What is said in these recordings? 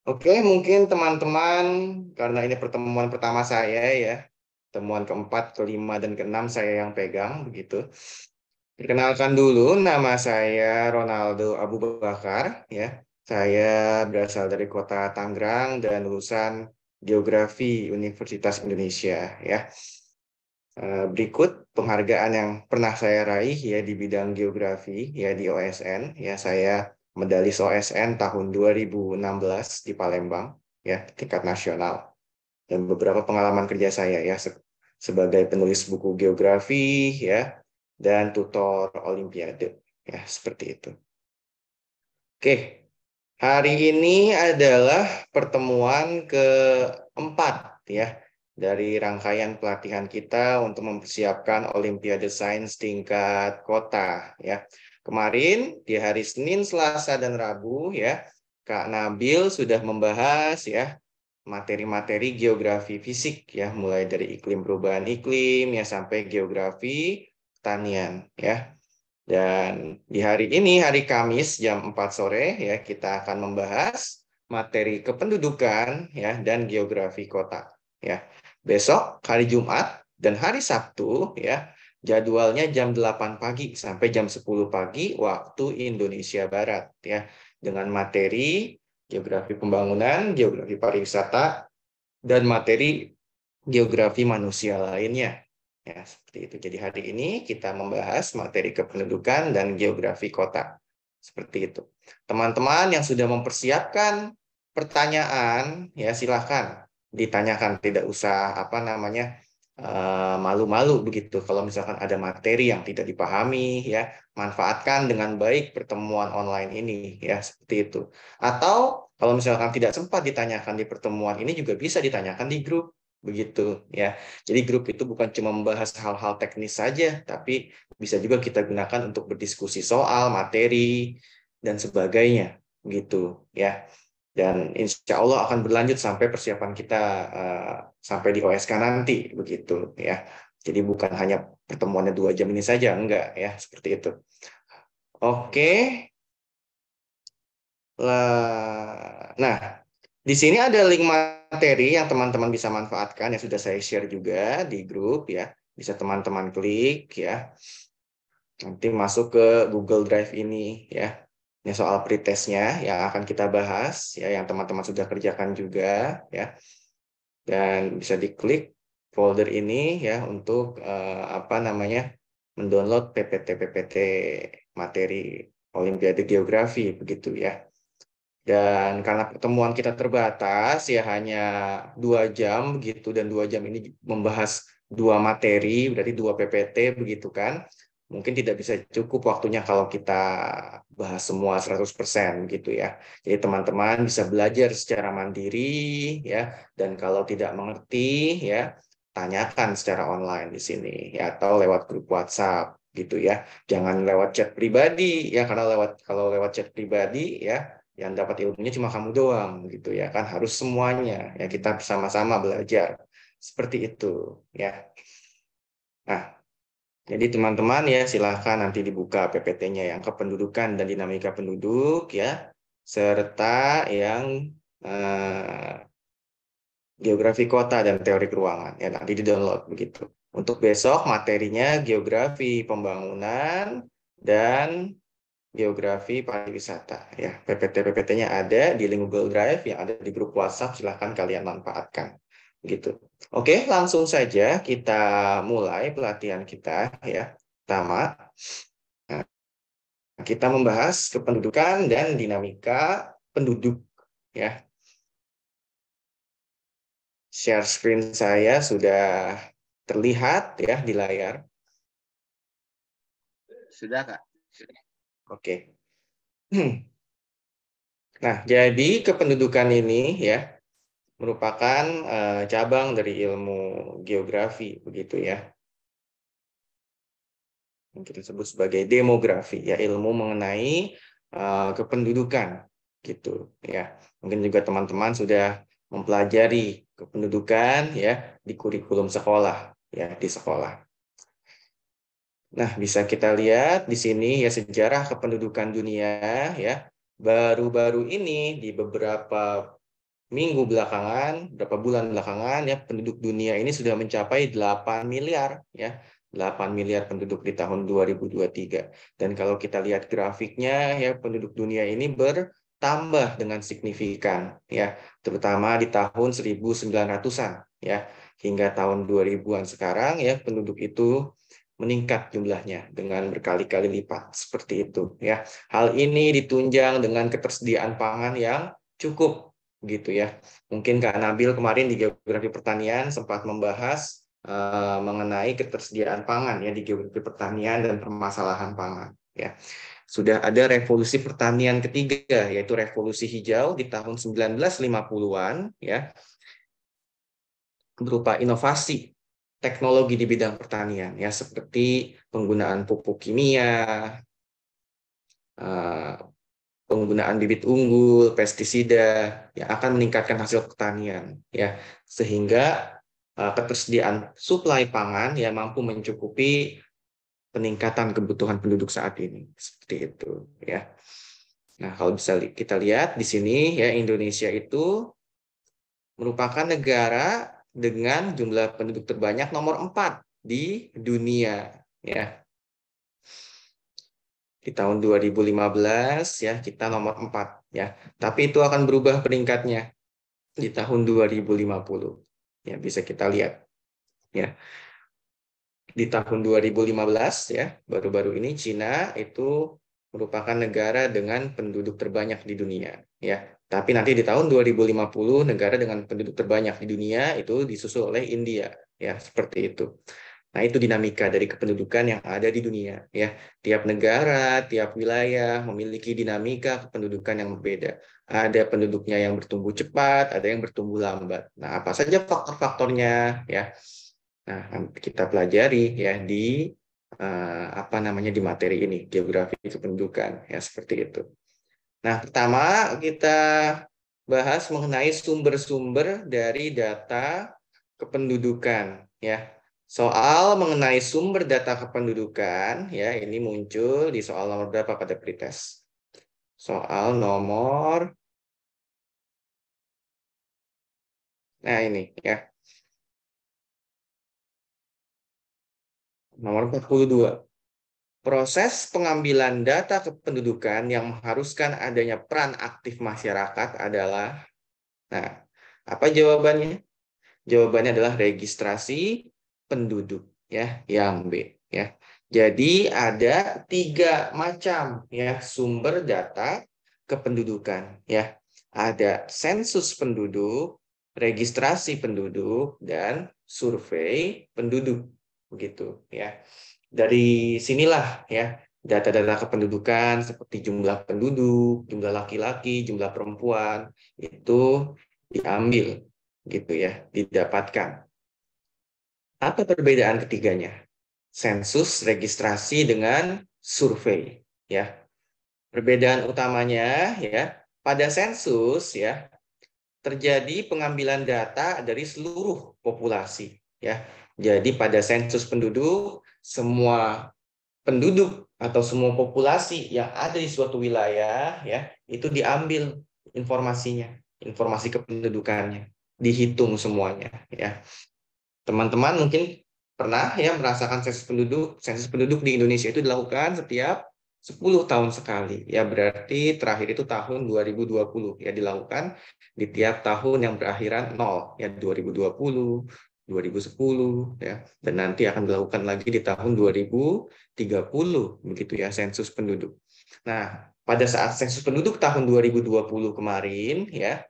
Oke, mungkin teman-teman, karena ini pertemuan pertama saya ya, temuan keempat, kelima, dan keenam saya yang pegang, begitu. Perkenalkan dulu, nama saya Ronaldo Abu Bakar, ya. Saya berasal dari kota Tangerang dan lulusan Geografi Universitas Indonesia, ya. Berikut penghargaan yang pernah saya raih ya di bidang geografi ya di OSN, ya saya medalis OSN tahun 2016 di Palembang ya tingkat nasional, dan beberapa pengalaman kerja saya ya sebagai penulis buku geografi ya dan tutor olimpiade ya seperti itu. Oke, hari ini adalah pertemuan keempat ya dari rangkaian pelatihan kita untuk mempersiapkan Olimpiade Sains tingkat kota ya. Kemarin di hari Senin, Selasa dan Rabu ya, Kak Nabil sudah membahas ya materi-materi geografi fisik ya, mulai dari iklim perubahan iklim ya sampai geografi pertanian ya. Dan di hari ini, hari Kamis jam 4 sore, ya kita akan membahas materi kependudukan ya dan geografi kota. Ya. Besok hari Jumat dan hari Sabtu ya jadwalnya jam 8 pagi sampai jam 10 pagi waktu Indonesia Barat ya dengan materi geografi pembangunan, geografi pariwisata dan materi geografi manusia lainnya. Ya, seperti itu. Jadi hari ini kita membahas materi kependudukan dan geografi kota. Seperti itu. Teman-teman yang sudah mempersiapkan pertanyaan, ya silahkan ditanyakan. Tidak usah malu-malu begitu. Kalau misalkan ada materi yang tidak dipahami, ya manfaatkan dengan baik pertemuan online ini, ya seperti itu. Atau kalau misalkan tidak sempat ditanyakan di pertemuan ini juga bisa ditanyakan di grup begitu ya. Jadi grup itu bukan cuma membahas hal-hal teknis saja, tapi bisa juga kita gunakan untuk berdiskusi soal materi dan sebagainya gitu ya. Dan insya Allah akan berlanjut sampai persiapan kita sampai di OSK nanti begitu ya. Jadi bukan hanya pertemuannya 2 jam ini saja, enggak ya seperti itu. Oke, nah, di sini ada link materi yang teman-teman bisa manfaatkan yang sudah saya share juga di grup ya. Bisa teman-teman klik ya. Nanti masuk ke Google Drive ini ya. Ini soal pretestnya yang akan kita bahas ya, yang teman-teman sudah kerjakan juga ya. Dan bisa diklik folder ini ya untuk mendownload PPT materi Olimpiade Geografi begitu ya. Dan karena pertemuan kita terbatas, ya hanya 2 jam begitu, dan 2 jam ini membahas 2 materi, berarti 2 PPT begitu kan. Mungkin tidak bisa cukup waktunya kalau kita bahas semua 100% gitu ya. Jadi teman-teman bisa belajar secara mandiri ya, dan kalau tidak mengerti ya, tanyakan secara online di sini ya, atau lewat grup WhatsApp gitu ya. Jangan lewat chat pribadi ya, karena kalau lewat chat pribadi ya yang dapat ilmunya cuma kamu doang gitu ya kan, harus semuanya ya, kita bersama-sama belajar seperti itu ya. Nah, jadi teman-teman ya silahkan nanti dibuka PPT-nya yang kependudukan dan dinamika penduduk ya, serta yang eh, geografi kota dan teori keuangan ya, nanti di-download begitu. Untuk besok materinya geografi pembangunan dan geografi pariwisata ya. PPT-PPT-nya ada di link Google Drive yang ada di grup WhatsApp, silahkan kalian manfaatkan gitu. Oke, langsung saja kita mulai pelatihan kita ya. Pertama, nah, kita membahas kependudukan dan dinamika penduduk ya. Share screen saya sudah terlihat ya di layar. Sudah, Kak? Sudah. Oke. Nah, jadi kependudukan ini ya merupakan cabang dari ilmu geografi begitu ya, yang kita sebut sebagai demografi ya, ilmu mengenai kependudukan gitu ya. Mungkin juga teman-teman sudah mempelajari kependudukan ya di kurikulum sekolah ya, di sekolah. Nah, bisa kita lihat di sini ya sejarah kependudukan dunia ya. Baru-baru ini di beberapa minggu belakangan, berapa bulan belakangan ya penduduk dunia ini sudah mencapai 8 miliar ya. 8 miliar penduduk di tahun 2023. Dan kalau kita lihat grafiknya ya penduduk dunia ini bertambah dengan signifikan ya, terutama di tahun 1900-an ya hingga tahun 2000-an sekarang ya penduduk itu meningkat jumlahnya dengan berkali-kali lipat seperti itu ya. Hal ini ditunjang dengan ketersediaan pangan yang cukup gitu ya. Mungkin Kak Nabil kemarin di Geografi Pertanian sempat membahas mengenai ketersediaan pangan ya di Geografi Pertanian dan permasalahan pangan ya. Sudah ada revolusi pertanian ketiga yaitu revolusi hijau di tahun 1950-an ya, berupa inovasi teknologi di bidang pertanian ya seperti penggunaan pupuk kimia, penggunaan bibit unggul, pestisida yang akan meningkatkan hasil pertanian ya sehingga ketersediaan suplai pangan yang mampu mencukupi peningkatan kebutuhan penduduk saat ini seperti itu ya. Nah, kalau bisa kita lihat di sini ya Indonesia itu merupakan negara dengan jumlah penduduk terbanyak nomor 4 di dunia ya. Di tahun 2015 ya kita nomor 4 ya. Tapi itu akan berubah peningkatnya di tahun 2050. Ya, bisa kita lihat ya. Di tahun 2015 ya, baru-baru ini Cina itu merupakan negara dengan penduduk terbanyak di dunia ya. Tapi nanti di tahun 2050 negara dengan penduduk terbanyak di dunia itu disusul oleh India ya, seperti itu. Nah, itu dinamika dari kependudukan yang ada di dunia ya. Tiap negara, tiap wilayah memiliki dinamika kependudukan yang berbeda. Ada penduduknya yang bertumbuh cepat, ada yang bertumbuh lambat. Nah, apa saja faktor-faktornya ya? Nah, kita pelajari ya di apa namanya di materi ini, geografi kependudukan ya seperti itu. Nah, pertama kita bahas mengenai sumber-sumber dari data kependudukan ya. Soal mengenai sumber data kependudukan ya ini muncul di soal nomor berapa pada pretest? Soal nomor nah ini ya. Nomor 42. Proses pengambilan data kependudukan yang mengharuskan adanya peran aktif masyarakat adalah nah, apa jawabannya? Jawabannya adalah registrasi penduduk ya, yang B ya. Jadi ada 3 macam ya sumber data kependudukan ya. Ada sensus penduduk, registrasi penduduk dan survei penduduk begitu ya. Dari sinilah ya data-data kependudukan seperti jumlah penduduk, jumlah laki-laki, jumlah perempuan itu diambil gitu ya, didapatkan. Apa perbedaan ketiganya? Sensus, registrasi dengan survei ya. Perbedaan utamanya ya, pada sensus ya terjadi pengambilan data dari seluruh populasi ya. Jadi pada sensus penduduk semua penduduk atau semua populasi yang ada di suatu wilayah ya itu diambil informasinya, informasi kependudukannya, dihitung semuanya ya. Teman-teman mungkin pernah ya merasakan sensus penduduk di Indonesia itu dilakukan setiap 10 tahun sekali. Ya berarti terakhir itu tahun 2020 ya dilakukan di tiap tahun yang berakhiran 0 ya 2020, 2010 ya dan nanti akan dilakukan lagi di tahun 2030 begitu ya sensus penduduk. Nah, pada saat sensus penduduk tahun 2020 kemarin ya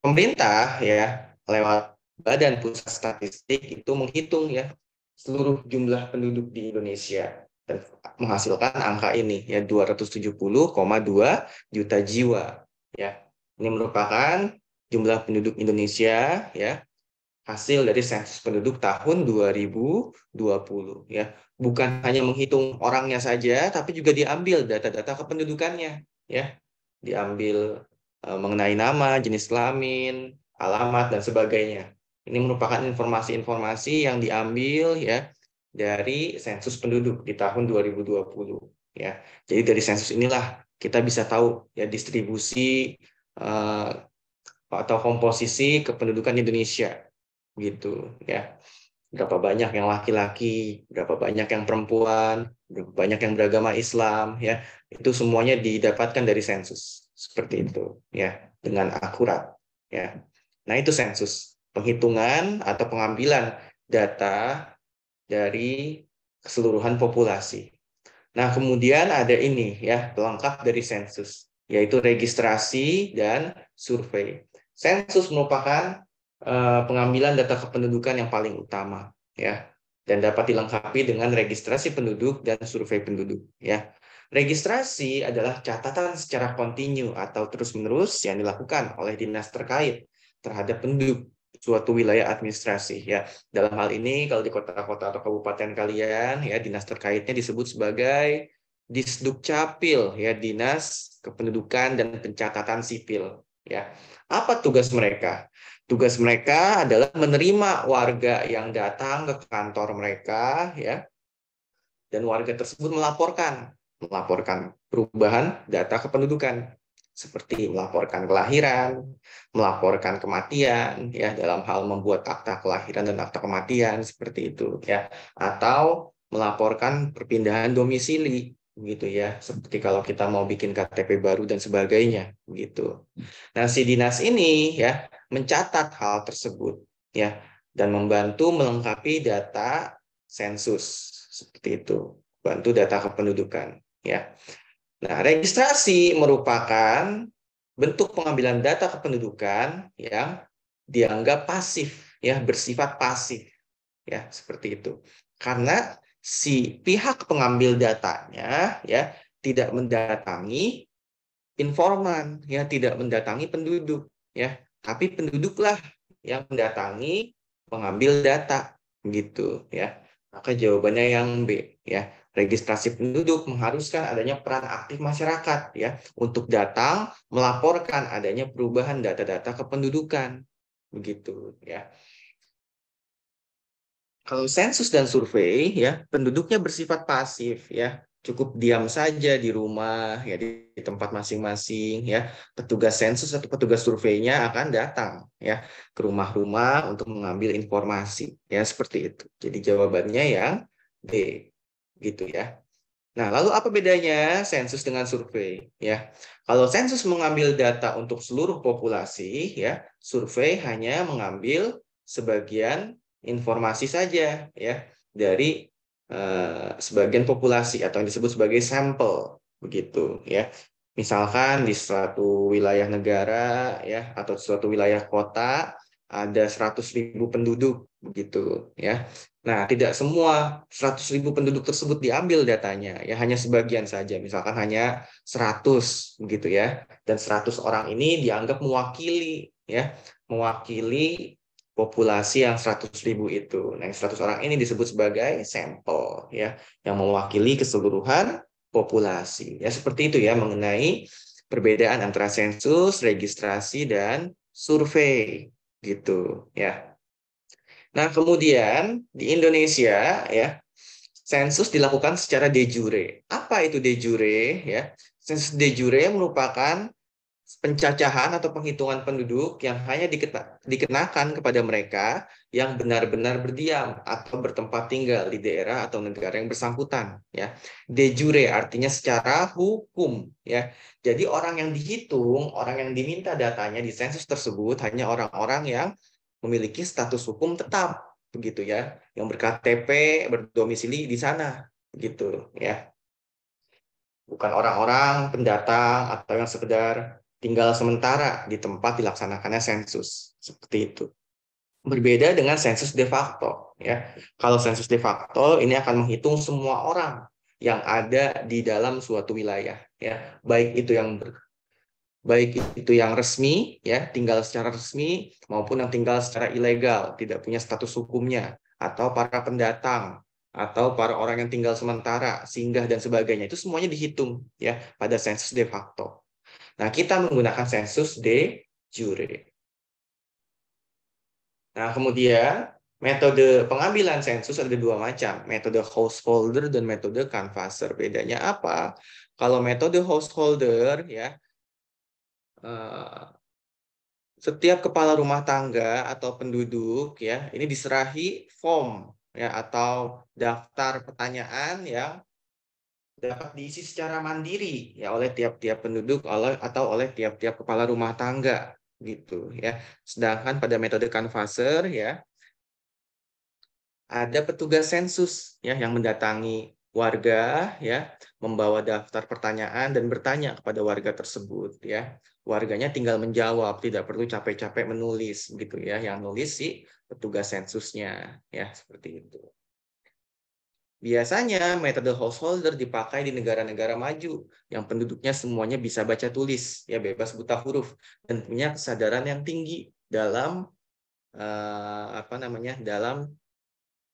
pemerintah ya lewat Badan Pusat Statistik itu menghitung ya seluruh jumlah penduduk di Indonesia dan menghasilkan angka ini ya 270,2 juta jiwa ya. Ini merupakan jumlah penduduk Indonesia ya hasil dari sensus penduduk tahun 2020 ya. Bukan hanya menghitung orangnya saja tapi juga diambil data-data kependudukannya ya. Diambil mengenai nama, jenis kelamin, alamat dan sebagainya. Ini merupakan informasi-informasi yang diambil ya dari sensus penduduk di tahun 2020 ya. Jadi dari sensus inilah kita bisa tahu ya distribusi atau komposisi kependudukan Indonesia gitu ya. Berapa banyak yang laki-laki, berapa banyak yang perempuan, berapa banyak yang beragama Islam ya. Itu semuanya didapatkan dari sensus. Seperti itu ya, dengan akurat ya. Nah, itu sensus, penghitungan atau pengambilan data dari keseluruhan populasi. Nah, kemudian ada ini ya, pelengkap dari sensus, yaitu registrasi dan survei. Sensus merupakan pengambilan data kependudukan yang paling utama ya, dan dapat dilengkapi dengan registrasi penduduk dan survei penduduk ya. Registrasi adalah catatan secara kontinu atau terus-menerus yang dilakukan oleh dinas terkait terhadap penduduk suatu wilayah administrasi ya. Dalam hal ini kalau di kota-kota atau kabupaten kalian ya, dinas terkaitnya disebut sebagai Disdukcapil ya, Dinas Kependudukan dan Pencatatan Sipil ya. Apa tugas mereka? Tugas mereka adalah menerima warga yang datang ke kantor mereka ya, dan warga tersebut melaporkan perubahan data kependudukan, seperti melaporkan kelahiran, melaporkan kematian ya, dalam hal membuat akta kelahiran dan akta kematian seperti itu ya, atau melaporkan perpindahan domisili gitu ya, seperti kalau kita mau bikin KTP baru dan sebagainya gitu. Nah, si dinas ini ya mencatat hal tersebut ya, dan membantu melengkapi data sensus seperti itu, bantu data kependudukan ya. Nah, registrasi merupakan bentuk pengambilan data kependudukan yang dianggap pasif ya, bersifat pasif ya, seperti itu. Karena si pihak pengambil datanya ya tidak mendatangi informan ya, tidak mendatangi penduduk ya, tapi penduduklah yang mendatangi pengambil data gitu ya. Maka jawabannya yang B ya. Registrasi penduduk mengharuskan adanya peran aktif masyarakat ya untuk datang melaporkan adanya perubahan data-data kependudukan begitu ya. Kalau sensus dan survei ya, penduduknya bersifat pasif ya, cukup diam saja di rumah ya, di tempat masing-masing ya. Petugas sensus atau petugas surveinya akan datang ya ke rumah-rumah untuk mengambil informasi ya, seperti itu. Jadi jawabannya yang D gitu ya. Nah, lalu apa bedanya sensus dengan survei ya? Kalau sensus mengambil data untuk seluruh populasi ya, survei hanya mengambil sebagian informasi saja ya dari sebagian populasi atau yang disebut sebagai sampel begitu ya. Misalkan di suatu wilayah negara ya, atau suatu wilayah kota ada 100.000 penduduk begitu ya. Nah, tidak semua 100.000 penduduk tersebut diambil datanya ya, hanya sebagian saja. Misalkan hanya 100 begitu ya. Dan 100 orang ini dianggap mewakili ya, mewakili populasi yang 100.000 itu. Nah, yang 100 orang ini disebut sebagai sampel ya, yang mewakili keseluruhan populasi. Ya, seperti itu ya mengenai perbedaan antara sensus, registrasi, dan survei gitu ya. Nah, kemudian di Indonesia ya, sensus dilakukan secara de jure. Apa itu de jure ya? Sensus de jure merupakan pencacahan atau penghitungan penduduk yang hanya dikenakan kepada mereka yang benar-benar berdiam atau bertempat tinggal di daerah atau negara yang bersangkutan ya. De jure artinya secara hukum ya. Jadi orang yang dihitung, orang yang diminta datanya di sensus tersebut hanya orang-orang yang memiliki status hukum tetap begitu ya, yang ber-KTP, berdomisili di sana begitu ya. Bukan orang-orang pendatang atau yang sekedar tinggal sementara di tempat dilaksanakannya sensus. Seperti itu. Berbeda dengan sensus de facto ya. Kalau sensus de facto ini akan menghitung semua orang yang ada di dalam suatu wilayah ya. Baik itu yang resmi ya, tinggal secara resmi, maupun yang tinggal secara ilegal, tidak punya status hukumnya, atau para pendatang, atau para orang yang tinggal sementara, singgah dan sebagainya. Itu semuanya dihitung ya pada sensus de facto. Nah, kita menggunakan sensus de jure. Nah, kemudian metode pengambilan sensus ada dua macam, metode householder dan metode canvasser. Bedanya apa? Kalau metode householder ya, setiap kepala rumah tangga atau penduduk ya ini diserahi form ya atau daftar pertanyaan yang dapat diisi secara mandiri ya oleh tiap-tiap penduduk atau oleh tiap-tiap kepala rumah tangga gitu ya. Sedangkan pada metode canvasser ya ada petugas sensus ya yang mendatangi warga ya, membawa daftar pertanyaan dan bertanya kepada warga tersebut ya. Warganya tinggal menjawab, tidak perlu capek-capek menulis gitu ya. Yang nulis si petugas sensusnya ya, seperti itu. Biasanya metode householder dipakai di negara-negara maju yang penduduknya semuanya bisa baca tulis ya, bebas buta huruf dan punya kesadaran yang tinggi dalam dalam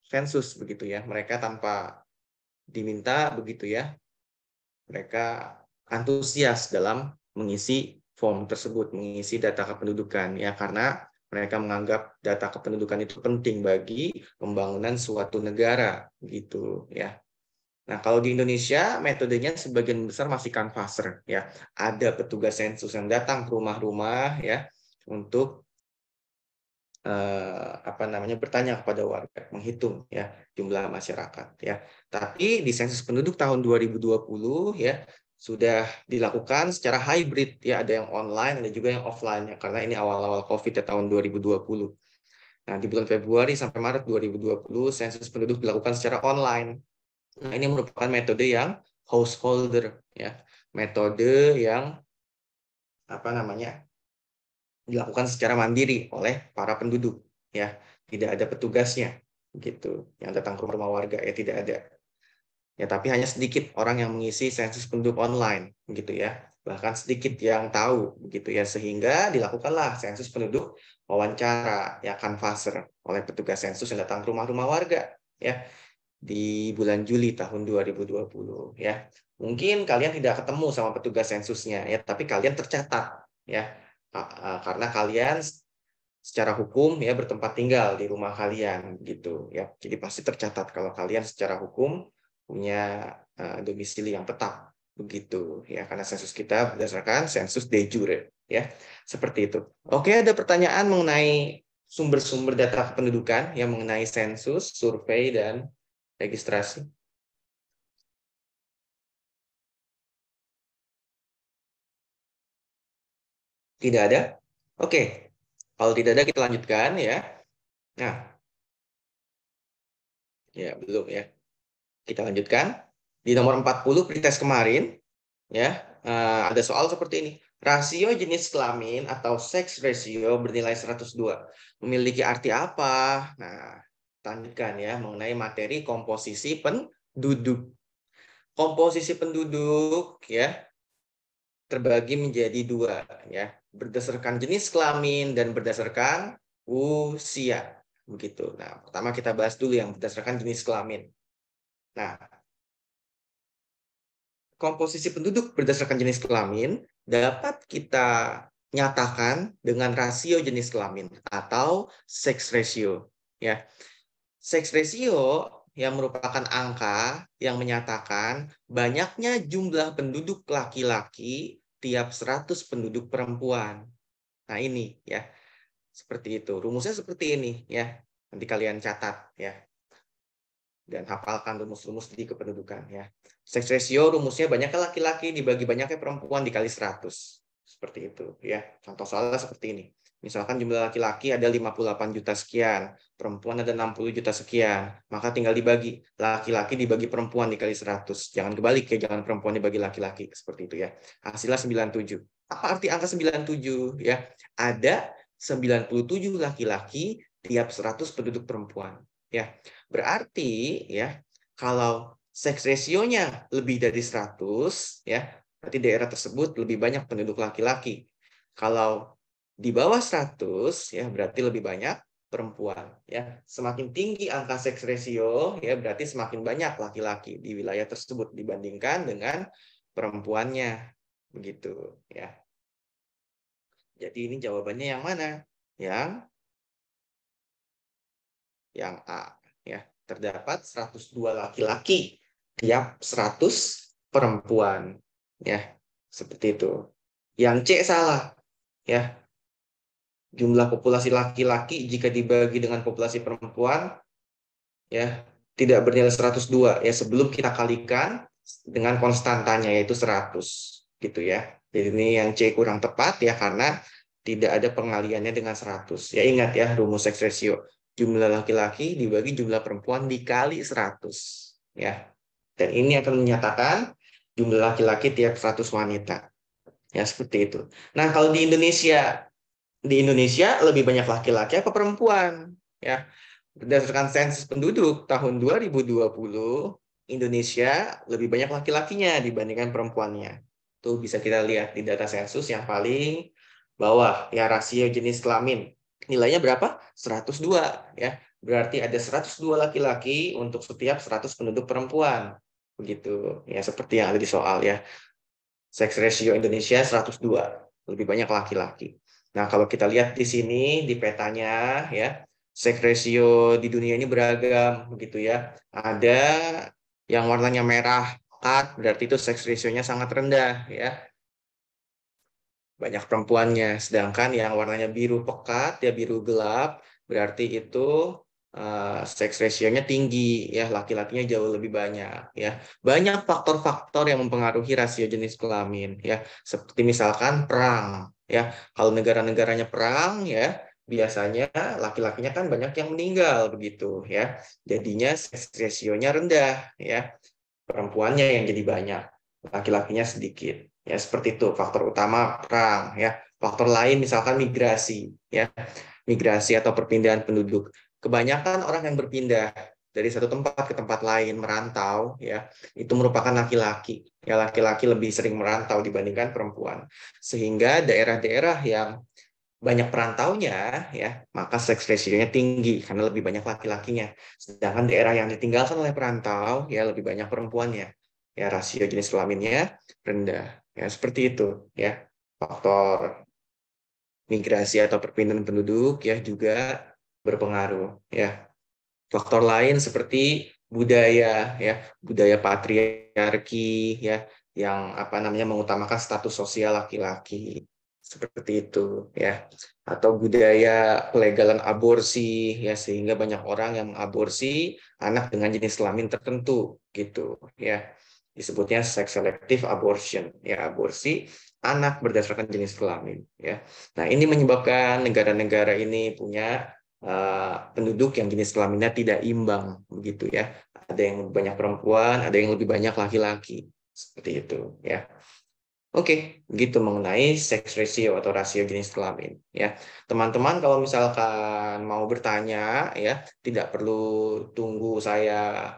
sensus begitu ya. Mereka tanpa diminta begitu ya. Mereka antusias dalam mengisi form tersebut, mengisi data kependudukan ya karena mereka menganggap data kependudukan itu penting bagi pembangunan suatu negara gitu ya. Nah, kalau di Indonesia metodenya sebagian besar masih canvasser ya. Ada petugas sensus yang datang ke rumah-rumah ya untuk bertanya kepada warga, menghitung ya jumlah masyarakat ya. Tapi di sensus penduduk tahun 2020 ya sudah dilakukan secara hybrid ya, ada yang online, ada juga yang offline ya karena ini awal-awal Covid ya tahun 2020. Nah, di bulan Februari sampai Maret 2020 sensus penduduk dilakukan secara online. Nah, ini merupakan metode yang householder ya. Metode yang dilakukan secara mandiri oleh para penduduk ya, tidak ada petugasnya gitu yang datang ke rumah warga ya, tidak ada ya, tapi hanya sedikit orang yang mengisi sensus penduduk online gitu ya, bahkan sedikit yang tahu gitu ya, sehingga dilakukanlah sensus penduduk wawancara ya canvasser oleh petugas sensus yang datang ke rumah-rumah warga ya di bulan Juli tahun 2020 ya. Mungkin kalian tidak ketemu sama petugas sensusnya ya, tapi kalian tercatat ya. Karena kalian secara hukum ya bertempat tinggal di rumah kalian gitu ya. Jadi pasti tercatat kalau kalian secara hukum punya domisili yang tetap begitu ya, karena sensus kita berdasarkan sensus de jure ya. Seperti itu. Oke, ada pertanyaan mengenai sumber-sumber data kependudukan yang mengenai sensus, survei dan registrasi? Tidak ada? Oke. Kalau tidak ada kita lanjutkan ya. Nah, ya belum ya. Kita lanjutkan. Di nomor 40 pretest kemarin ya, ada soal seperti ini. Rasio jenis kelamin atau sex ratio bernilai 102 memiliki arti apa? Nah, lanjutkan ya mengenai materi komposisi penduduk. Komposisi penduduk ya terbagi menjadi dua ya, berdasarkan jenis kelamin dan berdasarkan usia begitu. Nah, pertama kita bahas dulu yang berdasarkan jenis kelamin. Nah, komposisi penduduk berdasarkan jenis kelamin dapat kita nyatakan dengan rasio jenis kelamin atau sex ratio ya. Sex ratio yang merupakan angka yang menyatakan banyaknya jumlah penduduk laki-laki tiap 100 penduduk perempuan. Nah, ini ya, seperti itu. Rumusnya seperti ini ya. Nanti kalian catat ya dan hafalkan rumus-rumus di kependudukan ya. Sex ratio rumusnya banyaknya laki-laki dibagi banyaknya perempuan dikali 100. Seperti itu ya. Contoh soalnya seperti ini. Misalkan jumlah laki-laki ada 58 juta sekian, perempuan ada 60 juta sekian, maka tinggal dibagi. Laki-laki dibagi perempuan dikali 100. Jangan kebalik ya, jangan perempuan dibagi laki-laki. Seperti itu ya. Hasilnya 97. Apa arti angka 97? Ya, ada 97 laki-laki tiap 100 penduduk perempuan. Ya, berarti ya kalau sex ratio-nya lebih dari 100 ya, berarti daerah tersebut lebih banyak penduduk laki-laki. Kalau di bawah 100 ya berarti lebih banyak perempuan ya. Semakin tinggi angka sex ratio ya berarti semakin banyak laki-laki di wilayah tersebut dibandingkan dengan perempuannya begitu ya. Jadi ini jawabannya yang mana? Yang A ya. Terdapat 102 laki-laki tiap 100 perempuan. Ya, seperti itu. Yang C salah, ya. Jumlah populasi laki-laki jika dibagi dengan populasi perempuan, ya, tidak bernilai 102, ya, sebelum kita kalikan dengan konstantanya yaitu 100, gitu ya. Jadi ini yang C kurang tepat ya, karena tidak ada pengaliannya dengan 100. Ya, ingat ya rumus sex ratio. Jumlah laki-laki dibagi jumlah perempuan dikali 100, ya. Dan ini akan menyatakan jumlah laki-laki tiap 100 wanita. Ya, seperti itu. Nah, kalau di Indonesia lebih banyak laki-laki apa perempuan? Ya, berdasarkan sensus penduduk tahun 2020, Indonesia lebih banyak laki-lakinya dibandingkan perempuannya. Tuh bisa kita lihat di data sensus yang paling bawah, ya, rasio jenis kelamin. Nilainya berapa? 102, ya. Berarti ada 102 laki-laki untuk setiap 100 penduduk perempuan. Begitu. Ya, seperti yang ada di soal ya. Sex ratio Indonesia 102, lebih banyak laki-laki. Nah, kalau kita lihat di sini di petanya ya, sex ratio di dunia ini beragam begitu ya. Ada yang warnanya merah pekat, berarti itu sex ratio-nya sangat rendah ya. Banyak perempuannya. Sedangkan yang warnanya biru pekat ya, biru gelap, berarti itu sex ratio-nya tinggi ya, laki-lakinya jauh lebih banyak ya. Banyak faktor-faktor yang mempengaruhi rasio jenis kelamin ya, seperti misalkan perang ya. Kalau negara-negaranya perang ya, biasanya laki-lakinya kan banyak yang meninggal begitu ya. Jadinya sex ratio-nya rendah ya. Perempuannya yang jadi banyak, laki-lakinya sedikit. Ya, seperti itu faktor utama perang ya. Faktor lain misalkan migrasi ya. Migrasi atau perpindahan penduduk. Kebanyakan orang yang berpindah dari satu tempat ke tempat lain merantau ya, itu merupakan laki-laki. Ya, laki-laki lebih sering merantau dibandingkan perempuan. Sehingga daerah-daerah yang banyak perantaunya ya, maka sex ratio-nya tinggi karena lebih banyak laki-lakinya. Sedangkan daerah yang ditinggalkan oleh perantau ya lebih banyak perempuannya. Ya, rasio jenis kelaminnya rendah. Ya, seperti itu ya. Faktor migrasi atau perpindahan penduduk ya juga berpengaruh ya. Faktor lain seperti budaya ya, budaya patriarki ya, yang apa namanya mengutamakan status sosial laki-laki seperti itu ya, atau budaya pelegalan aborsi ya, sehingga banyak orang yang mengaborsi anak dengan jenis kelamin tertentu gitu ya, disebutnya sex selective abortion ya, aborsi anak berdasarkan jenis kelamin ya. Nah, ini menyebabkan negara-negara ini punya penduduk yang jenis kelaminnya tidak imbang begitu ya. Ada yang banyak perempuan, ada yang lebih banyak laki-laki. Seperti itu ya. Oke, begitu mengenai sex ratio atau rasio jenis kelamin ya. Teman-teman kalau misalkan mau bertanya ya, tidak perlu tunggu saya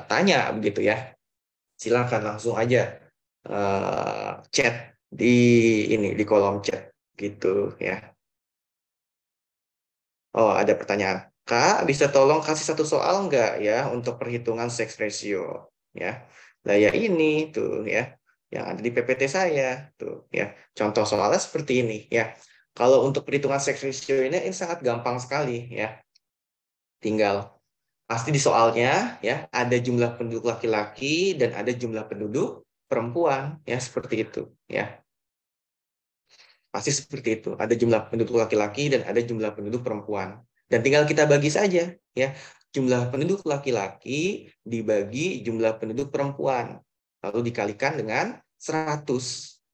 tanya begitu ya. Silakan langsung aja chat di di kolom chat gitu ya. Oh, ada pertanyaan. Kak, bisa tolong kasih satu soal nggak ya untuk perhitungan sex ratio? Ya, nah ya ini tuh ya, yang ada di PPT saya tuh ya. Contoh soalnya seperti ini ya. Kalau untuk perhitungan sex ratio ini sangat gampang sekali ya. Tinggal pasti di soalnya ya ada jumlah penduduk laki-laki dan ada jumlah penduduk perempuan ya, seperti itu ya. Pasti seperti itu. Ada jumlah penduduk laki-laki dan ada jumlah penduduk perempuan. Dan tinggal kita bagi saja ya. Jumlah penduduk laki-laki dibagi jumlah penduduk perempuan. Lalu dikalikan dengan 100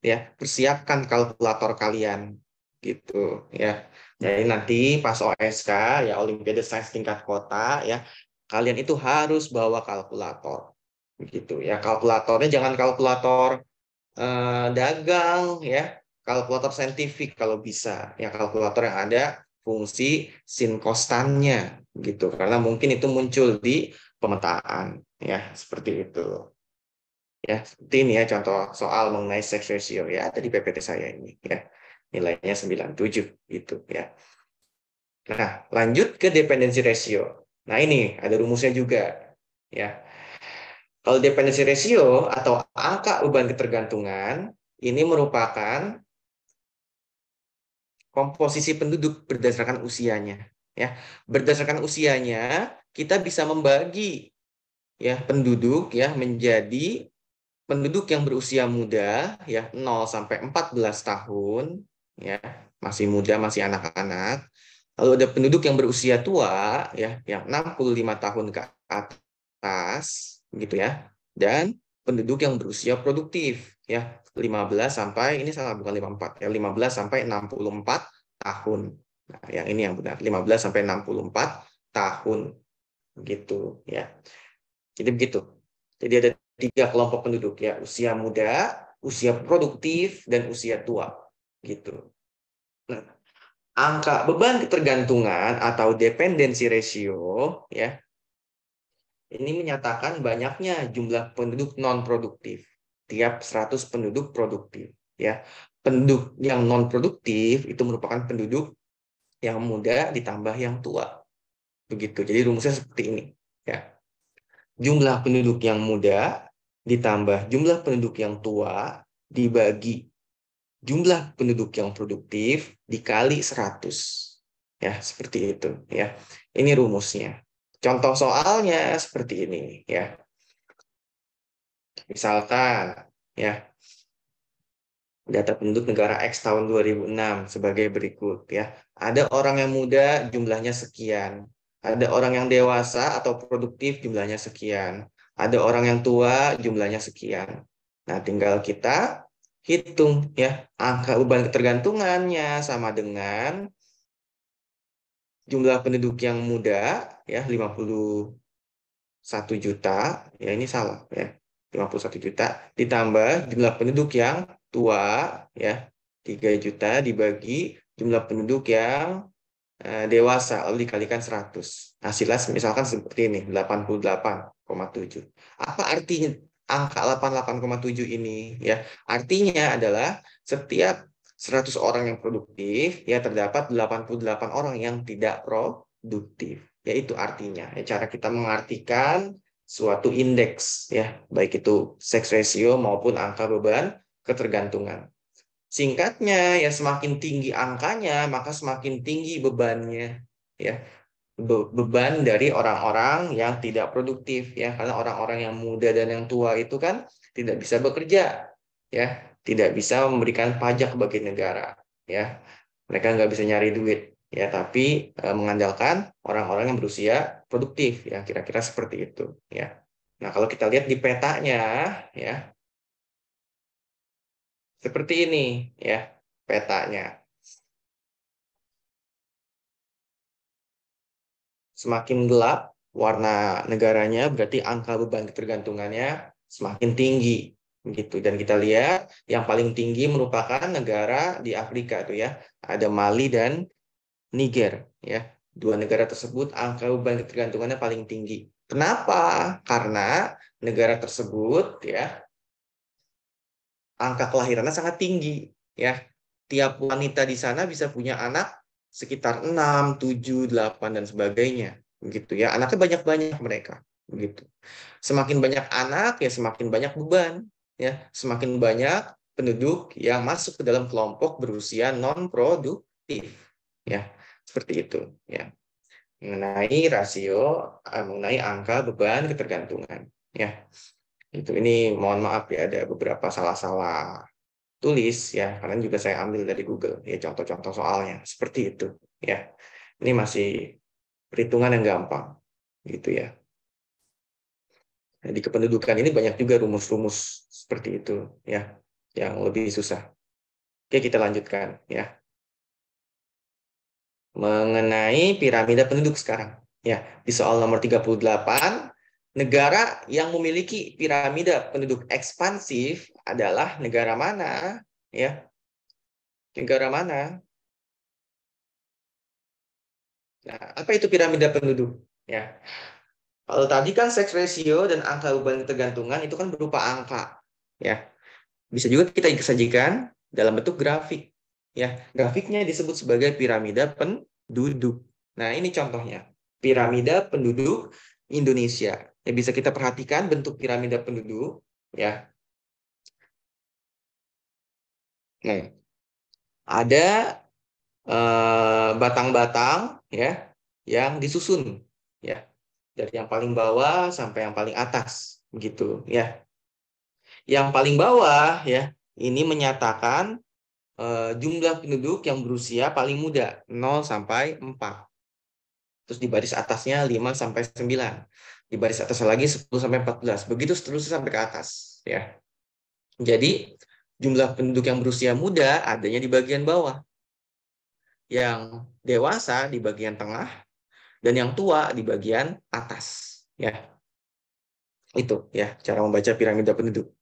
ya. Persiapkan kalkulator kalian gitu ya. Jadi nanti pas OSK ya, Olimpiade Sains Tingkat Kota ya, kalian itu harus bawa kalkulator. Begitu ya. Kalkulatornya jangan kalkulator dagang ya, kalkulator saintifik kalau bisa ya, kalkulator yang ada fungsi sin kostannya gitu, karena mungkin itu muncul di pemetaan ya, seperti itu ya. Seperti ini ya contoh soal mengenai sex ratio ya, tadi PPT saya ini ya, nilainya 97 gitu ya. Nah, lanjut ke dependency ratio. Nah, ini ada rumusnya juga ya. Kalau dependency ratio atau angka beban ketergantungan ini merupakan komposisi penduduk berdasarkan usianya. Ya, berdasarkan usianya kita bisa membagi ya penduduk ya menjadi penduduk yang berusia muda ya 0 sampai 14 tahun ya, masih muda, masih anak-anak. Lalu ada penduduk yang berusia tua ya, yang 65 tahun ke atas gitu ya. Dan penduduk yang berusia produktif ya, 15 sampai ini salah bukan 54 ya, 15 sampai 64 tahun. Nah, yang ini yang benar, 15 sampai 64 tahun gitu ya. Jadi begitu. Jadi ada 3 kelompok penduduk ya, usia muda, usia produktif, dan usia tua gitu. Nah, angka beban ketergantungan atau dependency ratio ya, ini menyatakan banyaknya jumlah penduduk non produktif tiap 100 penduduk produktif ya. Penduduk yang non produktif itu merupakan penduduk yang muda ditambah yang tua. Begitu. Jadi rumusnya seperti ini ya. Jumlah penduduk yang muda ditambah jumlah penduduk yang tua dibagi jumlah penduduk yang produktif dikali 100. Ya, seperti itu ya. Ini rumusnya. Contoh soalnya seperti ini ya. Misalkan ya, data penduduk negara X tahun 2006 sebagai berikut ya. Ada orang yang muda jumlahnya sekian. Ada orang yang dewasa atau produktif jumlahnya sekian. Ada orang yang tua jumlahnya sekian. Nah, tinggal kita hitung ya, angka beban ketergantungannya sama dengan jumlah penduduk yang muda ya 51 juta, ya ini salah ya. 51 juta ditambah jumlah penduduk yang tua ya 3 juta dibagi jumlah penduduk yang dewasa lalu dikalikan 100. Hasilnya misalkan seperti ini 88,7. Apa artinya angka 88,7 ini ya? Artinya adalah setiap 100 orang yang produktif ya terdapat 88 orang yang tidak produktif. Yaitu artinya ya, cara kita mengartikan suatu indeks ya, baik itu sex ratio maupun angka beban ketergantungan. Singkatnya, ya semakin tinggi angkanya, maka semakin tinggi bebannya. Ya, beban dari orang-orang yang tidak produktif. Ya, karena orang-orang yang muda dan yang tua itu kan tidak bisa bekerja. Ya, tidak bisa memberikan pajak bagi negara. Ya, mereka nggak bisa nyari duit. Ya, tapi mengandalkan orang-orang yang berusia produktif. Ya, kira-kira seperti itu. Ya. Nah, kalau kita lihat di petanya, ya, seperti ini, ya, petanya. Semakin gelap warna negaranya, berarti angka beban ketergantungannya semakin tinggi. Gitu. Dan kita lihat yang paling tinggi merupakan negara di Afrika tuh ya. Ada Mali dan Niger ya. Dua negara tersebut angka beban ketergantungannya paling tinggi. Kenapa? Karena negara tersebut ya angka kelahirannya sangat tinggi ya. Tiap wanita di sana bisa punya anak sekitar 6, 7, 8 dan sebagainya gitu ya. Anaknya banyak-banyak mereka begitu. Semakin banyak anak ya semakin banyak beban ya, semakin banyak penduduk yang masuk ke dalam kelompok berusia non produktif ya. Seperti itu ya. Mengenai rasio mengenai angka beban ketergantungan ya. Itu ini mohon maaf ya ada beberapa salah-salah tulis ya, karena juga saya ambil dari Google ya contoh-contoh soalnya seperti itu ya. Ini masih perhitungan yang gampang gitu ya. Di kependudukan ini banyak juga rumus-rumus seperti itu ya, yang lebih susah. Oke, kita lanjutkan ya. Mengenai piramida penduduk sekarang. Ya, di soal nomor 38, negara yang memiliki piramida penduduk ekspansif adalah negara mana? Ya, negara mana? Nah, apa itu piramida penduduk? Ya, kalau tadi kan sex ratio dan angka beban ketergantungan itu kan berupa angka. Ya, bisa juga kita sajikan dalam bentuk grafik. Ya, grafiknya disebut sebagai piramida penduduk. Nah, ini contohnya. Piramida penduduk Indonesia. Ya, bisa kita perhatikan bentuk piramida penduduk. Ya, nah, ada batang-batang ya yang disusun ya dari yang paling bawah sampai yang paling atas begitu ya. Yang paling bawah ya, ini menyatakan jumlah penduduk yang berusia paling muda 0 sampai 4. Terus di baris atasnya 5 sampai 9. Di baris atasnya lagi 10 sampai 14. Begitu seterusnya sampai ke atas ya. Jadi jumlah penduduk yang berusia muda adanya di bagian bawah. Yang dewasa di bagian tengah dan yang tua di bagian atas ya. Itu ya cara membaca piramida penduduk.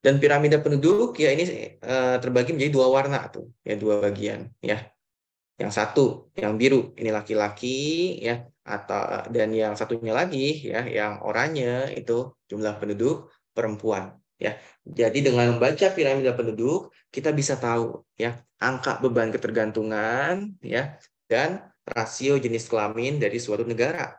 Dan piramida penduduk ya ini terbagi menjadi dua warna tuh, ya dua bagian ya. Yang satu yang biru ini laki-laki ya, atau dan yang satunya lagi ya yang oranye itu jumlah penduduk perempuan ya. Jadi dengan membaca piramida penduduk kita bisa tahu ya angka beban ketergantungan ya dan rasio jenis kelamin dari suatu negara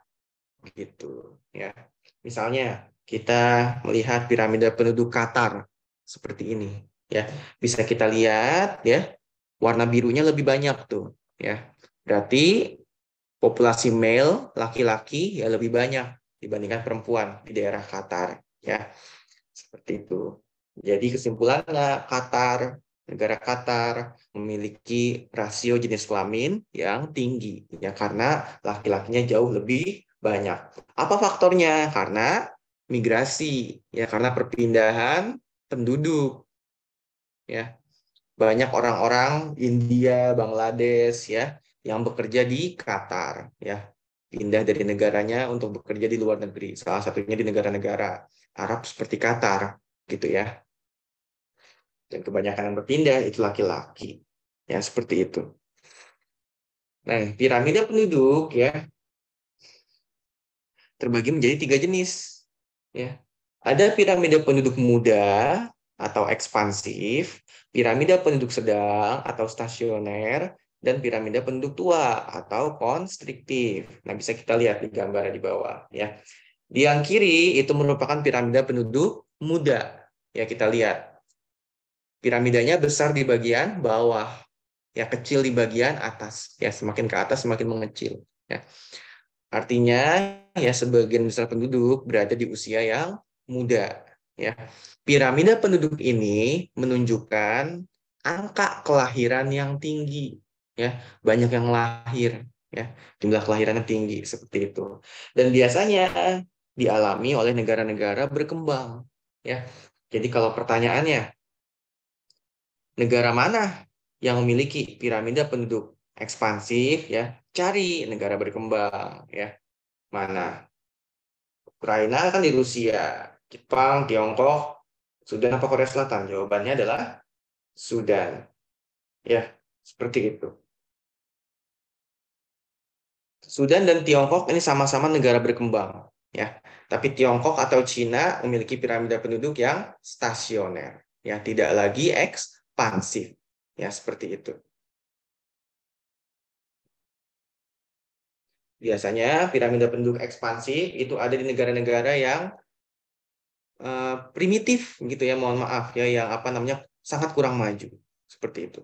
gitu ya. Misalnya kita melihat piramida penduduk Qatar seperti ini ya. Bisa kita lihat ya warna birunya lebih banyak tuh ya. Berarti populasi male laki-laki ya lebih banyak dibandingkan perempuan di daerah Qatar ya. Seperti itu. Jadi kesimpulannya negara Qatar memiliki rasio jenis kelamin yang tinggi ya karena laki-lakinya jauh lebih banyak. Apa faktornya? Karena migrasi ya, karena perpindahan penduduk ya. Banyak orang-orang India, Bangladesh ya yang bekerja di Qatar ya. Pindah dari negaranya untuk bekerja di luar negeri. Salah satunya di negara-negara Arab seperti Qatar gitu ya. Dan kebanyakan yang berpindah itu laki-laki. Ya, seperti itu. Nah, piramida penduduk ya terbagi menjadi 3 jenis. Ya. Ada piramida penduduk muda atau ekspansif, piramida penduduk sedang atau stasioner, dan piramida penduduk tua atau konstriktif. Nah, bisa kita lihat di gambar di bawah ya. Di yang kiri itu merupakan piramida penduduk muda. Ya, kita lihat. Piramidanya besar di bagian bawah, ya kecil di bagian atas. Ya, semakin ke atas semakin mengecil. Ya. Artinya ya sebagian besar penduduk berada di usia yang muda. Ya. Piramida penduduk ini menunjukkan angka kelahiran yang tinggi. Ya, banyak yang lahir. Ya, jumlah kelahirannya tinggi seperti itu. Dan biasanya dialami oleh negara-negara berkembang. Ya, jadi kalau pertanyaannya negara mana yang memiliki piramida penduduk ekspansif ya, cari negara berkembang ya. Mana? Ukraina kan di Rusia, Jepang, Tiongkok, Sudan apa Korea Selatan? Jawabannya adalah Sudan. Ya, seperti itu. Sudan dan Tiongkok ini sama-sama negara berkembang ya. Tapi Tiongkok atau Cina memiliki piramida penduduk yang stasioner ya, tidak lagi ekspansif. Ya, seperti itu. Biasanya piramida penduduk ekspansif itu ada di negara-negara yang primitif gitu ya, mohon maaf ya, yang apa namanya sangat kurang maju seperti itu.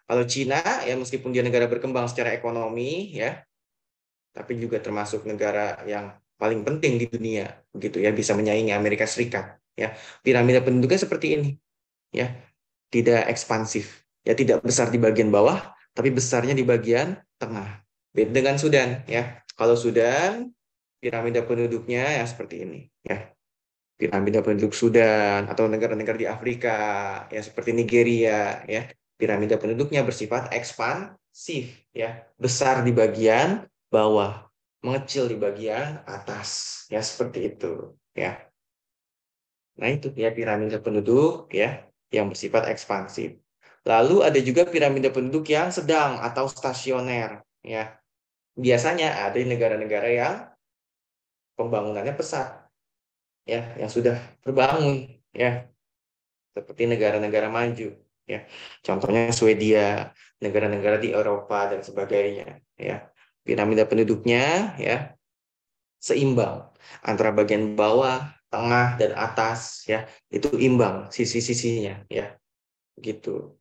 Kalau Cina ya meskipun dia negara berkembang secara ekonomi ya, tapi juga termasuk negara yang paling penting di dunia begitu ya, bisa menyaingi Amerika Serikat ya. Piramida penduduknya seperti ini ya, tidak ekspansif ya, tidak besar di bagian bawah tapi besarnya di bagian tengah. Beda dengan Sudan ya. Kalau Sudan piramida penduduknya ya seperti ini ya. Piramida penduduk Sudan atau negara-negara di Afrika ya seperti Nigeria ya. Piramida penduduknya bersifat ekspansif ya, besar di bagian bawah, mengecil di bagian atas ya, seperti itu ya. Nah, itu ya piramida penduduk ya yang bersifat ekspansif. Lalu ada juga piramida penduduk yang sedang atau stasioner ya. Biasanya ada di negara-negara yang pembangunannya pesat ya, yang sudah terbangun ya, seperti negara-negara maju ya. Contohnya Swedia, negara-negara di Eropa dan sebagainya ya. Piramida penduduknya ya seimbang antara bagian bawah, tengah dan atas ya. Itu imbang sisi-sisinya ya. Gitu.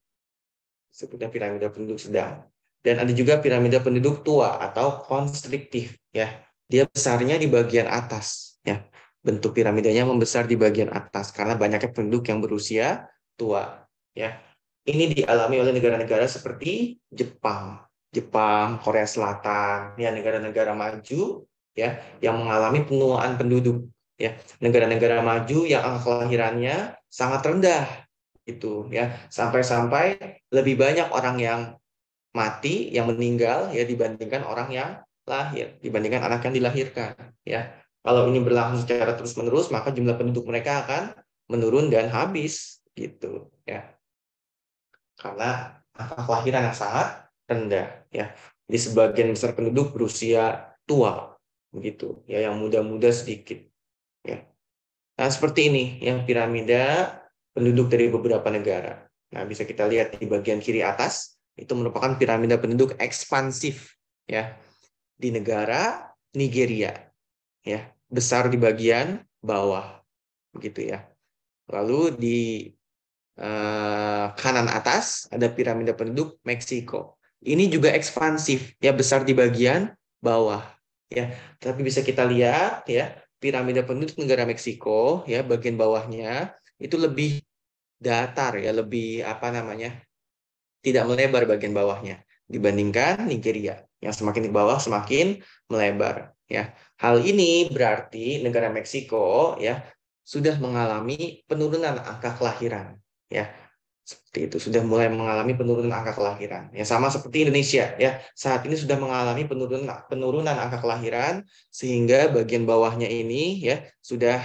Sebutnya piramida penduduk sedang. Dan ada juga piramida penduduk tua atau konstriktif ya. Dia besarnya di bagian atas ya. bentuk piramidanya membesar di bagian atas karena banyaknya penduduk yang berusia tua. Ya, ini dialami oleh negara-negara seperti Jepang, Korea Selatan, ya negara-negara maju, ya yang mengalami penuaan penduduk. Ya, negara-negara maju yang angka kelahirannya sangat rendah, itu ya sampai-sampai lebih banyak orang yang mati, yang meninggal ya dibandingkan orang yang lahir, dibandingkan anak yang dilahirkan. Ya, kalau ini berlangsung secara terus-menerus, maka jumlah penduduk mereka akan menurun dan habis, gitu. Ya, karena angka kelahiran yang sangat rendah. Ya, di sebagian besar penduduk berusia tua, begitu. Ya, yang muda-muda sedikit. Ya, nah seperti ini yang piramida penduduk dari beberapa negara. Nah, bisa kita lihat di bagian kiri atas itu merupakan piramida penduduk ekspansif ya di negara Nigeria ya, besar di bagian bawah begitu ya. Lalu di kanan atas ada piramida penduduk Meksiko. Ini juga ekspansif ya, besar di bagian bawah ya. Tapi bisa kita lihat ya, piramida penduduk negara Meksiko ya bagian bawahnya itu lebih datar ya, lebih apa namanya? Tidak melebar bagian bawahnya dibandingkan Nigeria yang semakin di bawah semakin melebar ya. Hal ini berarti negara Meksiko ya sudah mengalami penurunan angka kelahiran ya. Seperti itu, sudah mulai mengalami penurunan angka kelahiran. Ya sama seperti Indonesia ya. Saat ini sudah mengalami penurunan angka kelahiran sehingga bagian bawahnya ini ya sudah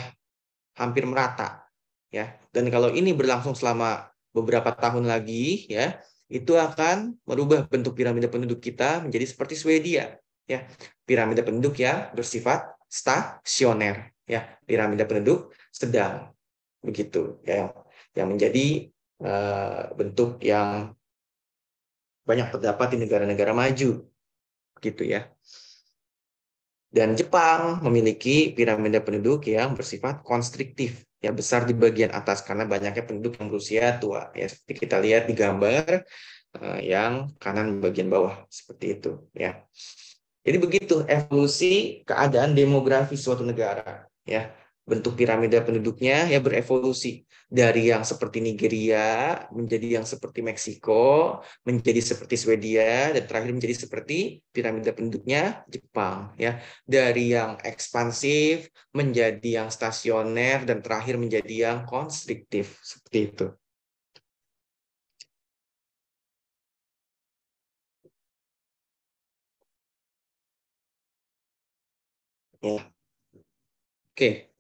hampir merata ya. Dan kalau ini berlangsung selama beberapa tahun lagi ya, itu akan merubah bentuk piramida penduduk kita menjadi seperti Swedia ya. Piramida penduduk yang bersifat stasioner ya, piramida penduduk sedang begitu ya, yang menjadi bentuk yang banyak terdapat di negara-negara maju gitu ya. Dan Jepang memiliki piramida penduduk yang bersifat konstriktif, ya besar di bagian atas karena banyaknya penduduk yang berusia tua. Ya seperti kita lihat di gambar yang kanan bagian bawah seperti itu. Ya. Jadi begitu evolusi keadaan demografis suatu negara. Ya, bentuk piramida penduduknya ya berevolusi dari yang seperti Nigeria menjadi yang seperti Meksiko, menjadi seperti Swedia, dan terakhir menjadi seperti piramida penduduknya Jepang. Ya, dari yang ekspansif menjadi yang stasioner dan terakhir menjadi yang konstriktif seperti itu. Ya. Oke.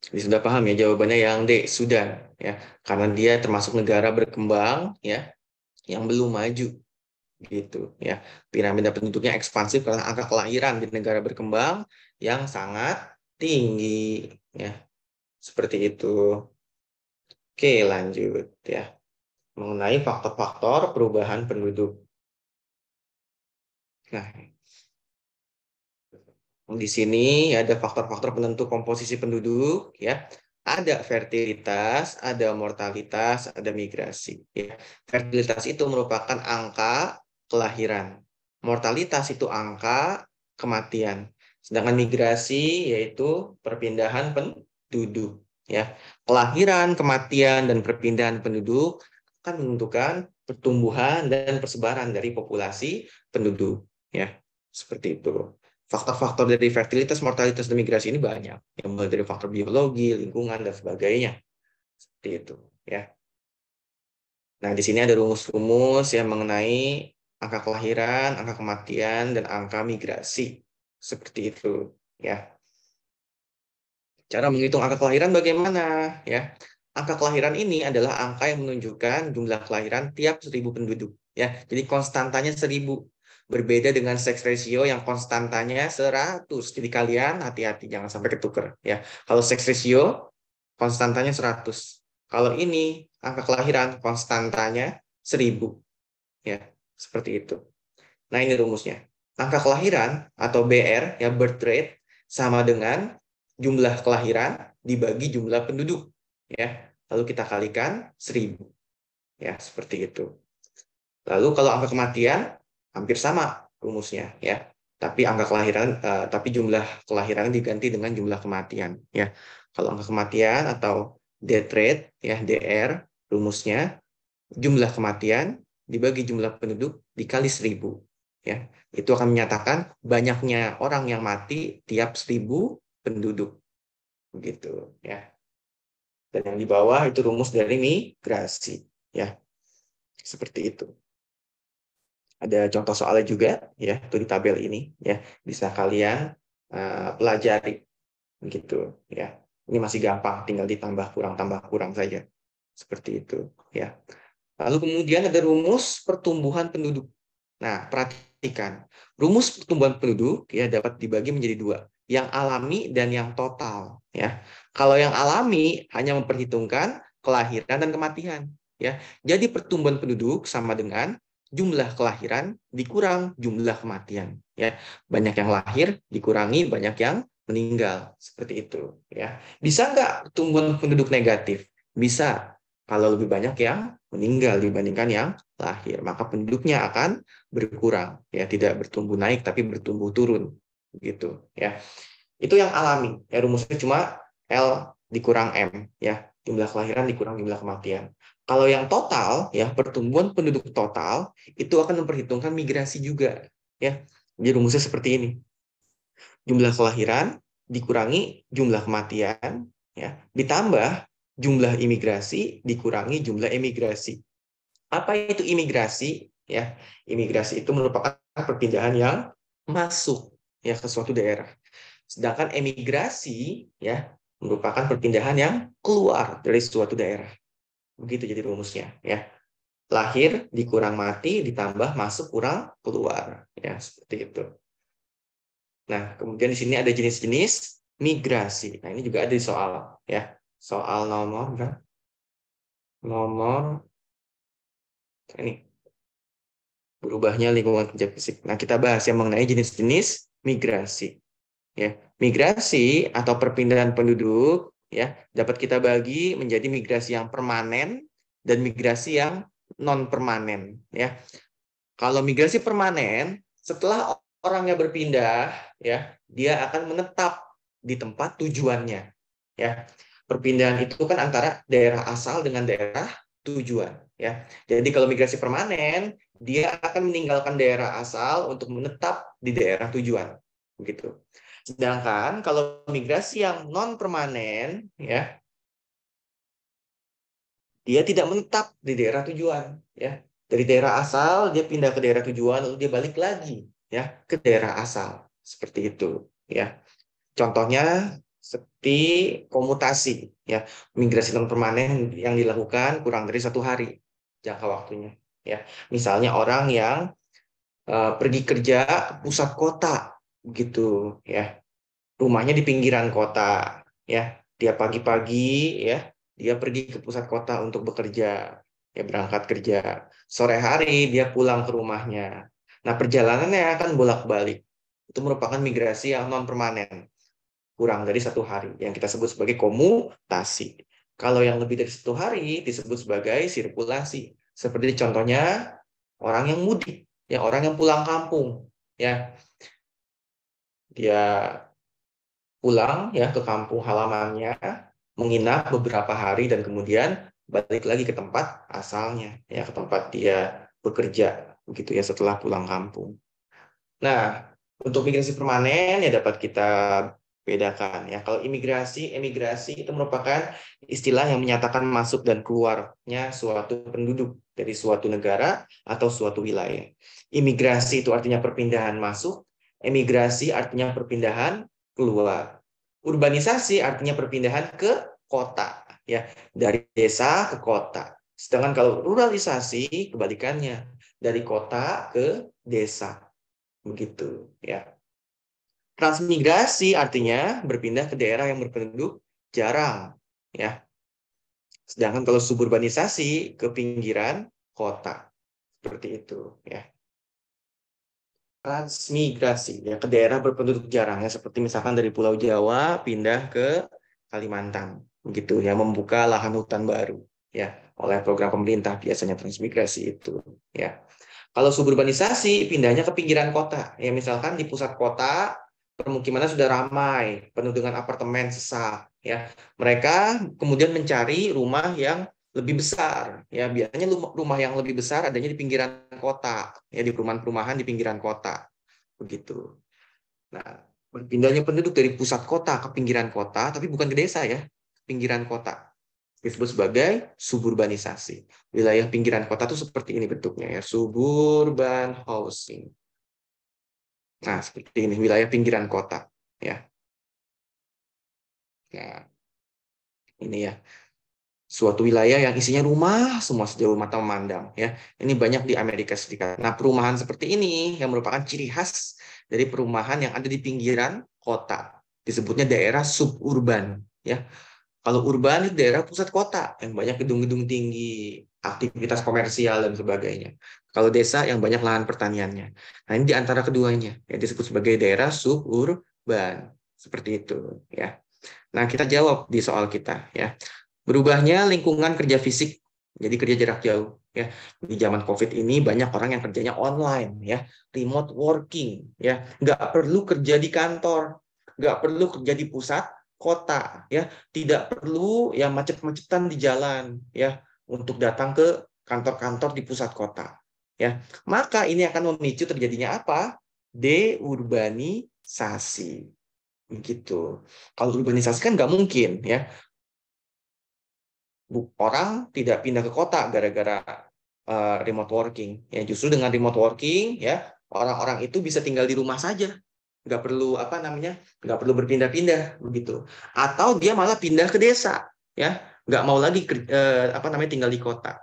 Jadi sudah paham ya jawabannya yang D, sudah ya. Karena dia termasuk negara berkembang ya yang belum maju gitu ya. Piramida penduduknya ekspansif karena angka kelahiran di negara berkembang yang sangat tinggi ya. Seperti itu. Oke, lanjut ya. Mengenai faktor-faktor perubahan penduduk. Nah, di sini ada faktor-faktor penentu komposisi penduduk ya. Ada fertilitas, ada mortalitas, ada migrasi. Ya. Fertilitas itu merupakan angka kelahiran. Mortalitas itu angka kematian. Sedangkan migrasi yaitu perpindahan penduduk. Ya. Kelahiran, kematian, dan perpindahan penduduk akan menentukan pertumbuhan dan persebaran dari populasi penduduk. Ya. Seperti itu. Faktor-faktor dari fertilitas, mortalitas, dan migrasi ini banyak. Yang mulai dari faktor biologi, lingkungan, dan sebagainya. Seperti itu. Ya. Nah, di sini ada rumus-rumus yang mengenai angka kelahiran, angka kematian, dan angka migrasi. Seperti itu. Ya. Cara menghitung angka kelahiran bagaimana? Ya. Angka kelahiran ini adalah angka yang menunjukkan jumlah kelahiran tiap 1.000 penduduk. Ya. Jadi konstantanya 1.000. Berbeda dengan sex ratio yang konstantanya 100. Jadi kalian hati-hati jangan sampai ketuker ya. Kalau sex ratio konstantanya 100. Kalau ini angka kelahiran konstantanya 1.000 ya. Seperti itu. Nah, ini rumusnya. Angka kelahiran atau BR ya, birth rate, sama dengan jumlah kelahiran dibagi jumlah penduduk ya. Lalu kita kalikan 1.000 ya, seperti itu. Lalu kalau angka kematian hampir sama rumusnya ya. tapi tapi jumlah kelahiran diganti dengan jumlah kematian, ya. Kalau angka kematian atau death rate, ya, DR, rumusnya jumlah kematian dibagi jumlah penduduk dikali 1000, ya. Itu akan menyatakan banyaknya orang yang mati tiap 1000 penduduk, begitu, ya. Dan yang di bawah itu rumus dari migrasi, ya. Seperti itu. Ada contoh soalnya juga, ya, itu di tabel ini, ya. Bisa kalian pelajari, begitu, ya. Ini masih gampang, tinggal ditambah kurang tambah kurang saja. Seperti itu, ya. Lalu kemudian ada rumus pertumbuhan penduduk. Nah, perhatikan. Rumus pertumbuhan penduduk ya dapat dibagi menjadi dua, yang alami dan yang total, ya. Kalau yang alami hanya memperhitungkan kelahiran dan kematian, ya. Jadi pertumbuhan penduduk sama dengan jumlah kelahiran dikurang jumlah kematian, ya. Banyak yang lahir dikurangi banyak yang meninggal, seperti itu, ya. Bisa nggak pertumbuhan penduduk negatif? Bisa. Kalau lebih banyak yang meninggal dibandingkan yang lahir, maka penduduknya akan berkurang, ya, tidak bertumbuh naik tapi bertumbuh turun, gitu, ya. Itu yang alami, ya, rumusnya cuma L dikurang M, ya, jumlah kelahiran dikurang jumlah kematian. Kalau yang total, ya, pertumbuhan penduduk total itu akan memperhitungkan migrasi juga, ya. Jadi rumusnya seperti ini. Jumlah kelahiran dikurangi jumlah kematian, ya, ditambah jumlah imigrasi dikurangi jumlah emigrasi. Apa itu imigrasi? Ya, imigrasi itu merupakan perpindahan yang masuk, ya, ke suatu daerah. Sedangkan emigrasi, ya, merupakan perpindahan yang keluar dari suatu daerah. Begitu jadi rumusnya, ya. Lahir dikurang mati ditambah masuk kurang keluar, ya, seperti itu. Nah, kemudian di sini ada jenis-jenis migrasi. Nah, ini juga ada di soal, ya. Soal nomor ini berubahnya lingkungan kerja fisik. Nah, kita bahas yang mengenai jenis-jenis migrasi. Ya, migrasi atau perpindahan penduduk, ya, dapat kita bagi menjadi migrasi yang permanen dan migrasi yang non permanen, ya. Kalau migrasi permanen, setelah orangnya berpindah, ya, dia akan menetap di tempat tujuannya, ya. Perpindahan itu kan antara daerah asal dengan daerah tujuan, ya. Jadi kalau migrasi permanen, dia akan meninggalkan daerah asal untuk menetap di daerah tujuan, begitu. Sedangkan kalau migrasi yang non permanen, ya, dia tidak menetap di daerah tujuan, ya. Dari daerah asal dia pindah ke daerah tujuan lalu dia balik lagi, ya, ke daerah asal, seperti itu, ya. Contohnya seperti komutasi, ya, migrasi non permanen yang dilakukan kurang dari 1 hari jangka waktunya, ya. Misalnya orang yang pergi kerja ke pusat kota, begitu, ya. Rumahnya di pinggiran kota, ya. Dia pagi-pagi, ya, dia pergi ke pusat kota untuk bekerja, ya, berangkat kerja. Sore hari dia pulang ke rumahnya. Nah, perjalanannya akan bolak-balik. Itu merupakan migrasi yang non permanen, kurang dari 1 hari, yang kita sebut sebagai komutasi. Kalau yang lebih dari 1 hari disebut sebagai sirkulasi. Seperti contohnya orang yang mudik, ya, orang yang pulang kampung, ya, dia pulang, ya, ke kampung halamannya, menginap beberapa hari dan kemudian balik lagi ke tempat asalnya, ya, ke tempat dia bekerja, begitu, ya, setelah pulang kampung. Nah, untuk migrasi permanen ya dapat kita bedakan, ya. Kalau emigrasi itu merupakan istilah yang menyatakan masuk dan keluarnya suatu penduduk dari suatu negara atau suatu wilayah. Imigrasi itu artinya perpindahan masuk, emigrasi artinya perpindahan keluar. Urbanisasi artinya perpindahan ke kota, ya, dari desa ke kota. Sedangkan kalau ruralisasi kebalikannya, dari kota ke desa. Begitu, ya. Transmigrasi artinya berpindah ke daerah yang berpenduduk jarang, ya. Sedangkan kalau suburbanisasi ke pinggiran kota. Seperti itu, ya. Transmigrasi, ya, ke daerah berpenduduk jarang, ya, seperti misalkan dari Pulau Jawa pindah ke Kalimantan, begitu, ya, membuka lahan hutan baru. ya oleh program pemerintah biasanya transmigrasi itu ya. Kalau suburbanisasi pindahnya ke pinggiran kota. Ya misalkan di pusat kota permukimannya sudah ramai, penuh dengan apartemen sesak ya. Mereka kemudian mencari rumah yang lebih besar ya. Biasanya rumah yang lebih besar adanya di pinggiran kota ya, di perumahan-perumahan di pinggiran kota. Begitu. Nah, berpindahnya penduduk dari pusat kota ke pinggiran kota, tapi bukan ke desa ya, pinggiran kota. Disebut sebagai suburbanisasi. Wilayah pinggiran kota itu seperti ini bentuknya ya, suburban housing. Nah, seperti ini wilayah pinggiran kota ya. Nah, ini ya. Suatu wilayah yang isinya rumah semua sejauh mata memandang ya. Ini banyak di Amerika Serikat. Nah, perumahan seperti ini yang merupakan ciri khas dari perumahan yang ada di pinggiran kota. Disebutnya daerah suburban ya. Kalau urban itu daerah pusat kota yang banyak gedung-gedung tinggi, aktivitas komersial dan sebagainya. Kalau desa yang banyak lahan pertaniannya. Nah, ini di antara keduanya yang disebut sebagai daerah suburban. Seperti itu ya. Nah, kita jawab di soal kita ya. Berubahnya lingkungan kerja fisik, jadi kerja jarak jauh ya. Di zaman COVID ini banyak orang yang kerjanya online ya, remote working ya, nggak perlu kerja di kantor, nggak perlu kerja di pusat kota ya, tidak perlu ya macet-macetan di jalan ya untuk datang ke kantor-kantor di pusat kota ya. Maka ini akan memicu terjadinya apa? Deurbanisasi. Begitu. Kalau urbanisasi kan nggak mungkin ya, orang tidak pindah ke kota gara-gara remote working. Ya justru dengan remote working ya orang-orang itu bisa tinggal di rumah saja, nggak perlu apa namanya, nggak perlu berpindah-pindah begitu. Atau dia malah pindah ke desa ya, nggak mau lagi apa namanya tinggal di kota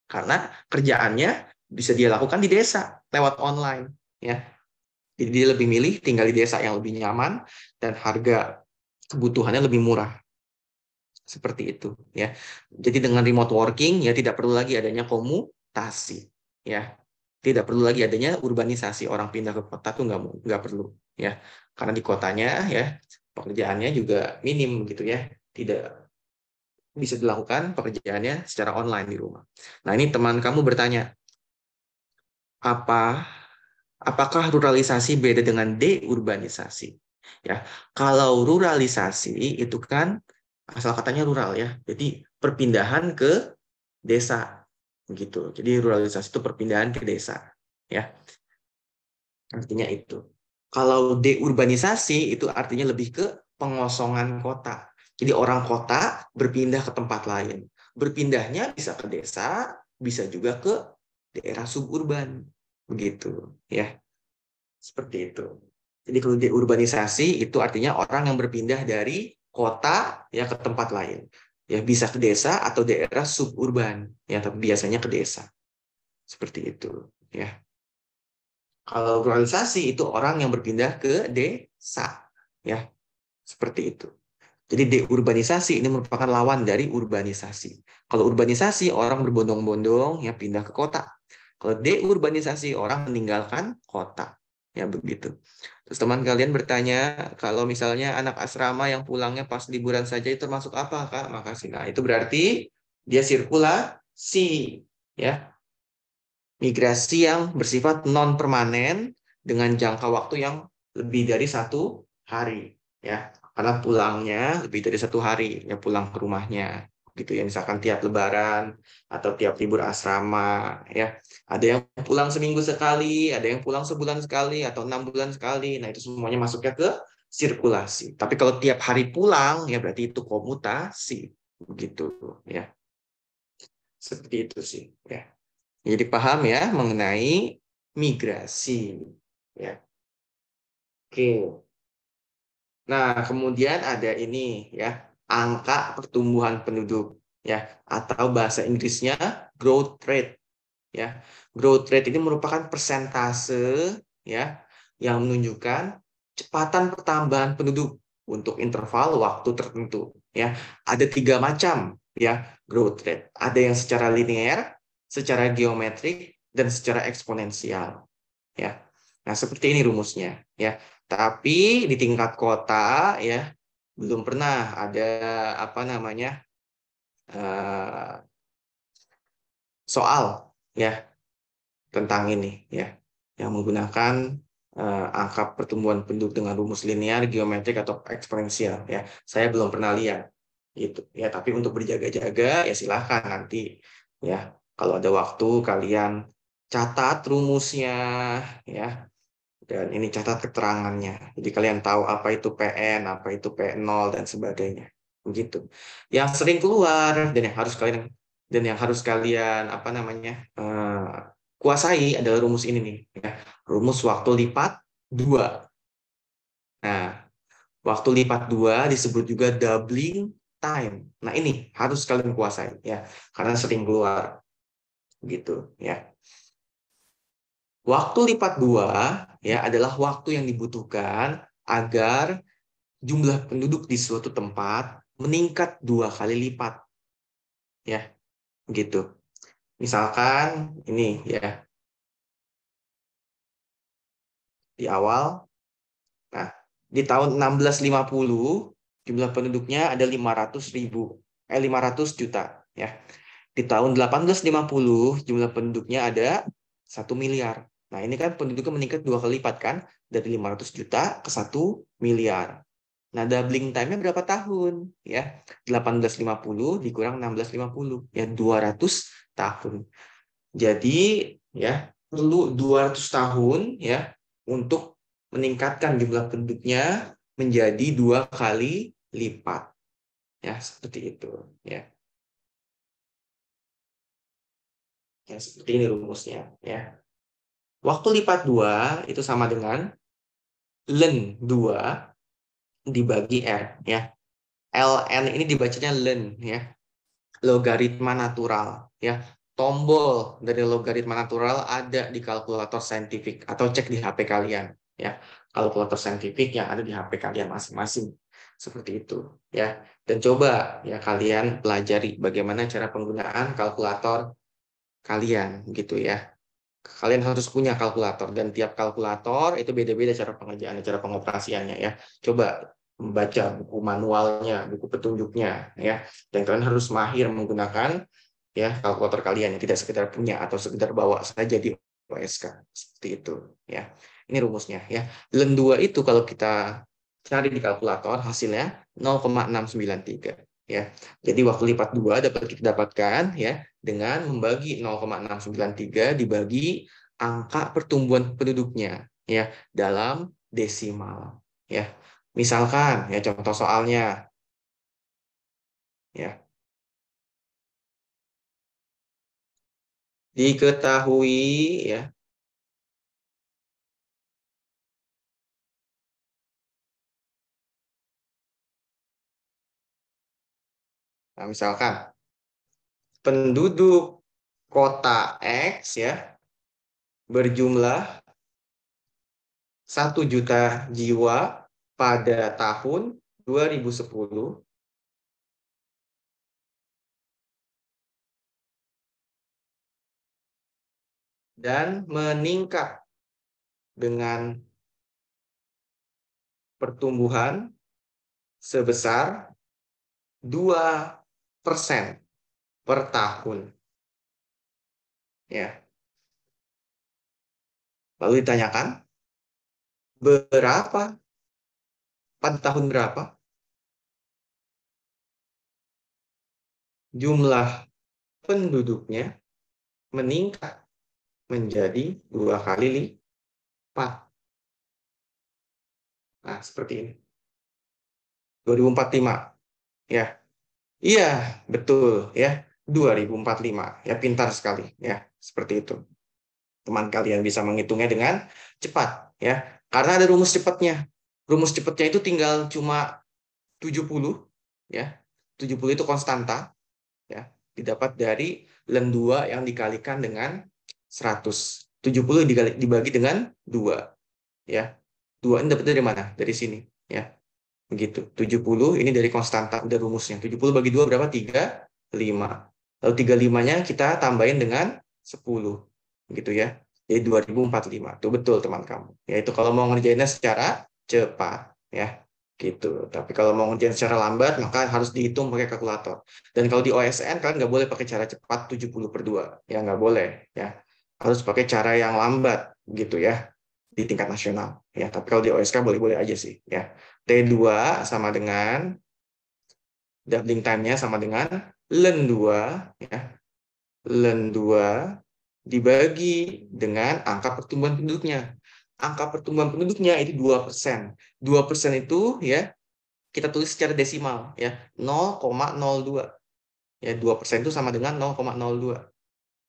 karena kerjaannya bisa dia lakukan di desa lewat online ya. Jadi dia lebih milih tinggal di desa yang lebih nyaman dan harga kebutuhannya lebih murah. Seperti itu ya. Jadi dengan remote working ya tidak perlu lagi adanya komutasi ya. Tidak perlu lagi adanya urbanisasi, orang pindah ke kota tuh nggak perlu ya. Karena di kotanya ya pekerjaannya juga minim gitu ya. Tidak bisa dilakukan pekerjaannya secara online di rumah. Nah, ini teman kamu bertanya, apakah ruralisasi beda dengan deurbanisasi? Ya, kalau ruralisasi itu kan asal katanya rural ya. Jadi perpindahan ke desa gitu. Jadi ruralisasi itu perpindahan ke desa ya. Artinya itu. Kalau deurbanisasi itu artinya lebih ke pengosongan kota. Jadi orang kota berpindah ke tempat lain. Berpindahnya bisa ke desa, bisa juga ke daerah suburban. Begitu ya. Seperti itu. Jadi kalau deurbanisasi itu artinya orang yang berpindah dari kota ya ke tempat lain. Ya bisa ke desa atau daerah suburban ya, tapi biasanya ke desa. Seperti itu ya. Kalau ruralisasi itu orang yang berpindah ke desa ya. Seperti itu. Jadi deurbanisasi ini merupakan lawan dari urbanisasi. Kalau urbanisasi orang berbondong-bondong ya pindah ke kota. Kalau deurbanisasi orang meninggalkan kota. Ya begitu. Terus teman kalian bertanya, kalau misalnya anak asrama yang pulangnya pas liburan saja itu termasuk apa, Kak? Makasih. Nah, itu berarti dia sirkulasi ya. Migrasi yang bersifat non permanen dengan jangka waktu yang lebih dari 1 hari ya, karena pulangnya lebih dari 1 hari ya, pulang ke rumahnya gitu ya, misalkan tiap lebaran atau tiap libur asrama ya. Ada yang pulang seminggu sekali, ada yang pulang sebulan sekali atau 6 bulan sekali. Nah, itu semuanya masuknya ke sirkulasi. Tapi kalau tiap hari pulang ya berarti itu komutasi begitu ya. Seperti itu sih ya. Jadi paham ya mengenai migrasi. Ya. Oke. Nah, kemudian ada ini ya, angka pertumbuhan penduduk ya, atau bahasa Inggrisnya growth rate ya. Growth rate ini merupakan persentase ya yang menunjukkan kecepatan pertambahan penduduk untuk interval waktu tertentu ya. Ada 3 macam ya growth rate. Ada yang secara linear, secara geometrik, dan secara eksponensial ya. Nah, seperti ini rumusnya ya. Tapi di tingkat kota ya belum pernah ada apa namanya soal ya tentang ini ya, yang menggunakan angka pertumbuhan penduduk dengan rumus linear, geometrik atau eksponensial ya. Saya belum pernah lihat gitu ya, tapi untuk berjaga-jaga ya silahkan nanti ya, kalau ada waktu kalian catat rumusnya ya, dan ini catat keterangannya. Jadi kalian tahu apa itu PN, apa itu P0 dan sebagainya. Begitu. Yang sering keluar dan yang harus kalian apa namanya? Kuasai adalah rumus ini nih ya. Rumus waktu lipat 2. Nah, waktu lipat 2 disebut juga doubling time. Nah, ini harus kalian kuasai ya, karena sering keluar gitu ya. Waktu lipat 2 ya adalah waktu yang dibutuhkan agar jumlah penduduk di suatu tempat meningkat 2 kali lipat ya, gitu. Misalkan ini ya, di awal, nah di tahun 1650 jumlah penduduknya ada 500 juta ya. Di tahun 1850 jumlah penduduknya ada 1 miliar. Nah, ini kan penduduknya meningkat 2 kali lipat kan, dari 500 juta ke 1 miliar. Nah, doubling time-nya berapa tahun? Ya, 1850 dikurang 1650, ya 200 tahun. Jadi, ya, perlu 200 tahun ya untuk meningkatkan jumlah penduduknya menjadi 2 kali lipat. Ya, seperti itu, ya. Ya, seperti ini rumusnya, ya. Waktu lipat 2 itu sama dengan ln 2 dibagi R, ya. ln ini dibacanya ln ya, logaritma natural ya. Tombol dari logaritma natural ada di kalkulator saintifik atau cek di HP kalian ya. Kalkulator saintifik yang ada di HP kalian masing-masing. Seperti itu ya. Dan coba ya kalian pelajari bagaimana cara penggunaan kalkulator kalian gitu ya. Kalian harus punya kalkulator dan tiap kalkulator itu beda-beda cara pengerjaan, cara pengoperasiannya ya. Coba membaca buku manualnya, buku petunjuknya ya. Dan kalian harus mahir menggunakan ya kalkulator kalian, yang tidak sekedar punya atau sekedar bawa saja di OSK seperti itu ya. Ini rumusnya ya. Ln 2 itu kalau kita cari di kalkulator hasilnya 0,693 ya. Jadi waktu lipat 2 dapat kita dapatkan ya dengan membagi 0,693 dibagi angka pertumbuhan penduduknya ya dalam desimal ya. Misalkan ya contoh soalnya ya. Diketahui ya. Nah, misalkan penduduk kota X ya berjumlah 1 juta jiwa pada tahun 2010 dan meningkat dengan pertumbuhan sebesar 2% per tahun. Ya. Lalu ditanyakan, berapa? Pada tahun berapa? Jumlah penduduknya meningkat menjadi 2 kali lipat. Nah, seperti ini. 2045. Ya. Iya, betul ya. 2045. Ya, pintar sekali ya. Seperti itu. Teman kalian bisa menghitungnya dengan cepat ya. Karena ada rumus cepatnya. Rumus cepatnya itu tinggal cuma 70 ya. 70 itu konstanta ya. Didapat dari ln 2 yang dikalikan dengan 100. 70 dibagi dengan 2 ya. 2 ini dapat dari mana? Dari sini ya. Begitu. 70 ini dari konstanta, udah rumusnya. 70 bagi 2 berapa? 35. Lalu 35-nya kita tambahin dengan 10. Gitu ya. Jadi 2045. Itu betul teman kamu. Yaitu kalau mau ngerjainnya secara cepat ya. gitu. Tapi kalau mau ngerjain secara lambat, maka harus dihitung pakai kalkulator. Dan kalau di OSN, kalian nggak boleh pakai cara cepat 70/2. Ya, nggak boleh. Ya. Harus pakai cara yang lambat, gitu ya, di tingkat nasional. Ya, tapi kalau di OSK boleh-boleh aja sih. Ya. T2 sama dengan, doubling time-nya sama dengan ln 2, ya. Ln 2 dibagi dengan angka pertumbuhan penduduknya. Angka pertumbuhan penduduknya itu 2%. 2% itu ya kita tulis secara desimal ya 0,02. Ya 2% itu sama dengan 0,02.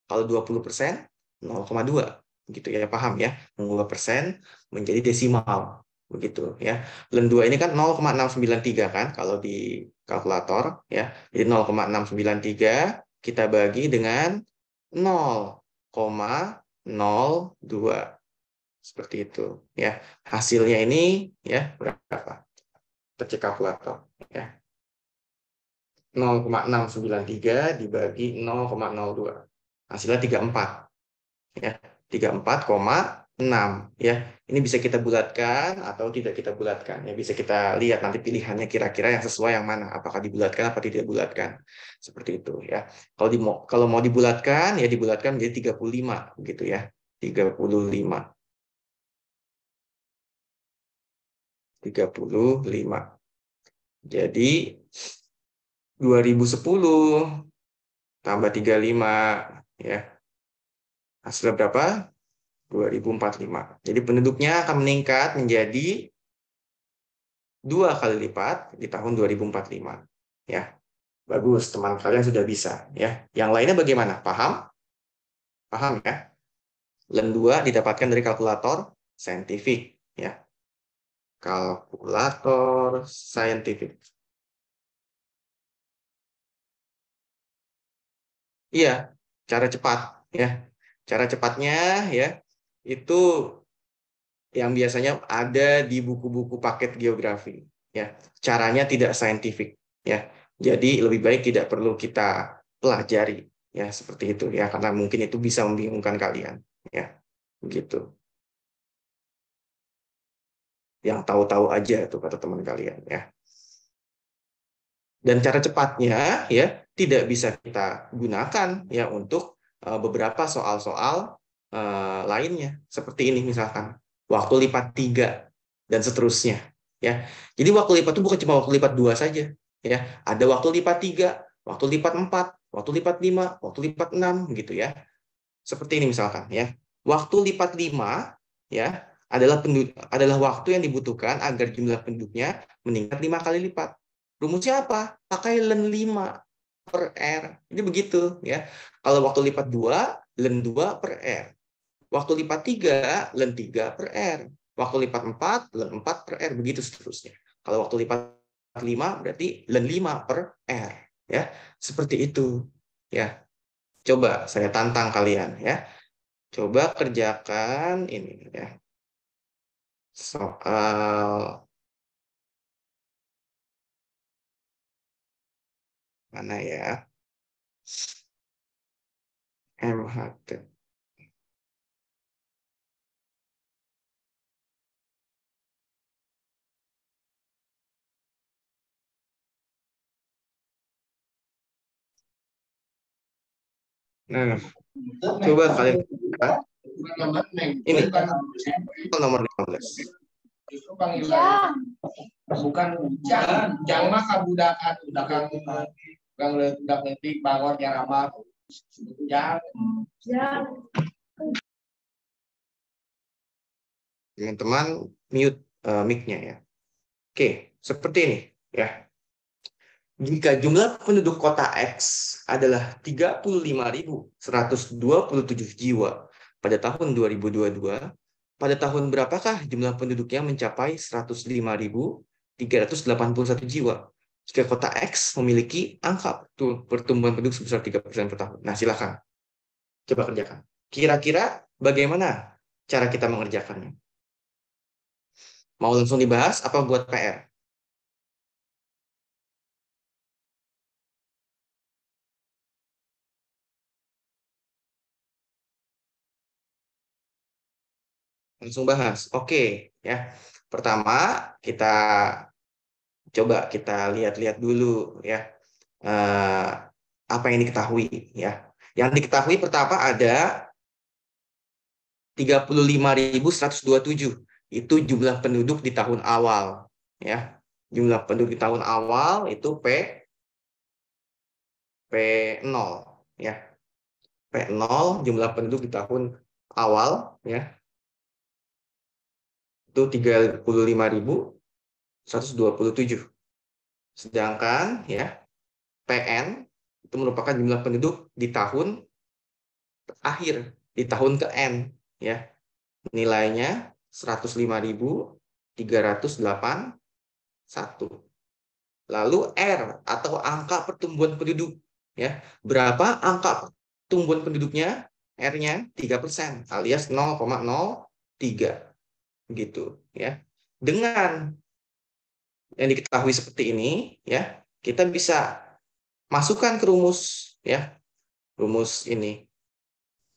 Kalau 20% 0,2 gitu ya, paham ya? Mengubah persen menjadi desimal begitu ya. Ln 2 ini kan 0,693 kan kalau di kalkulator ya. Jadi 0,693 kita bagi dengan 0,02 seperti itu ya. Hasilnya ini ya berapa? Kita cek kalkulator ya. 0,693 dibagi 0,02. Hasilnya 34 ya. 34,6 ya. Ini bisa kita bulatkan atau tidak kita bulatkan ya. Bisa kita lihat nanti pilihannya kira-kira yang sesuai yang mana, apakah dibulatkan apa tidak dibulatkan. Seperti itu ya. Kalau mau dibulatkan ya dibulatkan menjadi 35 gitu ya. 35. 35. Jadi 2010 tambah 35 ya. Hasilnya berapa? 2045. Jadi penduduknya akan meningkat menjadi 2 kali lipat di tahun 2045. Ya, bagus, teman kalian sudah bisa. Ya, yang lainnya bagaimana? Paham? Paham ya? Ln 2 didapatkan dari kalkulator saintifik. Ya, kalkulator saintifik. Iya, cara cepat. Ya, cara cepatnya ya itu yang biasanya ada di buku-buku paket geografi. Ya, caranya tidak saintifik. Ya, jadi lebih baik tidak perlu kita pelajari. Ya, seperti itu ya, karena mungkin itu bisa membingungkan kalian. Ya, begitu. Yang tahu-tahu aja tuh kata teman kalian. Ya. Dan cara cepatnya ya tidak bisa kita gunakan ya untuk beberapa soal-soal lainnya seperti ini misalkan waktu lipat 3 dan seterusnya ya. Jadi waktu lipat itu bukan cuma waktu lipat 2 saja ya. Ada waktu lipat 3, waktu lipat 4, waktu lipat 5, waktu lipat 6 gitu ya. Seperti ini misalkan ya. Waktu lipat 5 ya adalah waktu yang dibutuhkan agar jumlah penduduknya meningkat 5 kali lipat. Rumusnya apa? Pakai ln 5 per R. Jadi begitu ya. Kalau waktu lipat 2, ln 2 per R. Waktu lipat 3, ln 3 per R. Waktu lipat 4, ln 4 per R. Begitu seterusnya. Kalau waktu lipat 5 berarti ln 5 per R. Ya, seperti itu. Ya, coba saya tantang kalian ya. Coba kerjakan ini ya. Soal mana ya? MHT. Nah, coba kalian ini nomor 15. Justru panggilan bukan jang mah kabudakan budakan kang budak letik bangun yang ramah jang Teman-teman mute mic-nya ya. Oke, seperti ini ya. Jika jumlah penduduk kota X adalah 35.127 jiwa pada tahun 2022, pada tahun berapakah jumlah penduduknya mencapai 105.381 jiwa? Jika kota X memiliki angka pertumbuhan penduduk sebesar 3% per tahun. Nah, silakan. Coba kerjakan. Kira-kira bagaimana cara kita mengerjakannya? Mau langsung dibahas apa buat PR? Langsung bahas. Oke, ya. Pertama, kita Coba kita lihat-lihat dulu ya. Apa yang diketahui ya. Yang diketahui pertama ada 35.127. Itu jumlah penduduk di tahun awal ya. Jumlah penduduk di tahun awal itu P0 ya. P0 jumlah penduduk di tahun awal ya. Itu 35.127. Sedangkan ya PN itu merupakan jumlah penduduk di tahun akhir, di tahun ke N ya. Nilainya 105.381. Lalu R atau angka pertumbuhan penduduk ya. Berapa angka pertumbuhan penduduknya? R-nya 3% alias 0,03 gitu ya. Dengan yang diketahui seperti ini ya, kita bisa masukkan ke rumus ya. Rumus ini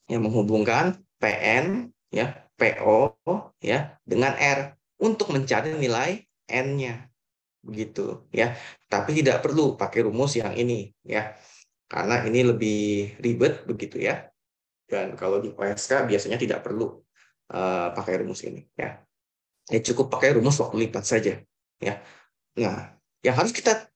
yang menghubungkan PN ya, PO ya dengan R untuk mencari nilai N-nya begitu ya. Tapi tidak perlu pakai rumus yang ini ya. Karena ini lebih ribet begitu ya. Dan kalau di OSK biasanya tidak perlu pakai rumus ini ya. Ya cukup pakai rumus waktu lipat saja ya. Nah, yang harus kita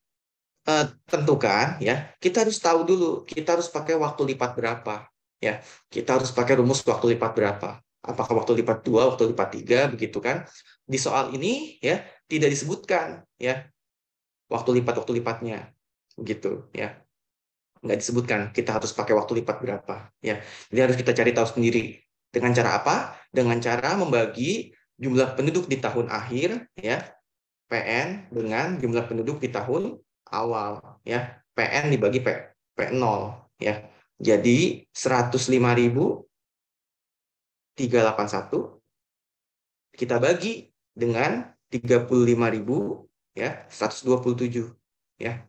tentukan ya, kita harus tahu dulu kita harus pakai waktu lipat berapa ya. Kita harus pakai rumus waktu lipat berapa. Apakah waktu lipat 2, waktu lipat 3 begitu kan. Di soal ini ya tidak disebutkan ya waktu lipatnya begitu ya. Nggak disebutkan kita harus pakai waktu lipat berapa ya. Jadi harus kita cari tahu sendiri. Dengan cara apa? Dengan cara membagi jumlah penduduk di tahun akhir ya, PN dengan jumlah penduduk di tahun awal ya. PN dibagi P0 ya. Jadi 105.381 kita bagi dengan 35.000 ya, 127 ya.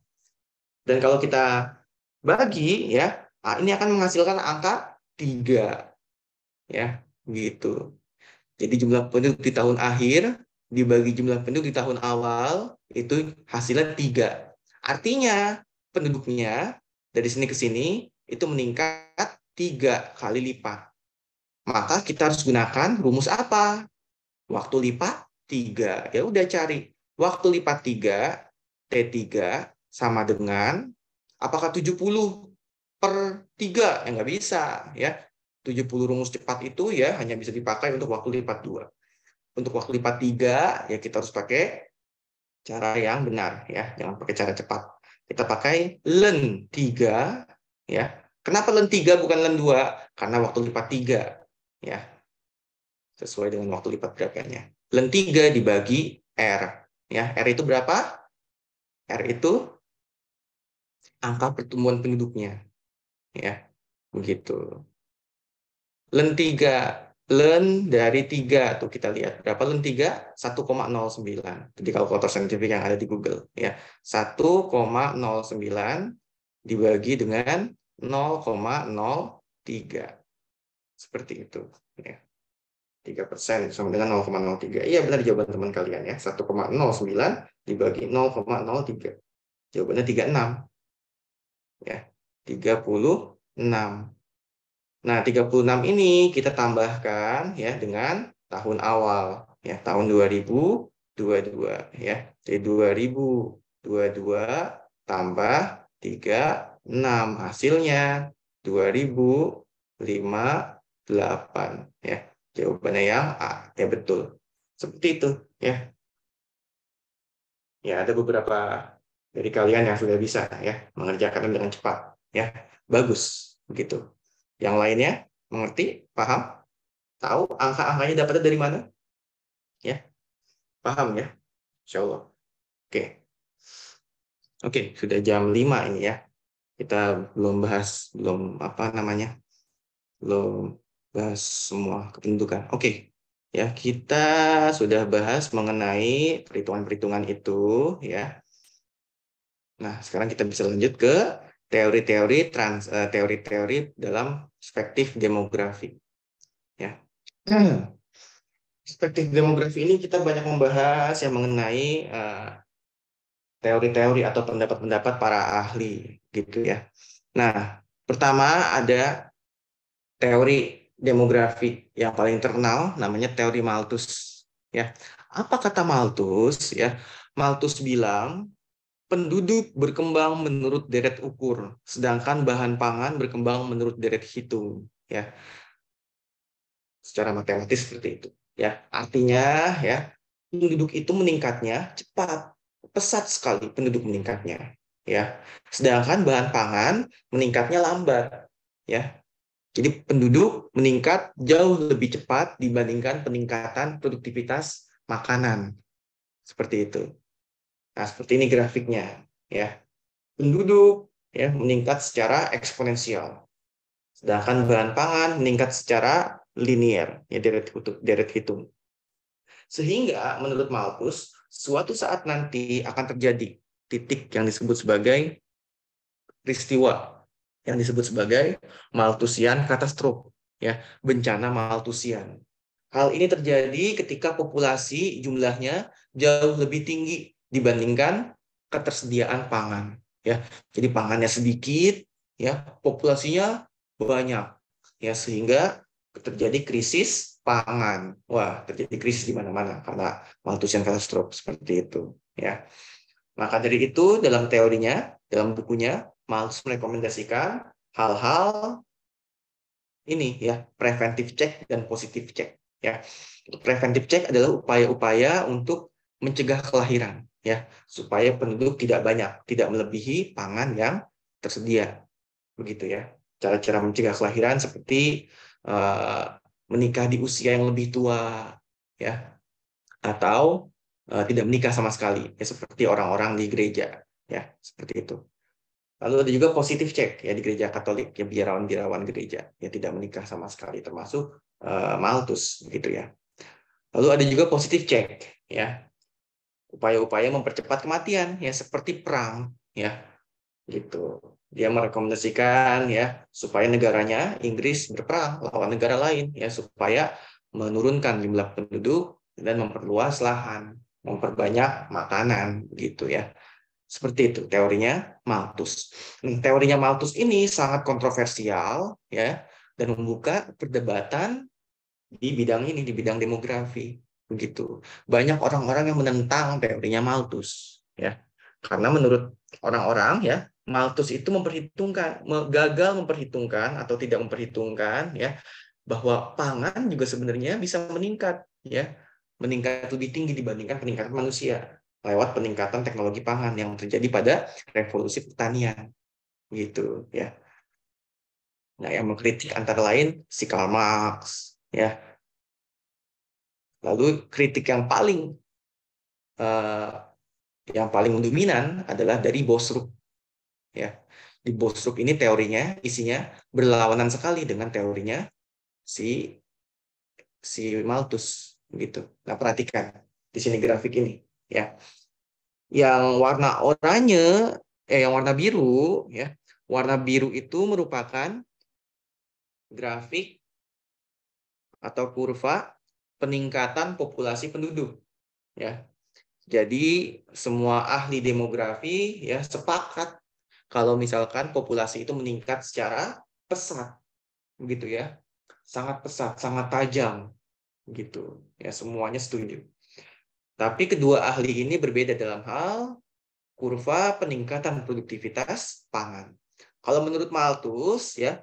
Dan kalau kita bagi ya, ini akan menghasilkan angka 3 ya, gitu. Jadi jumlah penduduk di tahun akhir dibagi jumlah penduduk di tahun awal itu hasilnya 3. Artinya penduduknya dari sini ke sini itu meningkat 3 kali lipat. Maka kita harus gunakan rumus apa? Waktu lipat 3. Ya udah cari. Waktu lipat 3, T3 sama dengan apakah 70/3? Ya nggak bisa ya. 70 rumus cepat itu ya hanya bisa dipakai untuk waktu lipat 2. Untuk waktu lipat 3 ya kita harus pakai cara yang benar ya, jangan pakai cara cepat. Kita pakai len 3 ya. Kenapa len 3 bukan len 2? Karena waktu lipat 3 ya. Sesuai dengan waktu lipat berapanya. Len 3 dibagi R ya. R itu berapa? R itu angka pertumbuhan penduduknya ya. Begitu. Len 3, len dari 3 tuh kita lihat berapa len 3? 1,09. Jadi kalkulator saintifik yang ada di Google ya. 1,09 dibagi dengan 0,03. Seperti itu ya. 3% sama dengan 0,03. Iya benar jawaban teman kalian ya. 1,09 dibagi 0,03. Jawabannya 36. Ya. 36. Nah, 36 ini kita tambahkan ya dengan tahun awal ya, tahun 2022 ya. Jadi 2022 tambah 36 hasilnya 2058 ya. Jawabannya yang A. Ya betul. Seperti itu ya. Ya, ada beberapa dari kalian yang sudah bisa ya mengerjakannya dengan cepat ya. Bagus begitu. Yang lainnya mengerti, paham, tahu angka-angkanya dapatnya dari mana? Ya, paham ya? Insya Allah. Oke. Oke, sudah jam 5 ini ya. Kita belum bahas, belum apa namanya, belum bahas semua kependudukan. Oke, ya kita sudah bahas mengenai perhitungan-perhitungan itu ya. Nah, sekarang kita bisa lanjut ke teori-teori dalam perspektif demografi. Ya. Perspektif demografi ini kita banyak membahas yang mengenai teori-teori atau pendapat-pendapat para ahli gitu ya. Nah, pertama ada teori demografi yang paling terkenal namanya teori Malthus ya. Apa kata Malthus ya? Malthus bilang penduduk berkembang menurut deret ukur, sedangkan bahan pangan berkembang menurut deret hitung ya. Secara matematis seperti itu ya. Artinya ya, penduduk itu meningkatnya cepat, pesat sekali penduduk meningkatnya ya. Sedangkan bahan pangan meningkatnya lambat ya. Jadi penduduk meningkat jauh lebih cepat dibandingkan peningkatan produktivitas makanan. Seperti itu. Nah, seperti ini grafiknya ya. Penduduk ya meningkat secara eksponensial. Sedangkan bahan pangan meningkat secara linier, ya deret hitung. Sehingga menurut Malthus, suatu saat nanti akan terjadi titik yang disebut sebagai peristiwa yang disebut sebagai Malthusian catastrophe, ya, bencana Malthusian. Hal ini terjadi ketika populasi jumlahnya jauh lebih tinggi dibandingkan ketersediaan pangan, ya. Jadi pangannya sedikit, ya, populasinya banyak, ya, sehingga terjadi krisis pangan. Wah, terjadi krisis di mana-mana karena Malthusian catastrophe seperti itu, ya. Maka dari itu dalam teorinya, dalam bukunya, Malthus merekomendasikan hal-hal ini ya, preventive check dan positive check ya. Preventive check adalah upaya-upaya untuk mencegah kelahiran ya, supaya penduduk tidak banyak, tidak melebihi pangan yang tersedia. Begitu ya. Cara-cara mencegah kelahiran seperti menikah di usia yang lebih tua ya, atau tidak menikah sama sekali ya, seperti orang-orang di gereja ya, seperti itu. Lalu ada juga positive check ya di gereja Katolik ya, biarawan-biarawan gereja ya tidak menikah sama sekali, termasuk Malthus begitu ya. Lalu ada juga positive check ya, upaya-upaya mempercepat kematian ya, seperti perang ya gitu. Dia merekomendasikan ya supaya negaranya Inggris berperang lawan negara lain ya, supaya menurunkan jumlah penduduk dan memperluas lahan, memperbanyak makanan gitu ya. Seperti itu teorinya Malthus. Teorinya Malthus ini sangat kontroversial ya, dan membuka perdebatan di bidang ini, di bidang demografi. Begitu. Banyak orang-orang yang menentang teorinya Malthus ya. Karena menurut orang-orang ya, Malthus itu gagal memperhitungkan atau tidak memperhitungkan ya, bahwa pangan juga sebenarnya bisa meningkat ya, meningkat lebih tinggi dibandingkan peningkatan manusia lewat peningkatan teknologi pangan yang terjadi pada revolusi pertanian gitu ya. Nah, yang mengkritik antara lain si Karl Marx ya. Lalu kritik yang paling dominan adalah dari Bosrup ya. Di Bosrup ini teorinya isinya berlawanan sekali dengan teorinya si Malthus gitu. Nah, perhatikan di sini grafik ini ya. Yang warna oranye yang warna biru ya. Warna biru itu merupakan grafik atau kurva peningkatan populasi penduduk ya. Jadi semua ahli demografi ya sepakat kalau misalkan populasi itu meningkat secara pesat begitu ya. Sangat pesat, sangat tajam gitu. Ya, semuanya setuju. Tapi kedua ahli ini berbeda dalam hal kurva peningkatan produktivitas pangan. Kalau menurut Malthus ya,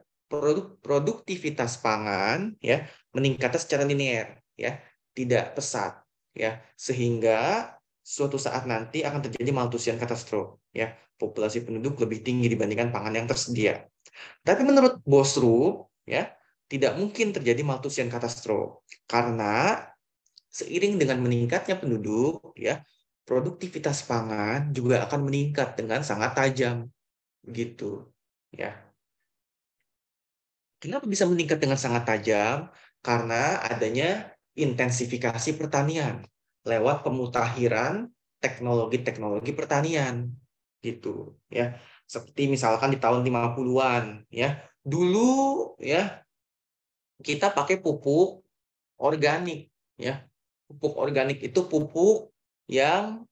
produktivitas pangan ya meningkat secara linear ya, tidak pesat ya, sehingga suatu saat nanti akan terjadi Malthusian catastrophe ya, populasi penduduk lebih tinggi dibandingkan pangan yang tersedia. Tapi menurut Bosrup ya, tidak mungkin terjadi Malthusian catastrophe karena seiring dengan meningkatnya penduduk ya, produktivitas pangan juga akan meningkat dengan sangat tajam gitu ya. Kenapa bisa meningkat dengan sangat tajam? Karena adanya intensifikasi pertanian lewat pemutakhiran teknologi-teknologi pertanian gitu ya. Seperti misalkan di tahun 50-an ya. Dulu ya kita pakai pupuk organik ya. Pupuk organik itu pupuk yang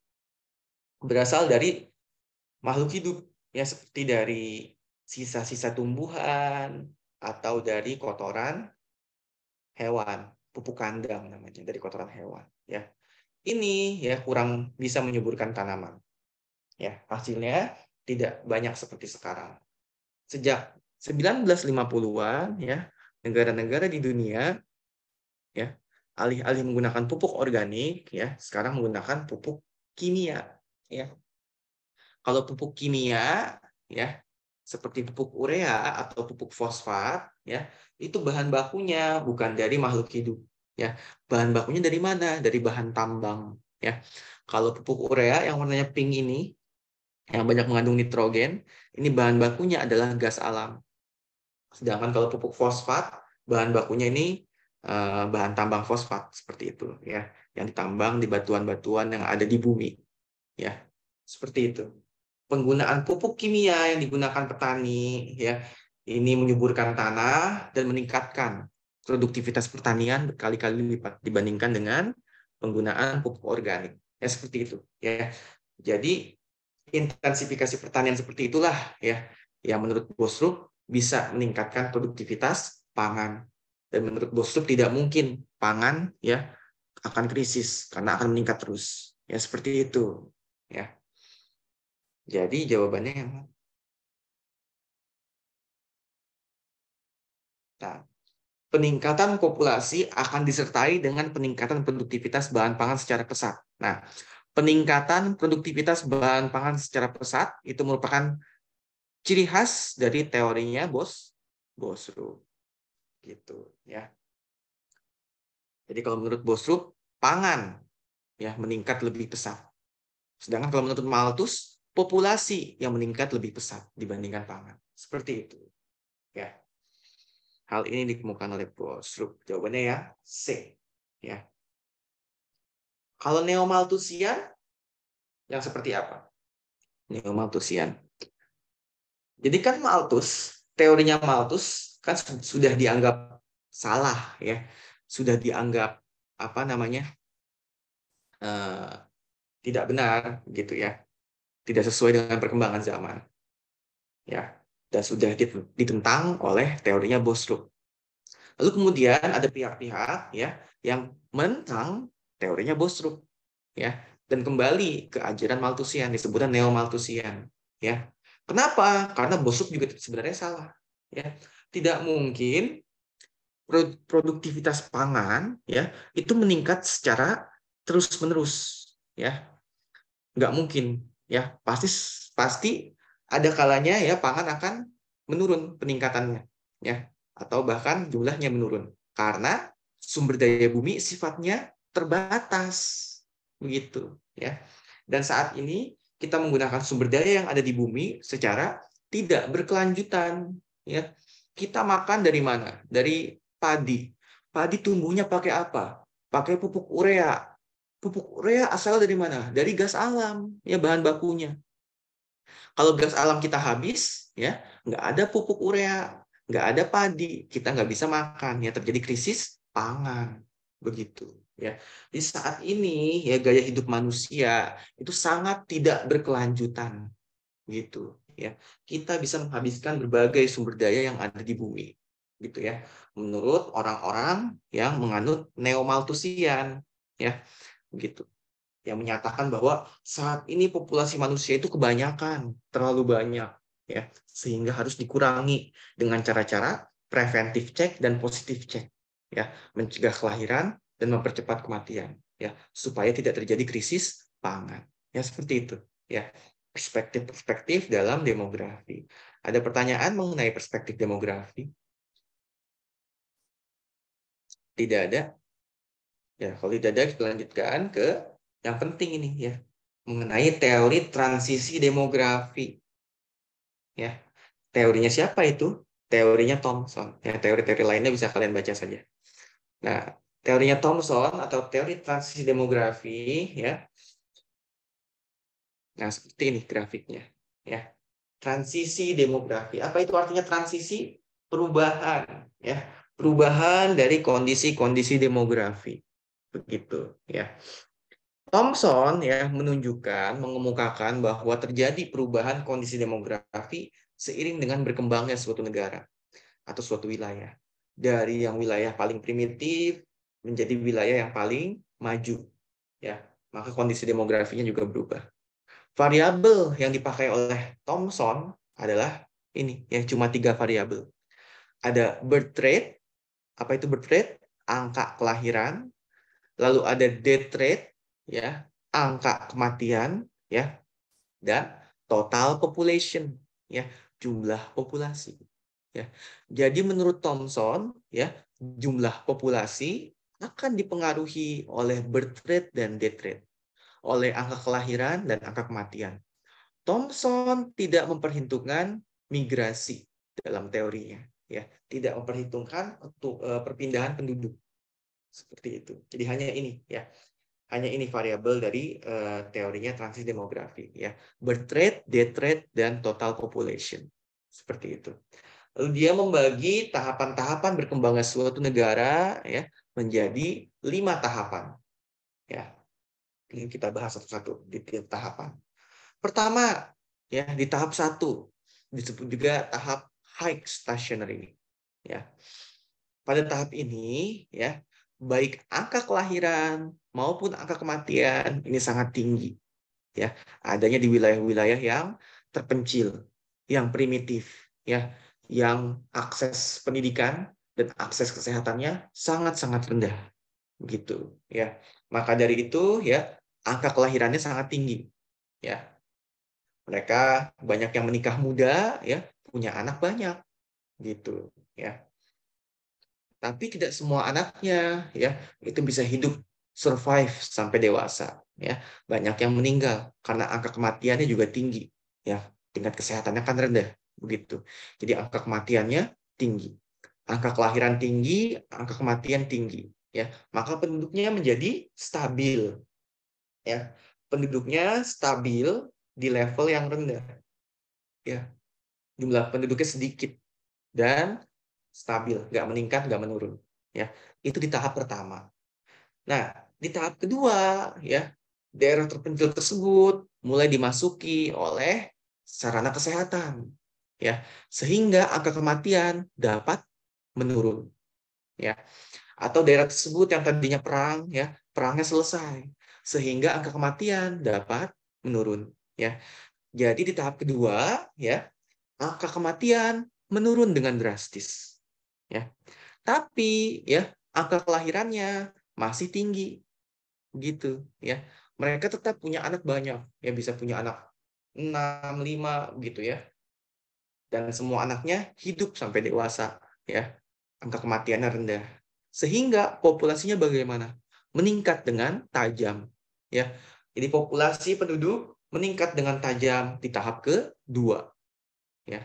berasal dari makhluk hidup, ya seperti dari sisa-sisa tumbuhan atau dari kotoran hewan, pupuk kandang namanya, dari kotoran hewan. Ya, ini ya kurang bisa menyuburkan tanaman. Ya, hasilnya tidak banyak seperti sekarang. Sejak 1950-an, ya negara-negara di dunia ya alih-alih menggunakan pupuk organik, ya sekarang menggunakan pupuk kimia. Ya, kalau pupuk kimia, ya seperti pupuk urea atau pupuk fosfat, ya itu bahan bakunya bukan dari makhluk hidup. Ya, bahan bakunya dari mana? Dari bahan tambang. Ya, kalau pupuk urea yang warnanya pink ini, yang banyak mengandung nitrogen, ini bahan bakunya adalah gas alam. Sedangkan kalau pupuk fosfat, bahan bakunya ini bahan tambang fosfat seperti itu, ya, yang ditambang di batuan-batuan yang ada di bumi, ya, seperti itu. Penggunaan pupuk kimia yang digunakan petani, ya, ini menyuburkan tanah dan meningkatkan produktivitas pertanian berkali-kali lipat dibandingkan dengan penggunaan pupuk organik, ya seperti itu, ya. Jadi intensifikasi pertanian seperti itulah, ya, yang menurut Bosrup bisa meningkatkan produktivitas pangan. Dan menurut Bosrup tidak mungkin pangan ya akan krisis karena akan meningkat terus. Ya seperti itu, ya. Jadi jawabannya yang nah, peningkatan populasi akan disertai dengan peningkatan produktivitas bahan pangan secara pesat. Nah, peningkatan produktivitas bahan pangan secara pesat itu merupakan ciri khas dari teorinya Bosrup gitu ya. Jadi kalau menurut Bosrup pangan ya meningkat lebih pesat. Sedangkan kalau menurut Malthus populasi yang meningkat lebih pesat dibandingkan pangan. Seperti itu. Ya. Hal ini ditemukan oleh Bosrup. Jawabannya ya C. Ya. Kalau Neomalthusian yang seperti apa? Neomalthusian. Jadi kan Malthus, teorinya Malthus kan sudah dianggap salah ya. Sudah dianggap apa namanya? Tidak benar gitu ya. Tidak sesuai dengan perkembangan zaman. Ya, dan sudah ditentang oleh teorinya Bosrup. Lalu kemudian ada pihak-pihak ya yang menentang teorinya Bosrup ya dan kembali ke ajaran Malthusian disebutkan neo-Malthusian ya. Kenapa? Karena Bosrup juga sebenarnya salah ya. Tidak mungkin produktivitas pangan ya itu meningkat secara terus-menerus ya. Nggak mungkin ya. Pasti ada kalanya ya pangan akan menurun peningkatannya ya atau bahkan jumlahnya menurun karena sumber daya bumi sifatnya terbatas begitu ya. Dan saat ini kita menggunakan sumber daya yang ada di bumi secara tidak berkelanjutan ya. Kita makan dari mana? Dari padi. Padi tumbuhnya pakai apa? Pakai pupuk urea. Pupuk urea asal dari mana? Dari gas alam, ya bahan bakunya. Kalau gas alam kita habis, ya nggak ada pupuk urea, nggak ada padi, kita nggak bisa makan, ya terjadi krisis pangan, begitu. Ya, di saat ini ya gaya hidup manusia itu sangat tidak berkelanjutan, gitu. Ya, kita bisa menghabiskan berbagai sumber daya yang ada di bumi, gitu ya. Menurut orang-orang yang menganut neo-Malthusian, ya, begitu yang menyatakan bahwa saat ini populasi manusia itu kebanyakan, terlalu banyak, ya, sehingga harus dikurangi dengan cara-cara preventif cek dan positif cek, ya, mencegah kelahiran dan mempercepat kematian, ya, supaya tidak terjadi krisis pangan, ya seperti itu, ya, perspektif-perspektif dalam demografi. Ada pertanyaan mengenai perspektif demografi? Tidak ada. Ya, kalau tidak ada, kita lanjutkan ke yang penting ini ya, mengenai teori transisi demografi. Ya, teorinya siapa itu? Teorinya Thomson. Ya, teori-teori lainnya bisa kalian baca saja. Nah, teorinya Thomson atau teori transisi demografi ya. Nah, seperti ini grafiknya. Ya, transisi demografi. Apa itu artinya transisi? Perubahan. Ya, perubahan dari kondisi-kondisi demografi. Begitu. Ya. Thomson ya mengemukakan bahwa terjadi perubahan kondisi demografi seiring dengan berkembangnya suatu negara atau suatu wilayah. Dari yang wilayah paling primitif menjadi wilayah yang paling maju. Ya, maka kondisi demografinya juga berubah. Variabel yang dipakai oleh Thomson adalah ini, ya cuma 3 variabel. Ada birth rate, apa itu birth rate? Angka kelahiran. Lalu ada death rate, ya, angka kematian, ya, dan total population, ya, jumlah populasi. Ya. Jadi menurut Thomson, ya, jumlah populasi akan dipengaruhi oleh birth rate dan death rate, oleh angka kelahiran dan angka kematian. Thomson tidak memperhitungkan migrasi dalam teorinya, ya, tidak memperhitungkan untuk perpindahan penduduk seperti itu. Jadi hanya ini, ya, hanya ini variabel dari teorinya transisi demografi, ya, birth rate, death rate, dan total population seperti itu. Lalu dia membagi tahapan-tahapan berkembangnya suatu negara, ya, menjadi 5 tahapan. Ya, ini kita bahas satu-satu di tiap tahapan. Pertama, ya, di tahap 1 disebut juga tahap high stationary. Ya, pada tahap ini, ya, baik angka kelahiran maupun angka kematian ini sangat tinggi. Ya, adanya di wilayah-wilayah yang terpencil, yang primitif, ya, yang akses pendidikan dan akses kesehatannya sangat-sangat rendah, gitu, ya. Maka dari itu, ya, angka kelahirannya sangat tinggi, ya. Mereka banyak yang menikah muda, ya, punya anak banyak, gitu, ya. Tapi tidak semua anaknya, ya, itu bisa hidup survive sampai dewasa, ya. Banyak yang meninggal karena angka kematiannya juga tinggi, ya. Tingkat kesehatannya kan rendah, begitu. Jadi angka kematiannya tinggi, angka kelahiran tinggi, angka kematian tinggi, ya. Maka penduduknya menjadi stabil, ya. Penduduknya stabil di level yang rendah, ya. Jumlah penduduknya sedikit dan stabil, nggak meningkat, nggak menurun, ya. Itu di tahap pertama. Nah, di tahap kedua, ya, daerah terpencil tersebut mulai dimasuki oleh sarana kesehatan, ya, sehingga angka kematian dapat menurun, ya. Atau daerah tersebut yang tadinya perang, ya, perangnya selesai, sehingga angka kematian dapat menurun, ya. Jadi di tahap kedua, ya, angka kematian menurun dengan drastis, ya. Tapi, ya, angka kelahirannya masih tinggi, gitu, ya. Mereka tetap punya anak banyak, ya, bisa punya anak 6, 5, gitu, ya. Dan semua anaknya hidup sampai dewasa, ya. Angka kematiannya rendah. Sehingga populasinya bagaimana? Meningkat dengan tajam, ya. Jadi populasi penduduk meningkat dengan tajam di tahap kedua, ya.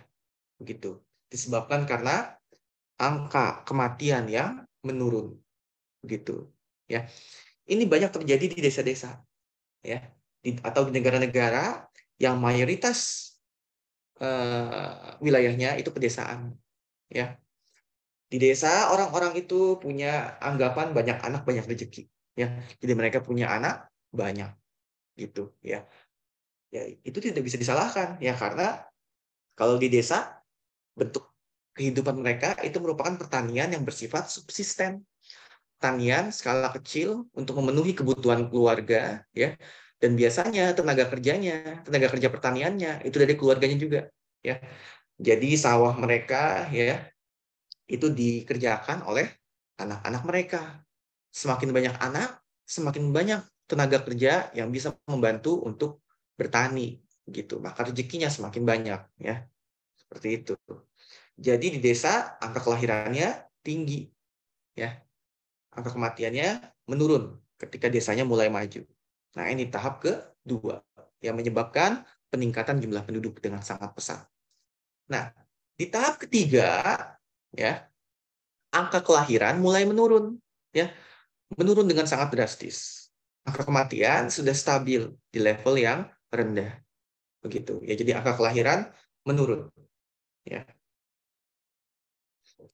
Begitu. Disebabkan karena angka kematian yang menurun, gitu, ya. Ini banyak terjadi di desa-desa, ya, atau di negara-negara yang mayoritas wilayahnya itu pedesaan, ya. Di desa orang-orang itu punya anggapan banyak anak banyak rezeki, ya. Jadi mereka punya anak banyak, gitu, ya. Ya, itu tidak bisa disalahkan, ya, karena kalau di desa bentuk kehidupan mereka itu merupakan pertanian yang bersifat subsisten. Pertanian skala kecil untuk memenuhi kebutuhan keluarga, ya. Dan biasanya tenaga kerja pertaniannya itu dari keluarganya juga, ya. Jadi sawah mereka, ya, itu dikerjakan oleh anak-anak mereka. Semakin banyak anak, semakin banyak tenaga kerja yang bisa membantu untuk bertani, gitu. Maka rezekinya semakin banyak, ya. Seperti itu. Jadi di desa angka kelahirannya tinggi, ya. Angka kematiannya menurun ketika desanya mulai maju. Nah, ini tahap kedua yang menyebabkan peningkatan jumlah penduduk dengan sangat pesat. Nah, di tahap ketiga, ya, angka kelahiran mulai menurun, ya, menurun dengan sangat drastis. Angka kematian sudah stabil di level yang rendah, begitu. Ya, jadi angka kelahiran menurun, ya.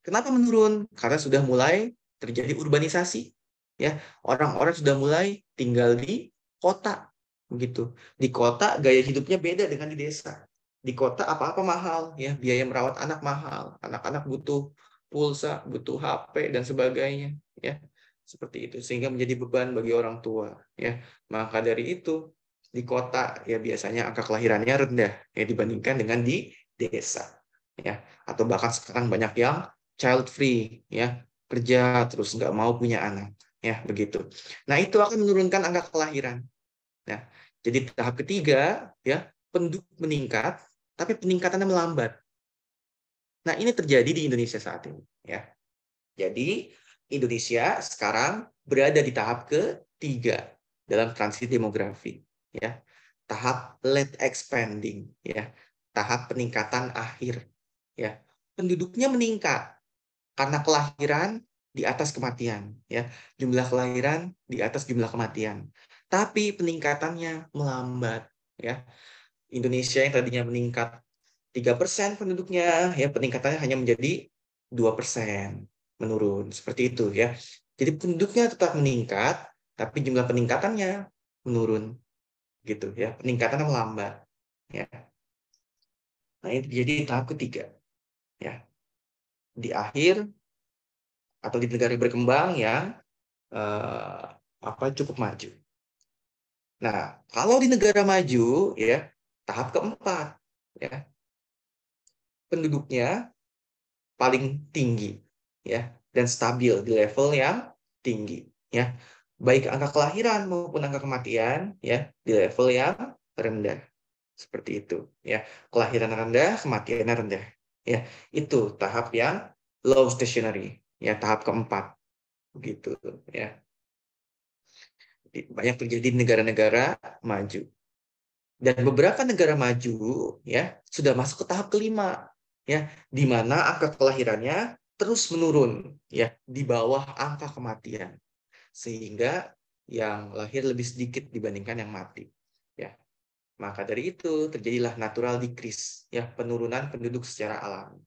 Kenapa menurun? Karena sudah mulai terjadi urbanisasi, ya. Orang-orang sudah mulai tinggal di kota begitu. Di kota gaya hidupnya beda dengan di desa. Di kota apa-apa mahal, ya, biaya merawat anak mahal, anak-anak butuh pulsa, butuh HP dan sebagainya, ya. Seperti itu, sehingga menjadi beban bagi orang tua, ya. Maka dari itu di kota ya biasanya angka kelahirannya rendah ya dibandingkan dengan di desa, ya. Atau bahkan sekarang banyak yang child free, ya, kerja terus nggak mau punya anak, ya, begitu. Nah, itu akan menurunkan angka kelahiran. Nah, jadi tahap ketiga, ya, penduduk meningkat, tapi peningkatannya melambat. Nah, ini terjadi di Indonesia saat ini, ya. Jadi Indonesia sekarang berada di tahap ketiga dalam transisi demografi, ya. Tahap late expanding, ya. Tahap peningkatan akhir, ya. Penduduknya meningkat karena kelahiran di atas kematian, ya. Jumlah kelahiran di atas jumlah kematian. Tapi peningkatannya melambat, ya. Indonesia yang tadinya meningkat 3% penduduknya, ya, peningkatannya hanya menjadi 2%, menurun seperti itu, ya. Jadi penduduknya tetap meningkat, tapi jumlah peningkatannya menurun, gitu, ya. Peningkatannya melambat, ya. Nah, itu jadi tahap ketiga, ya. Di akhir atau di negara berkembang yang cukup maju. Nah, kalau di negara maju, ya, tahap keempat, ya, penduduknya paling tinggi, ya, dan stabil di level yang tinggi, ya, baik angka kelahiran maupun angka kematian, ya, di level yang rendah, seperti itu, ya, kelahiran rendah, kematian rendah, ya, itu tahap yang low stationary, ya, tahap keempat, begitu, ya, banyak terjadi di negara-negara maju. Dan beberapa negara maju, ya, sudah masuk ke tahap kelima, ya, di mana angka kelahirannya terus menurun, ya, di bawah angka kematian, sehingga yang lahir lebih sedikit dibandingkan yang mati, ya. Maka dari itu terjadilah natural decrease, ya, penurunan penduduk secara alami,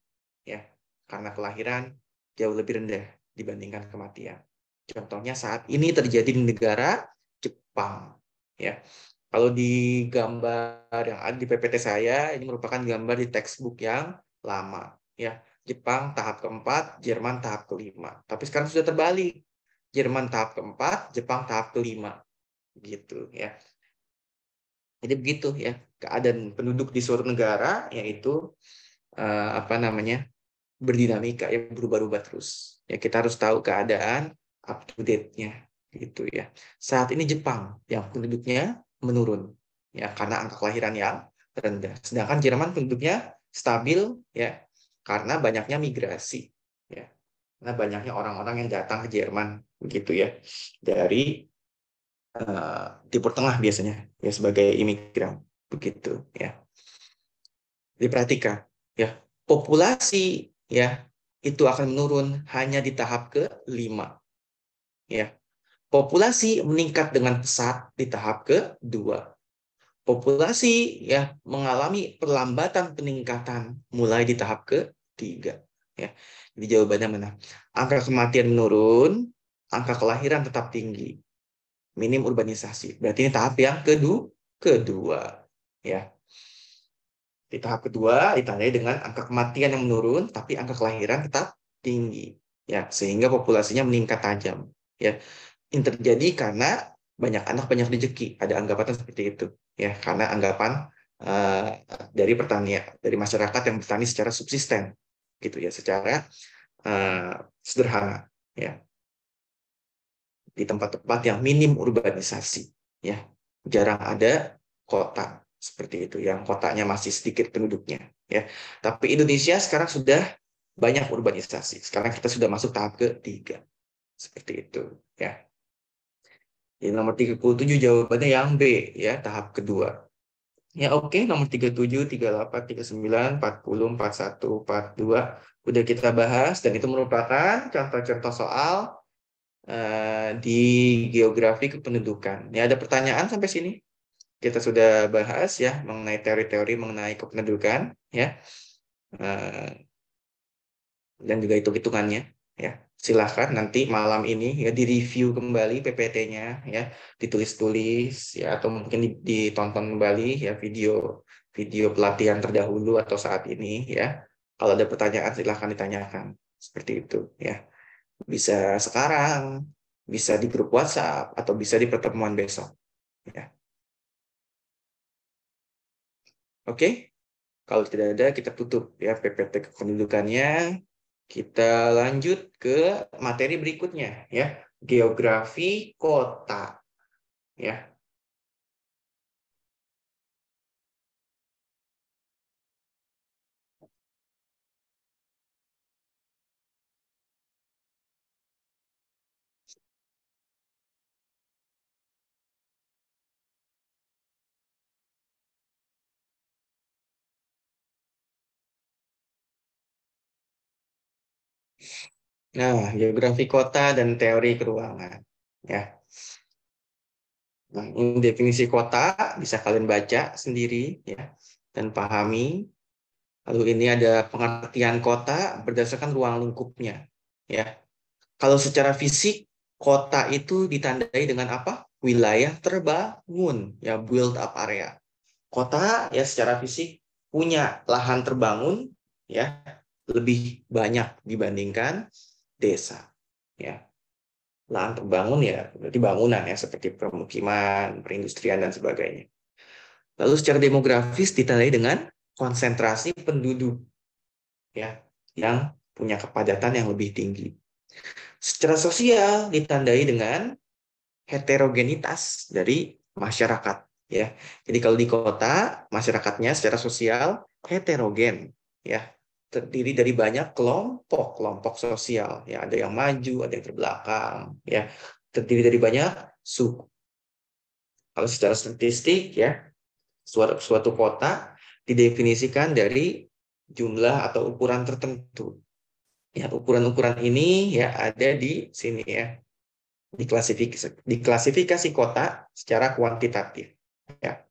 ya, karena kelahiran jauh lebih rendah dibandingkan kematian. Contohnya saat ini terjadi di negara Jepang, ya. Kalau di gambar yang ada di PPT saya, ini merupakan gambar di textbook yang lama, ya. Jepang tahap keempat, Jerman tahap kelima. Tapi sekarang sudah terbalik. Jerman tahap keempat, Jepang tahap kelima, gitu, ya. Jadi begitu, ya, keadaan penduduk di suatu negara, yaitu berdinamika, ya, berubah-ubah terus. Ya, kita harus tahu keadaan up to date-nya, gitu, ya. Saat ini Jepang yang penduduknya menurun, ya, karena angka kelahiran yang rendah. Sedangkan Jerman penduduknya stabil, ya, karena banyaknya migrasi, ya. Karena banyaknya orang-orang yang datang ke Jerman, begitu, ya, dari Timur Tengah biasanya, ya, sebagai imigran, begitu, ya. Diperhatikan, ya, populasi, ya, itu akan menurun hanya di tahap kelima, ya. Populasi meningkat dengan pesat di tahap kedua. Populasi, ya, mengalami perlambatan peningkatan mulai di tahap ketiga, ya. Jadi jawabannya mana? Angka kematian menurun, angka kelahiran tetap tinggi, minim urbanisasi. Berarti ini tahap yang kedua, ya. Di tahap kedua ditandai dengan angka kematian yang menurun, tapi angka kelahiran tetap tinggi, ya, sehingga populasinya meningkat tajam, ya. Ini terjadi karena banyak anak banyak rezeki. Ada anggapan seperti itu, ya, karena anggapan dari pertanian, dari masyarakat yang bertani secara subsisten, gitu, ya, secara sederhana, ya, di tempat-tempat yang minim urbanisasi, ya, jarang ada kota seperti itu, yang kotanya masih sedikit penduduknya, ya. Tapi Indonesia sekarang sudah banyak urbanisasi. Sekarang kita sudah masuk tahap ketiga, seperti itu, ya. Jadi nomor 37 jawabannya yang B, ya, tahap kedua. Ya, oke, nomor 37, 38, 39, 40, 41, 42 udah kita bahas, dan itu merupakan contoh-contoh soal di geografi kependudukan. Ya, ada pertanyaan sampai sini? Kita sudah bahas, ya, mengenai teori-teori mengenai kependudukan, ya, dan juga hitung-hitungannya. Ya, silahkan nanti malam ini ya direview kembali PPT-nya ya, ditulis-tulis ya, atau mungkin ditonton kembali ya video pelatihan terdahulu atau saat ini ya. Kalau ada pertanyaan silahkan ditanyakan seperti itu ya. Bisa sekarang, bisa di grup WhatsApp atau bisa di pertemuan besok ya. Oke? Kalau tidak ada kita tutup ya PPT kependudukannya. Kita lanjut ke materi berikutnya ya, geografi kota ya. Nah, geografi kota dan teori keruangan ya. Nah, ini definisi kota bisa kalian baca sendiri ya dan pahami. Lalu ini ada pengertian kota berdasarkan ruang lingkupnya ya. Kalau secara fisik kota itu ditandai dengan apa? Wilayah terbangun ya, build up area. Kota ya secara fisik punya lahan terbangun ya lebih banyak dibandingkan desa ya. Lahan terbangun ya berarti bangunan ya seperti permukiman, perindustrian dan sebagainya. Lalu secara demografis ditandai dengan konsentrasi penduduk ya yang punya kepadatan yang lebih tinggi. Secara sosial ditandai dengan heterogenitas dari masyarakat ya. Jadi kalau di kota masyarakatnya secara sosial heterogen ya, terdiri dari banyak kelompok sosial ya, ada yang maju, ada yang terbelakang ya, terdiri dari banyak suku. Kalau secara statistik ya, suatu kota didefinisikan dari jumlah atau ukuran tertentu. Ya, ukuran-ukuran ini ya ada di sini ya. Diklasifikasi kota secara kuantitatif. Ya,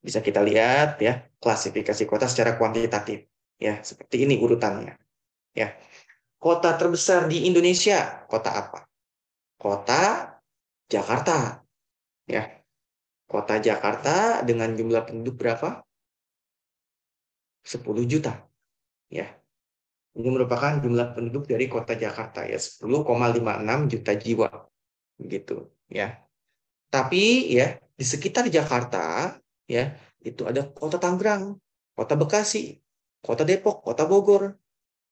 bisa kita lihat ya klasifikasi kota secara kuantitatif. Ya, seperti ini urutannya. Ya, kota terbesar di Indonesia kota apa? Kota Jakarta. Ya, kota Jakarta dengan jumlah penduduk berapa? 10 juta. Ya, ini merupakan jumlah penduduk dari kota Jakarta ya 10,56 juta jiwa. Begitu ya. Tapi ya di sekitar Jakarta ya itu ada kota Tangerang, kota Bekasi, kota Depok, kota Bogor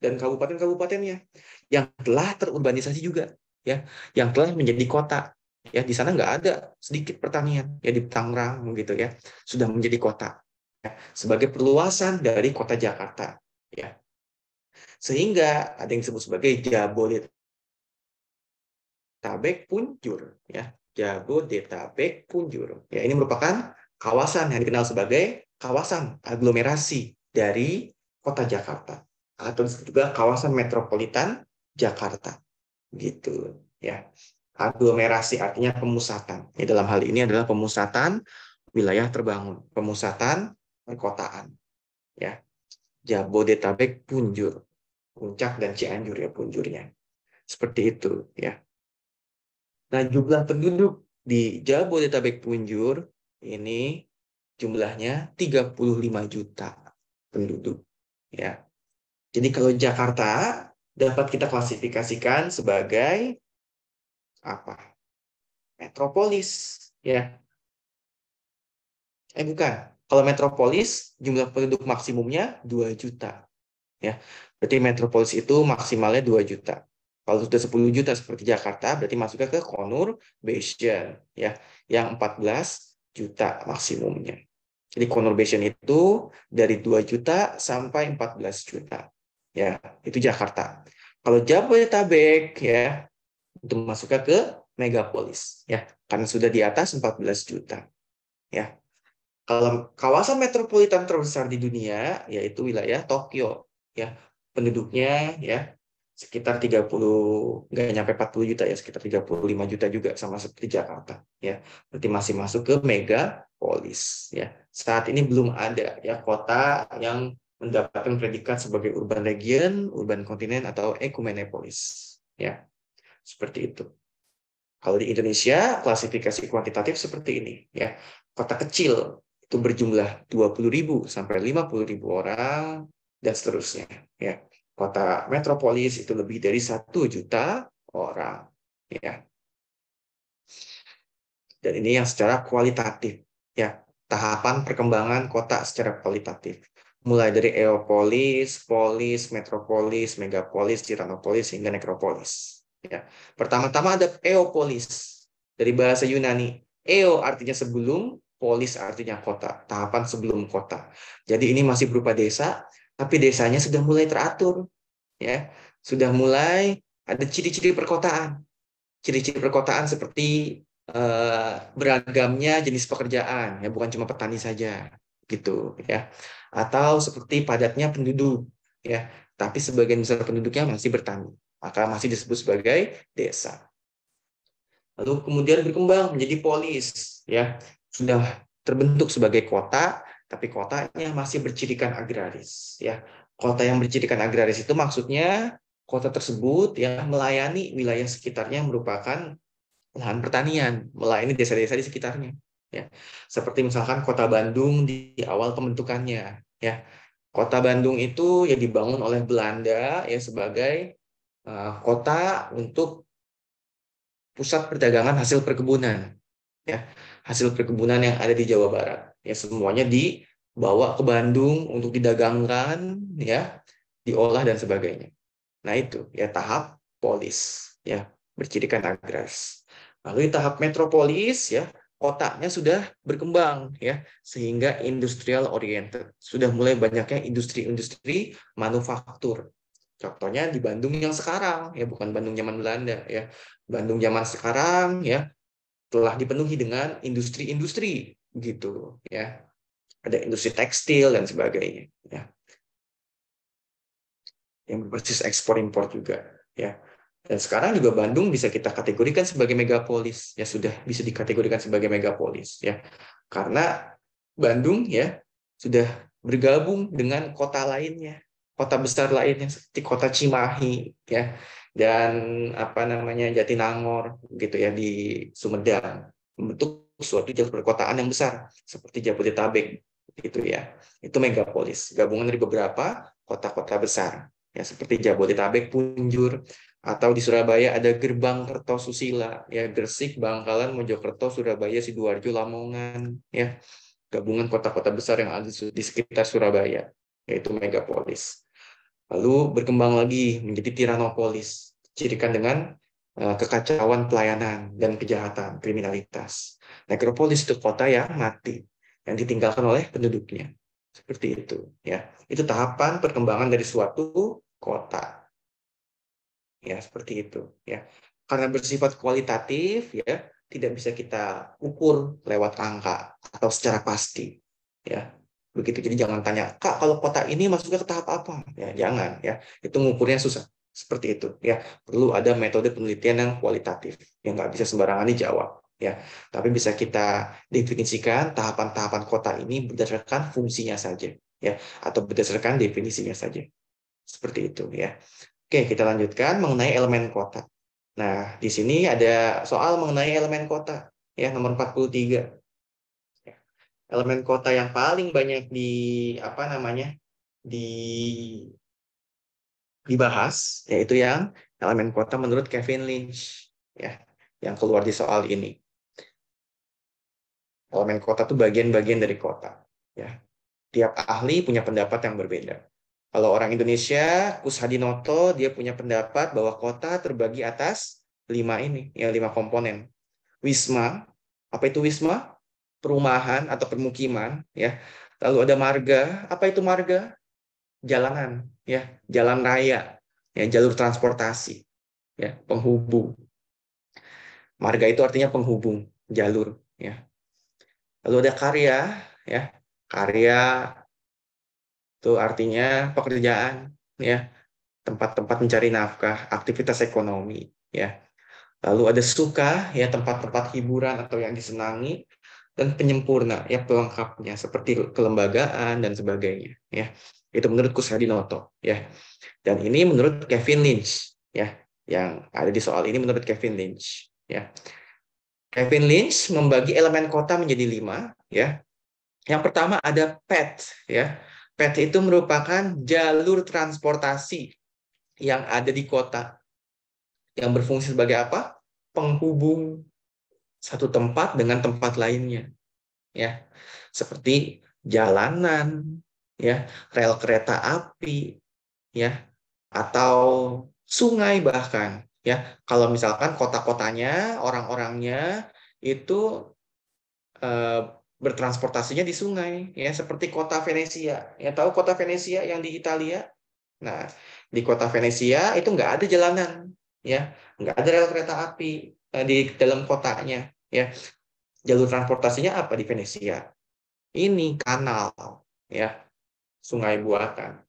dan kabupaten-kabupatennya yang telah terurbanisasi juga ya, yang telah menjadi kota. Ya di sana nggak ada sedikit pertanian ya di Tangerang gitu ya, sudah menjadi kota ya, sebagai perluasan dari kota Jakarta ya. Sehingga ada yang disebut sebagai Jabodetabek Punjur ya. Jabodetabek Punjur. Ya, ini merupakan kawasan yang dikenal sebagai kawasan aglomerasi dari kota Jakarta atau juga kawasan metropolitan Jakarta. Gitu ya. Aglomerasi artinya pemusatan. Ya, dalam hal ini adalah pemusatan wilayah terbangun, pemusatan perkotaan. Ya. Jabodetabek Punjur. Puncak dan Cianjur ya punjurnya. Seperti itu ya. Nah, jumlah penduduk di Jabodetabek Punjur ini jumlahnya 35 juta penduduk ya. Jadi kalau Jakarta dapat kita klasifikasikan sebagai apa? Metropolis ya. Bukan. Kalau metropolis jumlah penduduk maksimumnya 2 juta ya. Berarti metropolis itu maksimalnya 2 juta. Kalau sudah 10 juta seperti Jakarta, berarti masuknya ke conurbation ya, yang 14 juta maksimumnya. Jadi conurbation itu dari 2 juta sampai 14 juta. Ya, itu Jakarta. Kalau Jabodetabek ya, itu masuknya ke megapolis ya, karena sudah di atas 14 juta. Ya. Kalau kawasan metropolitan terbesar di dunia yaitu wilayah Tokyo ya. Penduduknya ya sekitar 30, nggak nyampe 40 juta ya, sekitar 35 juta juga sama seperti Jakarta ya. Berarti masih masuk ke megapolis ya. Saat ini belum ada ya kota yang mendapatkan predikat sebagai urban region, urban kontinen, atau ekumenepolis. Ya, seperti itu. Kalau di Indonesia, klasifikasi kuantitatif seperti ini. Ya, kota kecil itu berjumlah 20.000 sampai 50.000 orang, dan seterusnya. Ya, kota metropolis itu lebih dari 1 juta orang. Ya, dan ini yang secara kualitatif. Ya, tahapan perkembangan kota secara kualitatif. Mulai dari eopolis, polis, metropolis, megapolis, tiranopolis, hingga nekropolis. Ya. Pertama-tama ada eopolis. Dari bahasa Yunani. Eo artinya sebelum, polis artinya kota. Tahapan sebelum kota. Jadi ini masih berupa desa, tapi desanya sudah mulai teratur. Ya, sudah mulai ada ciri-ciri perkotaan. Ciri-ciri perkotaan seperti beragamnya jenis pekerjaan, ya bukan cuma petani saja, gitu ya. Atau seperti padatnya penduduk, ya. Tapi sebagian besar penduduknya masih bertani, maka masih disebut sebagai desa. Lalu kemudian berkembang menjadi polis, ya. Sudah terbentuk sebagai kota, tapi kotanya masih bercirikan agraris, ya. Kota yang bercirikan agraris itu maksudnya kota tersebut yang melayani wilayah sekitarnya merupakan lahan pertanian, melayani desa-desa di sekitarnya. Ya, seperti misalkan Kota Bandung di awal pembentukannya. Ya, Kota Bandung itu ya dibangun oleh Belanda ya sebagai kota untuk pusat perdagangan hasil perkebunan. Ya, hasil perkebunan yang ada di Jawa Barat. Ya, semuanya dibawa ke Bandung untuk didagangkan, ya, diolah dan sebagainya. Nah itu ya tahap polis, ya bercirikan agraris. Lalu di tahap metropolis ya kotanya sudah berkembang ya sehingga industrial oriented. Sudah mulai banyaknya industri-industri manufaktur. Contohnya di Bandung yang sekarang ya bukan Bandung zaman Belanda ya. Bandung zaman sekarang ya telah dipenuhi dengan industri-industri gitu ya. Ada industri tekstil dan sebagainya ya. Yang berbasis ekspor impor juga ya. Dan sekarang juga Bandung bisa kita kategorikan sebagai megapolis, ya sudah bisa dikategorikan sebagai megapolis ya. Karena Bandung ya sudah bergabung dengan kota lainnya, kota besar lainnya seperti kota Cimahi ya dan apa namanya Jatinangor gitu ya di Sumedang membentuk suatu jalur perkotaan yang besar seperti Jabodetabek gitu ya. Itu megapolis, gabungan dari beberapa kota-kota besar ya seperti Jabodetabek, Punjur, atau di Surabaya ada Gerbang Kertosusila ya Gresik, Bangkalan, Mojokerto, Surabaya, Sidoarjo, Lamongan ya gabungan kota-kota besar yang ada di sekitar Surabaya yaitu megapolis. Lalu berkembang lagi menjadi tiranopolis, cirikan dengan kekacauan pelayanan dan kejahatan, kriminalitas. Nekropolis itu kota yang mati, yang ditinggalkan oleh penduduknya. Seperti itu, ya. Itu tahapan perkembangan dari suatu kota. Ya, seperti itu, ya. Karena bersifat kualitatif, ya, tidak bisa kita ukur lewat angka atau secara pasti, ya. Begitu. Jadi jangan tanya, Kak, kalau kota ini masuknya ke tahap apa? Ya, jangan, ya. Itu mengukurnya susah. Seperti itu, ya. Perlu ada metode penelitian yang kualitatif, yang nggak bisa sembarangan dijawab, ya. Tapi bisa kita definisikan tahapan-tahapan kota ini berdasarkan fungsinya saja, ya, atau berdasarkan definisinya saja. Seperti itu, ya. Oke, kita lanjutkan mengenai elemen kota. Nah, di sini ada soal mengenai elemen kota, ya, nomor 43. Elemen kota yang paling banyak apa namanya? Dibahas yaitu yang elemen kota menurut Kevin Lynch, ya, yang keluar di soal ini. Elemen kota itu bagian-bagian dari kota, ya. Tiap ahli punya pendapat yang berbeda. Kalau orang Indonesia, Kus Hadinoto, dia punya pendapat bahwa kota terbagi atas 5 komponen. Wisma, apa itu wisma? Perumahan atau permukiman, ya. Lalu ada marga, apa itu marga? Jalanan, ya, jalan raya, ya, jalur transportasi, ya, penghubung. Marga itu artinya penghubung, jalur, ya. Lalu ada karya, ya, karya itu artinya pekerjaan, ya, tempat-tempat mencari nafkah, aktivitas ekonomi, ya. Lalu ada suka, ya, tempat-tempat hiburan atau yang disenangi, dan penyempurna, ya, pelengkapnya seperti kelembagaan dan sebagainya, ya. Itu menurut Kusnandinoto, ya. Dan ini menurut Kevin Lynch, ya. Yang ada di soal ini menurut Kevin Lynch, ya. Kevin Lynch membagi elemen kota menjadi 5, ya. Yang pertama ada path, ya. Path itu merupakan jalur transportasi yang ada di kota yang berfungsi sebagai apa? Penghubung satu tempat dengan tempat lainnya, ya. Seperti jalanan, ya, rel kereta api, ya, atau sungai bahkan, ya. Kalau misalkan kota-kotanya, orang-orangnya itu eh, bertransportasinya di sungai, ya, seperti kota Venesia. Ya, tahu kota Venesia yang di Italia? Nah, di kota Venesia itu nggak ada jalanan, ya, nggak ada rel kereta api di dalam kotanya, ya. Jalur transportasinya apa di Venesia? Ini kanal, ya, sungai buatan.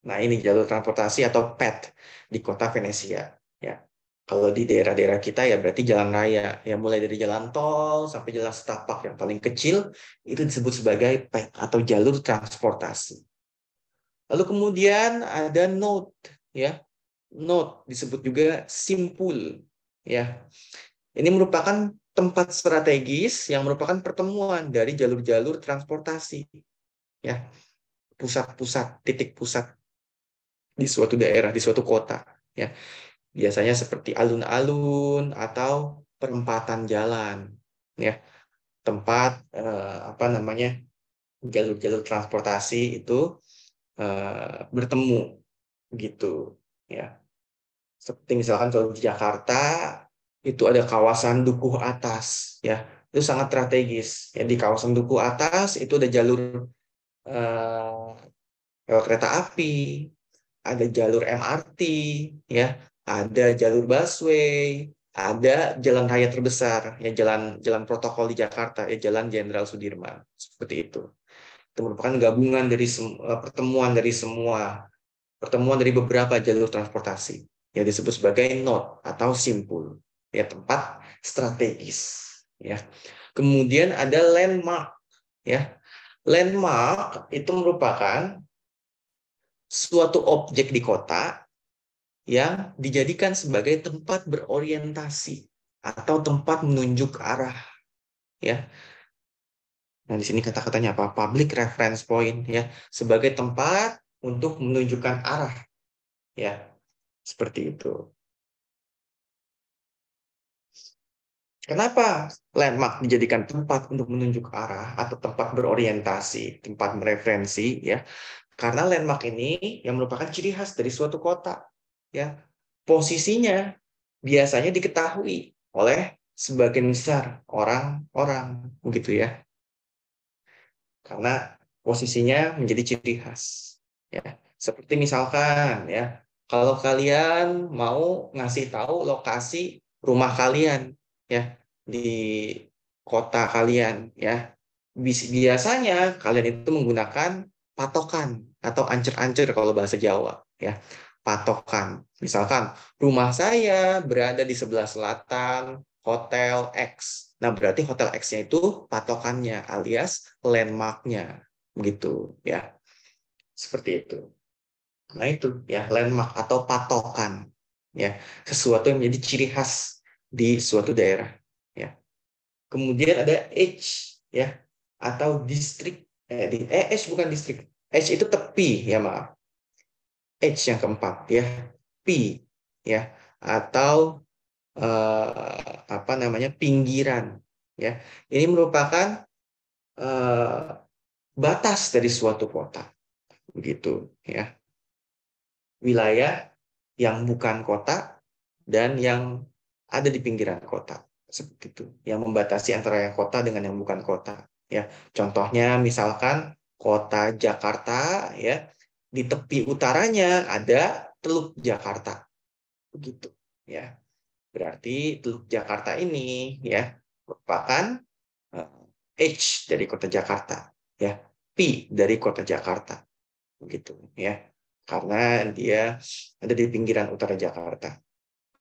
Nah, ini jalur transportasi atau PET di kota Venesia, ya. Kalau di daerah-daerah kita ya berarti jalan raya, ya, mulai dari jalan tol sampai jalan setapak yang paling kecil itu disebut sebagai PET atau jalur transportasi. Lalu kemudian ada node, ya. Node disebut juga simpul, ya. Ini merupakan tempat strategis yang merupakan pertemuan dari jalur-jalur transportasi, ya. Pusat-pusat, titik pusat di suatu daerah, di suatu kota, ya. Biasanya seperti alun-alun atau perempatan jalan, ya. Tempat apa namanya? Jalur-jalur transportasi itu bertemu gitu, ya. Seperti misalkan kalau di Jakarta itu ada kawasan Dukuh Atas, ya. Itu sangat strategis. Ya, di kawasan Dukuh Atas itu ada jalur kereta api, ada jalur MRT, ya, ada jalur busway, ada jalan raya terbesar, ya, jalan protokol di Jakarta, ya, Jalan Jenderal Sudirman, seperti itu. Itu merupakan gabungan dari pertemuan dari beberapa jalur transportasi yang disebut sebagai node atau simpul, ya, tempat strategis, ya. Kemudian ada landmark, ya. Landmark itu merupakan suatu objek di kota yang dijadikan sebagai tempat berorientasi atau tempat menunjuk arah, ya. Nah, di sini kata-katanya apa? Public reference point, ya, sebagai tempat untuk menunjukkan arah, ya. Seperti itu. Kenapa landmark dijadikan tempat untuk menunjuk arah atau tempat berorientasi, tempat mereferensi, ya? Karena landmark ini yang merupakan ciri khas dari suatu kota, ya. Posisinya biasanya diketahui oleh sebagian besar orang-orang, begitu ya. Karena posisinya menjadi ciri khas, ya. Seperti misalkan, ya, kalau kalian mau ngasih tahu lokasi rumah kalian, ya, di kota kalian, ya, biasanya kalian itu menggunakan patokan atau ancer-ancer kalau bahasa Jawa, ya. Patokan. Misalkan rumah saya berada di sebelah selatan Hotel X. Nah, berarti Hotel X-nya itu patokannya alias landmark-nya, begitu, ya. Seperti itu. Nah, itu ya landmark atau patokan, ya. Sesuatu yang menjadi ciri khas di suatu daerah, ya. Kemudian ada edge, ya, atau distrik. Edge bukan distrik. Edge itu tepi, ya, maaf. Edge yang keempat, ya. P, ya, atau apa namanya, pinggiran, ya. Ini merupakan batas dari suatu kota, begitu, ya. Wilayah yang bukan kota dan yang ada di pinggiran kota, seperti itu, yang membatasi antara yang kota dengan yang bukan kota, ya. Contohnya misalkan kota Jakarta, ya, di tepi utaranya ada Teluk Jakarta, begitu, ya. Berarti Teluk Jakarta ini, ya, merupakan H dari kota Jakarta, ya, P dari kota Jakarta, begitu, ya, karena dia ada di pinggiran utara Jakarta.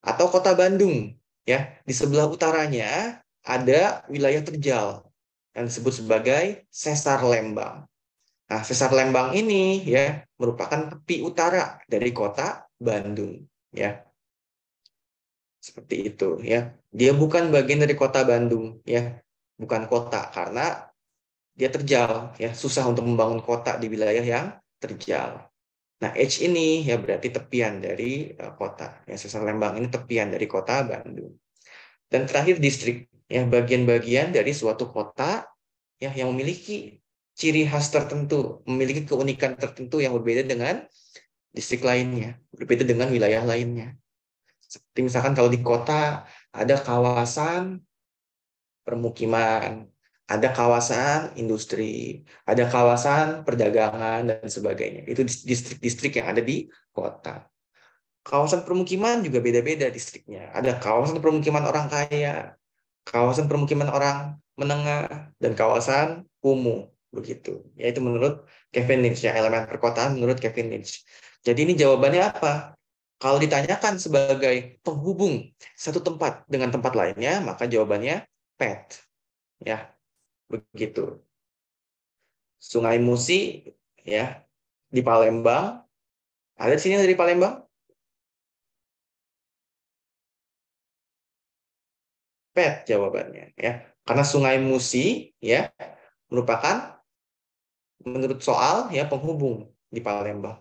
Atau kota Bandung, ya, di sebelah utaranya ada wilayah terjal yang disebut sebagai Sesar Lembang. Nah, Sesar Lembang ini ya merupakan tepi utara dari kota Bandung, ya. Seperti itu, ya. Dia bukan bagian dari kota Bandung, ya. Bukan kota karena dia terjal, ya. Susah untuk membangun kota di wilayah yang terjal. Nah, H ini ya berarti tepian dari kota. Ya, Sesar Lembang ini tepian dari kota Bandung. Dan terakhir distrik, ya bagian-bagian dari suatu kota ya yang memiliki ciri khas tertentu, memiliki keunikan tertentu yang berbeda dengan distrik lainnya, berbeda dengan wilayah lainnya. Seperti misalkan kalau di kota ada kawasan permukiman, ada kawasan industri, ada kawasan perdagangan dan sebagainya. Itu distrik-distrik yang ada di kota. Kawasan permukiman juga beda-beda distriknya. Ada kawasan permukiman orang kaya, kawasan permukiman orang menengah, dan kawasan kumuh. Begitu. Yaitu menurut Kevin Lynch, ya, elemen perkotaan menurut Kevin Lynch. Jadi ini jawabannya apa? Kalau ditanyakan sebagai penghubung satu tempat dengan tempat lainnya, maka jawabannya PET. Ya, begitu. Sungai Musi, ya, di Palembang. Ada di sini yang dari Palembang? PET jawabannya, ya. Karena Sungai Musi, ya, merupakan menurut soal ya penghubung di Palembang,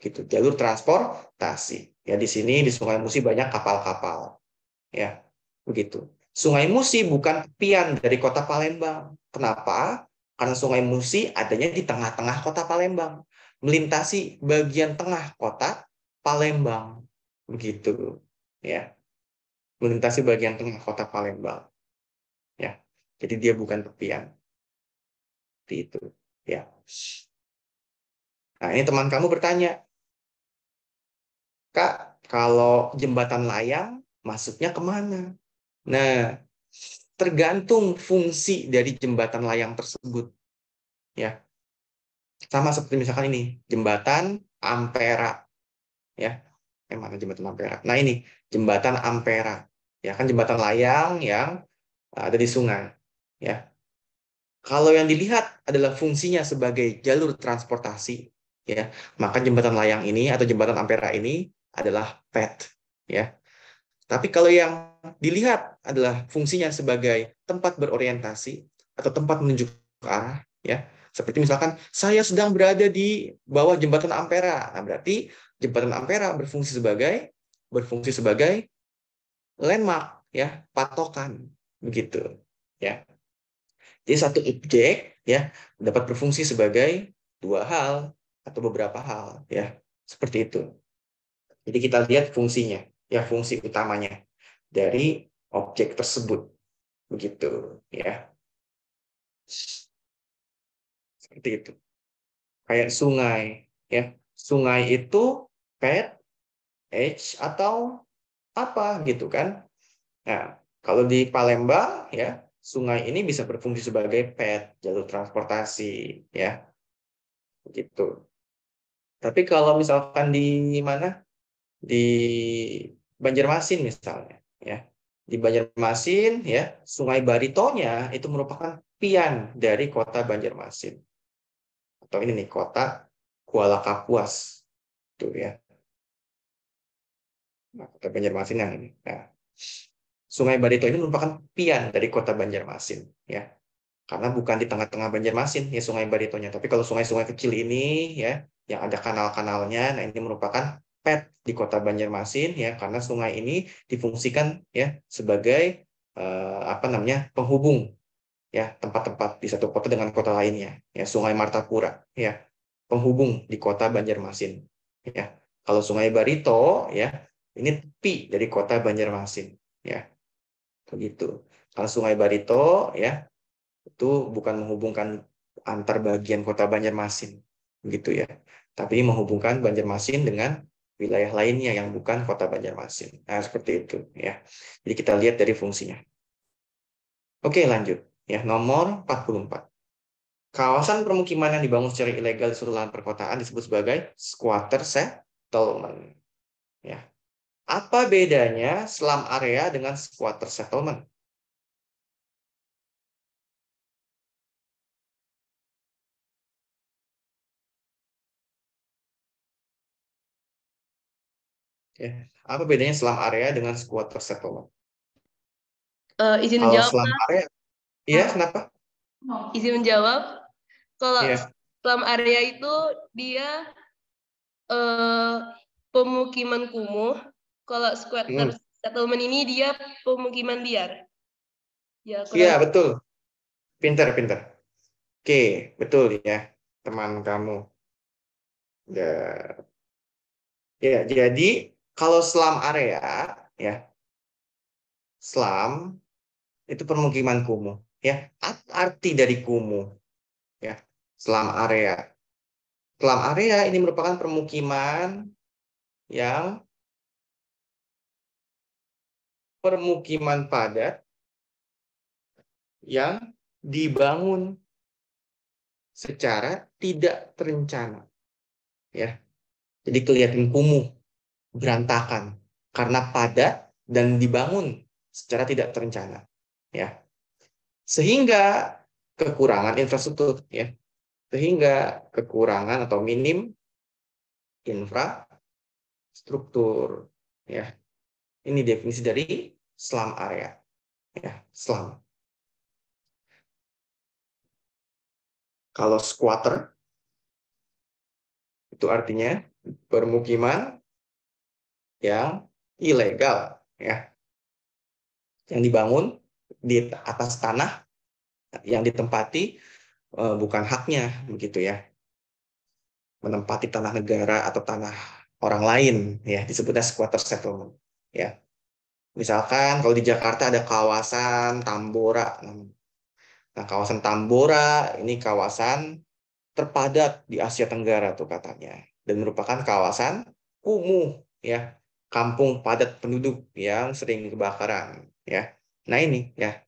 gitu, jalur transportasi. Ya, di sini di Sungai Musi banyak kapal-kapal, ya, begitu. Sungai Musi bukan tepian dari kota Palembang. Kenapa? Karena Sungai Musi adanya di tengah-tengah kota Palembang, melintasi bagian tengah kota Palembang, begitu, ya, melintasi bagian tengah kota Palembang, ya. Jadi dia bukan tepian, seperti itu, ya. Nah, ini teman kamu bertanya, Kak, kalau jembatan layang masuknya kemana? Nah, tergantung fungsi dari jembatan layang tersebut. Ya, sama seperti misalkan ini jembatan Ampera. Ya, mana jembatan Ampera? Nah, ini jembatan Ampera. Ya kan jembatan layang yang ada di sungai. Ya, kalau yang dilihat adalah fungsinya sebagai jalur transportasi, ya, maka jembatan layang ini atau jembatan Ampera ini adalah PET. Ya, tapi kalau yang dilihat adalah fungsinya sebagai tempat berorientasi atau tempat menunjuk ke arah, ya. Seperti misalkan saya sedang berada di bawah jembatan Ampera. Nah, berarti jembatan Ampera berfungsi sebagai landmark, ya, patokan, begitu, ya. Jadi satu objek ya dapat berfungsi sebagai dua hal atau beberapa hal, ya. Seperti itu. Jadi kita lihat fungsinya, ya, fungsi utamanya dari objek tersebut, begitu, ya. Seperti itu. Kayak sungai, ya. Sungai itu pet, H atau apa gitu kan. Nah, kalau di Palembang ya, sungai ini bisa berfungsi sebagai pet, jalur transportasi, ya. Begitu. Tapi kalau misalkan di mana? Di Banjarmasin misalnya, ya. Di Banjarmasin ya, Sungai Baritonya itu merupakan pian dari kota Banjarmasin. Atau ini nih kota Kuala Kapuas tuh, ya. Nah, kota Banjarmasin yang ini. Nah, Sungai Barito ini merupakan pian dari kota Banjarmasin, ya. Karena bukan di tengah-tengah Banjarmasin ya Sungai Baritonya, tapi kalau sungai-sungai kecil ini ya yang ada kanal-kanalnya, nah ini merupakan pet di kota Banjarmasin ya karena sungai ini difungsikan ya sebagai apa namanya penghubung ya tempat-tempat di satu kota dengan kota lainnya ya. Sungai Martapura ya penghubung di kota Banjarmasin ya. Kalau Sungai Barito ya ini tepi dari kota Banjarmasin ya, begitu. Kalau Sungai Barito ya itu bukan menghubungkan antar bagian kota Banjarmasin, gitu ya. Tapi menghubungkan Banjarmasin dengan wilayah lainnya yang bukan kota Banjarmasin. Nah, seperti itu ya. Jadi kita lihat dari fungsinya. Oke, lanjut. Ya, nomor 44. Kawasan permukiman yang dibangun secara ilegal di seluruh lahan perkotaan disebut sebagai squatter settlement. Ya. Apa bedanya slum area dengan squatter settlement? Ya. Apa bedanya slum area dengan squatter settlement? Izin Kalau menjawab, slum Kak. area, iya kenapa? Izin menjawab. Kalau Iya. slum area itu dia pemukiman kumuh. Kalau squatter settlement ini dia pemukiman liar. Ya, Iya, kurang. betul. Pinter. Oke, betul ya, teman kamu. Ya, ya, jadi kalau slum area, ya, slum itu permukiman kumuh. Ya, arti dari kumuh, ya, slum area. Slum area ini merupakan permukiman yang padat yang dibangun secara tidak terencana, ya. Jadi kelihatan kumuh, berantakan karena padat dan dibangun secara tidak terencana, ya. Sehingga kekurangan infrastruktur, ya. Sehingga kekurangan atau minim infrastruktur, ya. Ini definisi dari slum area, ya, slum. Kalau squatter itu artinya permukiman yang ilegal, ya, yang dibangun di atas tanah yang ditempati bukan haknya, begitu ya, menempati tanah negara atau tanah orang lain, ya, disebutnya squatter settlement, ya. Misalkan kalau di Jakarta ada kawasan Tambora. Nah, kawasan Tambora ini kawasan terpadat di Asia Tenggara tuh katanya, dan merupakan kawasan kumuh, ya, kampung padat penduduk yang sering kebakaran, ya. Nah, ini ya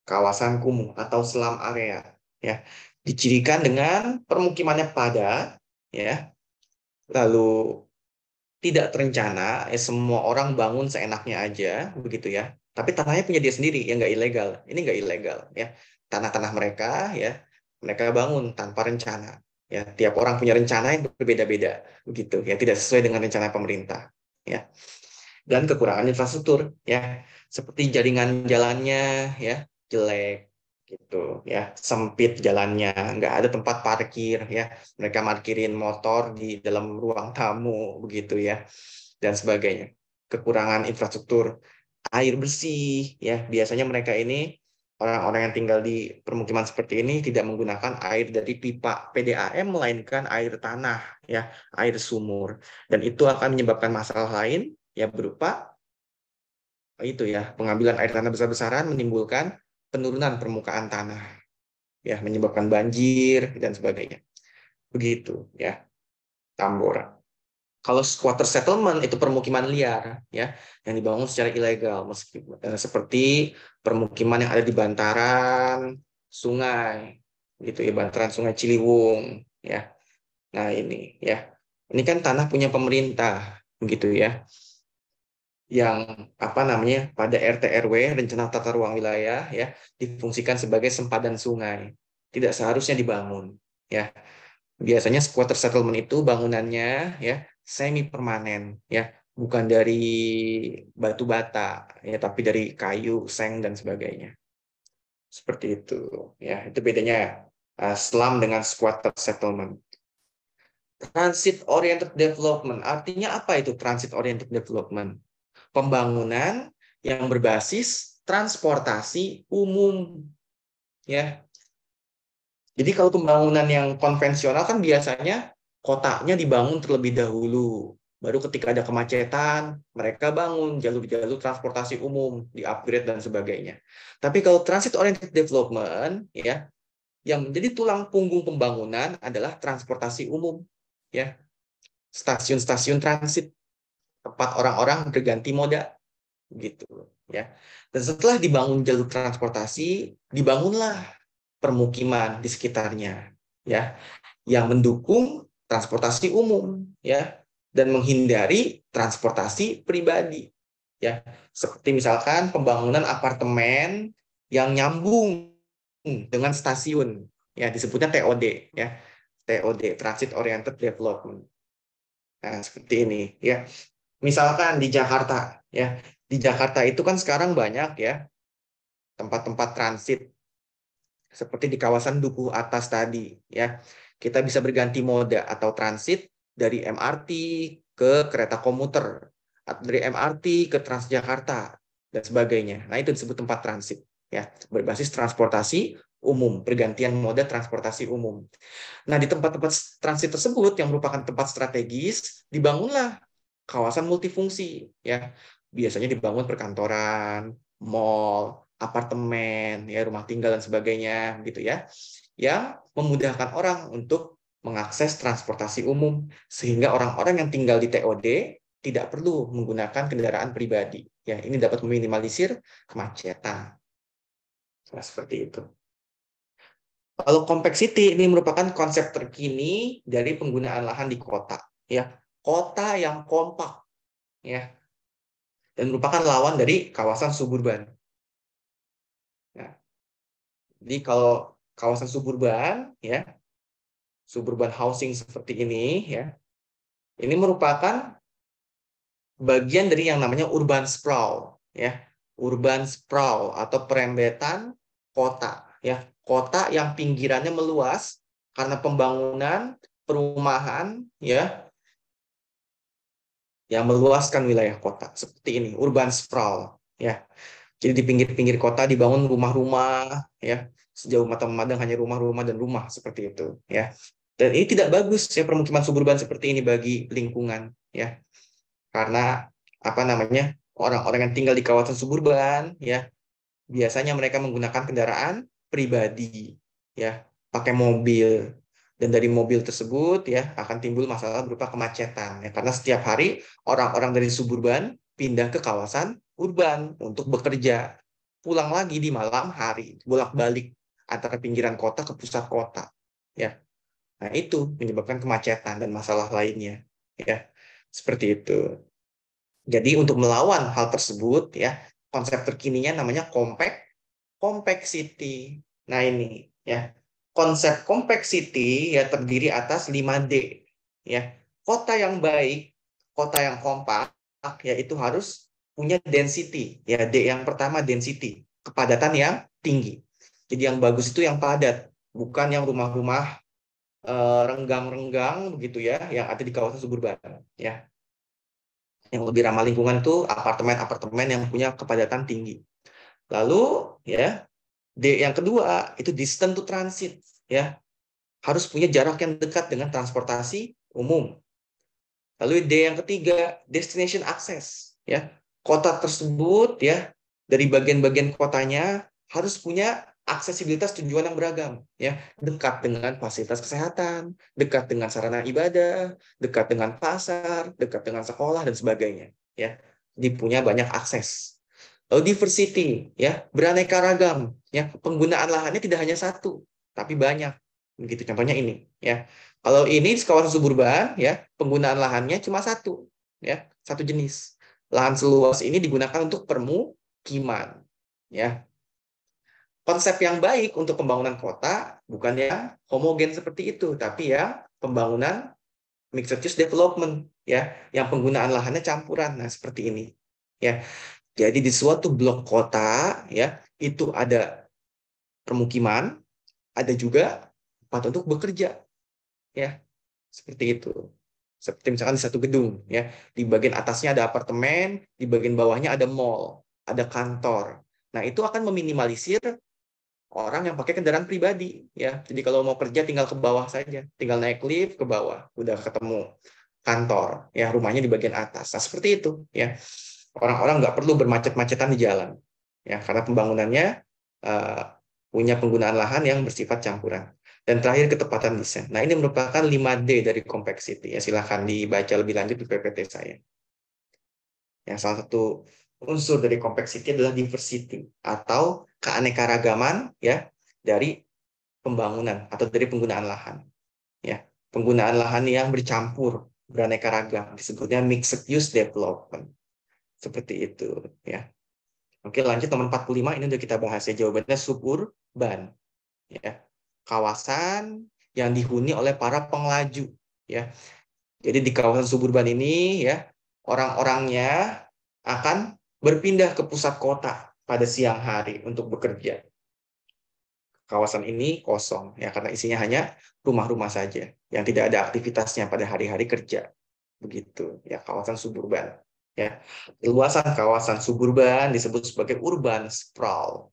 kawasan kumuh atau slum area, ya, dicirikan dengan permukimannya padat, ya, lalu tidak terencana, semua orang bangun seenaknya aja, begitu ya. Tapi tanahnya punya dia sendiri, yang nggak ilegal. Ini nggak ilegal, ya. Tanah-tanah mereka, ya, mereka bangun tanpa rencana. Ya, tiap orang punya rencana yang berbeda-beda, begitu. Ya, tidak sesuai dengan rencana pemerintah, ya. Dan kekurangan infrastruktur, ya, seperti jaringan jalannya, ya, jelek, gitu, ya, sempit jalannya, nggak ada tempat parkir, ya, mereka parkirin motor di dalam ruang tamu, begitu ya, dan sebagainya. Kekurangan infrastruktur air bersih, ya, biasanya mereka ini orang-orang yang tinggal di permukiman seperti ini tidak menggunakan air dari pipa PDAM melainkan air tanah, ya, air sumur, dan itu akan menyebabkan masalah lain, ya, berupa itu ya, pengambilan air tanah besar-besaran menimbulkan penurunan permukaan tanah, ya, menyebabkan banjir dan sebagainya, begitu ya. Tambora. Kalau squatter settlement itu permukiman liar, ya, yang dibangun secara ilegal, seperti permukiman yang ada di bantaran sungai, gitu ya, bantaran sungai Ciliwung, ya. Nah, ini ya, ini kan tanah punya pemerintah, begitu ya, yang apa namanya, pada RT RW, rencana tata ruang wilayah, ya, difungsikan sebagai sempadan sungai, tidak seharusnya dibangun, ya. Biasanya squatter settlement itu bangunannya, ya, semi permanen, ya, bukan dari batu bata, ya, tapi dari kayu, seng dan sebagainya. Seperti itu, ya. Itu bedanya slum dengan squatter settlement. Transit oriented development, artinya apa itu transit oriented development? Pembangunan yang berbasis transportasi umum, ya. Jadi kalau pembangunan yang konvensional kan biasanya kotanya dibangun terlebih dahulu. Baru ketika ada kemacetan, mereka bangun jalur-jalur transportasi umum, di-upgrade dan sebagainya. Tapi kalau transit oriented development, ya, yang menjadi tulang punggung pembangunan adalah transportasi umum, ya. Stasiun-stasiun transit, tempat orang-orang berganti moda, gitu, ya. Dan setelah dibangun jalur transportasi, dibangunlah permukiman di sekitarnya, ya, yang mendukung transportasi umum, ya, dan menghindari transportasi pribadi, ya, seperti misalkan pembangunan apartemen yang nyambung dengan stasiun, ya, disebutnya TOD, ya, TOD, Transit Oriented Development. Nah, seperti ini, ya. Misalkan di Jakarta, ya. Di Jakarta itu kan sekarang banyak ya tempat-tempat transit seperti di kawasan Dukuh Atas tadi, ya. Kita bisa berganti moda atau transit dari MRT ke kereta komuter, atau dari MRT ke Transjakarta dan sebagainya. Nah, itu disebut tempat transit, ya, berbasis transportasi umum, pergantian moda transportasi umum. Nah, di tempat-tempat transit tersebut yang merupakan tempat strategis, dibangunlah kawasan multifungsi, ya. Biasanya dibangun perkantoran, mall, apartemen, ya, rumah tinggal dan sebagainya, gitu ya. Yang memudahkan orang untuk mengakses transportasi umum sehingga orang-orang yang tinggal di TOD tidak perlu menggunakan kendaraan pribadi. Ya, ini dapat meminimalisir kemacetan. Nah, seperti itu. Kalau compact city ini merupakan konsep terkini dari penggunaan lahan di kota, ya. Kota yang kompak, ya. Dan merupakan lawan dari kawasan suburban. Nah, jadi kalau kawasan suburban, ya, suburban housing seperti ini, ya, ini merupakan bagian dari yang namanya urban sprawl, ya. Urban sprawl atau perembetan kota, ya. Kota yang pinggirannya meluas karena pembangunan perumahan, ya, yang meluaskan wilayah kota seperti ini, urban sprawl, ya. Jadi di pinggir-pinggir kota dibangun rumah-rumah, ya, sejauh mata memandang hanya rumah-rumah dan rumah seperti itu, ya. Dan ini tidak bagus ya permukiman suburban seperti ini bagi lingkungan, ya, karena apa namanya, orang-orang yang tinggal di kawasan suburban, ya, biasanya mereka menggunakan kendaraan pribadi, ya, pakai mobil. Dan dari mobil tersebut, ya, akan timbul masalah berupa kemacetan, ya, karena setiap hari orang-orang dari suburban pindah ke kawasan urban untuk bekerja, pulang lagi di malam hari, bolak-balik antara pinggiran kota ke pusat kota, ya. Nah, itu menyebabkan kemacetan dan masalah lainnya, ya, seperti itu. Jadi untuk melawan hal tersebut, ya, konsep terkininya namanya compact city. Nah, ini, ya. Konsep compact city ya terdiri atas 5D, ya. Kota yang baik, kota yang kompak, ya, itu harus punya density, ya. D yang pertama density, kepadatan yang tinggi. Jadi yang bagus itu yang padat, bukan yang rumah-rumah renggang-renggang begitu ya, yang ada di kawasan suburban, ya. Yang lebih ramah lingkungan itu apartemen-apartemen yang punya kepadatan tinggi. Lalu, ya, D yang kedua itu distance to transit, ya. Harus punya jarak yang dekat dengan transportasi umum. Lalu D yang ketiga, destination access, ya. Kota tersebut, ya, dari bagian-bagian kotanya harus punya aksesibilitas tujuan yang beragam, ya. Dekat dengan fasilitas kesehatan, dekat dengan sarana ibadah, dekat dengan pasar, dekat dengan sekolah dan sebagainya, ya. Jadi punya banyak akses. Lalu diversity, ya, beraneka ragam, ya. Penggunaan lahannya tidak hanya satu, tapi banyak. Begitu contohnya ini, ya. Kalau ini di kawasan suburban, ya, penggunaan lahannya cuma satu, ya, satu jenis. Lahan seluas ini digunakan untuk permukiman, ya. Konsep yang baik untuk pembangunan kota bukan yang homogen seperti itu, tapi ya pembangunan mixed use development, ya, yang penggunaan lahannya campuran. Nah, seperti ini, ya. Jadi di suatu blok kota, ya, itu ada permukiman, ada juga tempat untuk bekerja, ya, seperti itu. Seperti misalkan di satu gedung, ya, di bagian atasnya ada apartemen, di bagian bawahnya ada mall, ada kantor. Nah, itu akan meminimalisir orang yang pakai kendaraan pribadi, ya. Jadi kalau mau kerja tinggal ke bawah saja, tinggal naik lift ke bawah, udah ketemu kantor, ya, rumahnya di bagian atas. Nah, seperti itu, ya. Orang-orang nggak perlu bermacet-macetan di jalan, ya, karena pembangunannya uh, punya penggunaan lahan yang bersifat campuran. Dan terakhir ketepatan desain. Nah, ini merupakan 5D dari compact city. Ya, silahkan dibaca lebih lanjut di PPT saya. Ya, salah satu unsur dari compact city adalah diversity atau keanekaragaman, ya, dari pembangunan atau dari penggunaan lahan. Ya, penggunaan lahan yang bercampur, beraneka ragam, disebutnya mixed use development. Seperti itu, ya. Oke, lanjut nomor 45 ini udah kita bahas ya, jawabannya suburban, ya. Kawasan yang dihuni oleh para pengelaju, ya. Jadi di kawasan suburban ini, ya, orang-orangnya akan berpindah ke pusat kota pada siang hari untuk bekerja. Kawasan ini kosong ya karena isinya hanya rumah-rumah saja yang tidak ada aktivitasnya pada hari-hari kerja. Begitu ya kawasan suburban. Ya, luasan kawasan suburban disebut sebagai urban sprawl.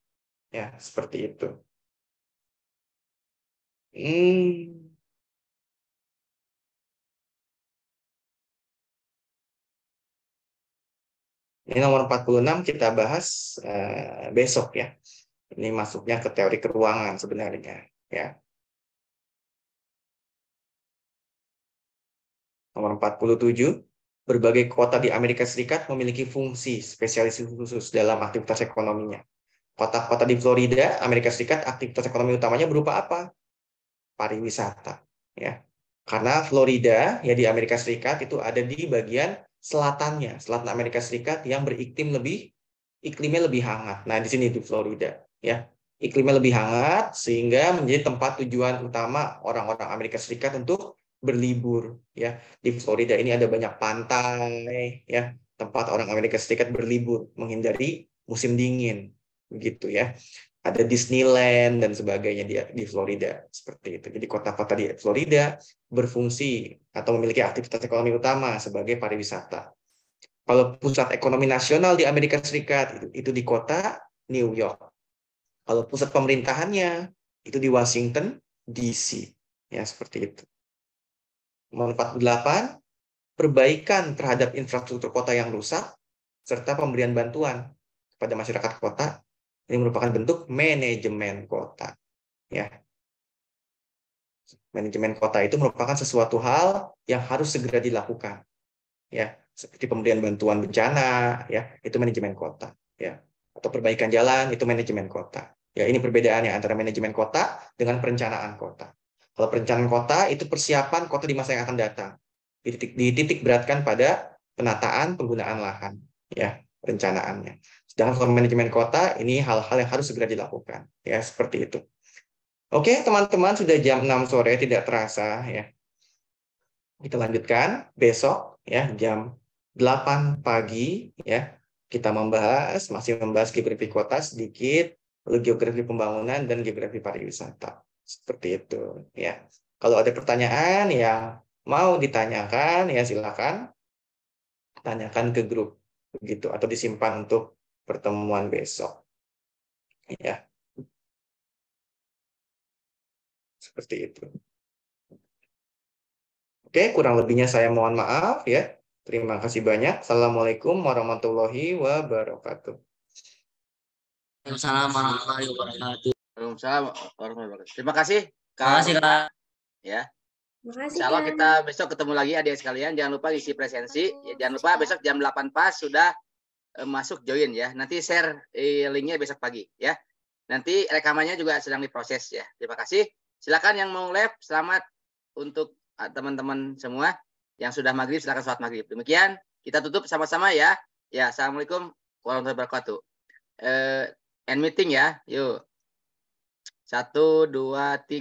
Ya, seperti itu. Ini nomor 46 kita bahas besok ya. Ini masuknya ke teori keruangan sebenarnya ya. Nomor 47, berbagai kota di Amerika Serikat memiliki fungsi spesialis khusus dalam aktivitas ekonominya. Kota-kota di Florida, Amerika Serikat, aktivitas ekonomi utamanya berupa apa? Pariwisata ya. Karena Florida ya di Amerika Serikat itu ada di bagian selatannya, selatan Amerika Serikat yang iklimnya lebih hangat. Nah, di sini di Florida ya. Iklimnya lebih hangat sehingga menjadi tempat tujuan utama orang-orang Amerika Serikat untuk berlibur ya. Di Florida ini ada banyak pantai ya, tempat orang Amerika Serikat berlibur menghindari musim dingin begitu ya. Ada Disneyland dan sebagainya di Florida seperti itu. Jadi kota-kota di Florida berfungsi atau memiliki aktivitas ekonomi utama sebagai pariwisata. Kalau pusat ekonomi nasional di Amerika Serikat itu di kota New York. Kalau pusat pemerintahannya itu di Washington DC. Ya, seperti itu. Nomor 48, perbaikan terhadap infrastruktur kota yang rusak serta pemberian bantuan kepada masyarakat kota. Ini merupakan bentuk manajemen kota. Ya. Manajemen kota itu merupakan sesuatu hal yang harus segera dilakukan. Ya, seperti pemberian bantuan bencana, ya, itu manajemen kota, ya. Atau perbaikan jalan, itu manajemen kota. Ya, ini perbedaannya antara manajemen kota dengan perencanaan kota. Kalau perencanaan kota itu persiapan kota di masa yang akan datang. Dititik beratkan pada penataan penggunaan lahan, ya, perencanaannya. Sedangkan kalau manajemen kota ini hal-hal yang harus segera dilakukan, ya, seperti itu. Oke, teman-teman, sudah jam 6 sore, tidak terasa ya. Kita lanjutkan besok ya jam 8 pagi ya. Kita masih membahas geografi kota sedikit, lalu geografi pembangunan dan geografi pariwisata. Seperti itu ya. Kalau ada pertanyaan yang mau ditanyakan ya silakan tanyakan ke grup begitu atau disimpan untuk pertemuan besok. Ya. Seperti itu. Oke, kurang lebihnya saya mohon maaf ya. Terima kasih banyak. Assalamualaikum warahmatullahi wabarakatuh. Waalaikumsalam warahmatullahi wabarakatuh. Waalaikumsalam warahmatullahi wabarakatuh. Terima kasih, Terima kasih, Kak. Ya. Makasih, Insya Allah Kak. kita besok ketemu lagi adik sekalian. Jangan lupa isi presensi. Ya, jangan lupa besok jam 8 pas sudah masuk join ya. Nanti share linknya besok pagi ya. Nanti rekamannya juga sedang diproses ya. Terima kasih. Silakan yang mau live, selamat untuk teman-teman semua. Yang sudah maghrib, silakan sholat maghrib. Demikian, kita tutup sama-sama ya. Ya, Assalamualaikum warahmatullahi wabarakatuh. End meeting ya. Yuk. 1, 2, 3.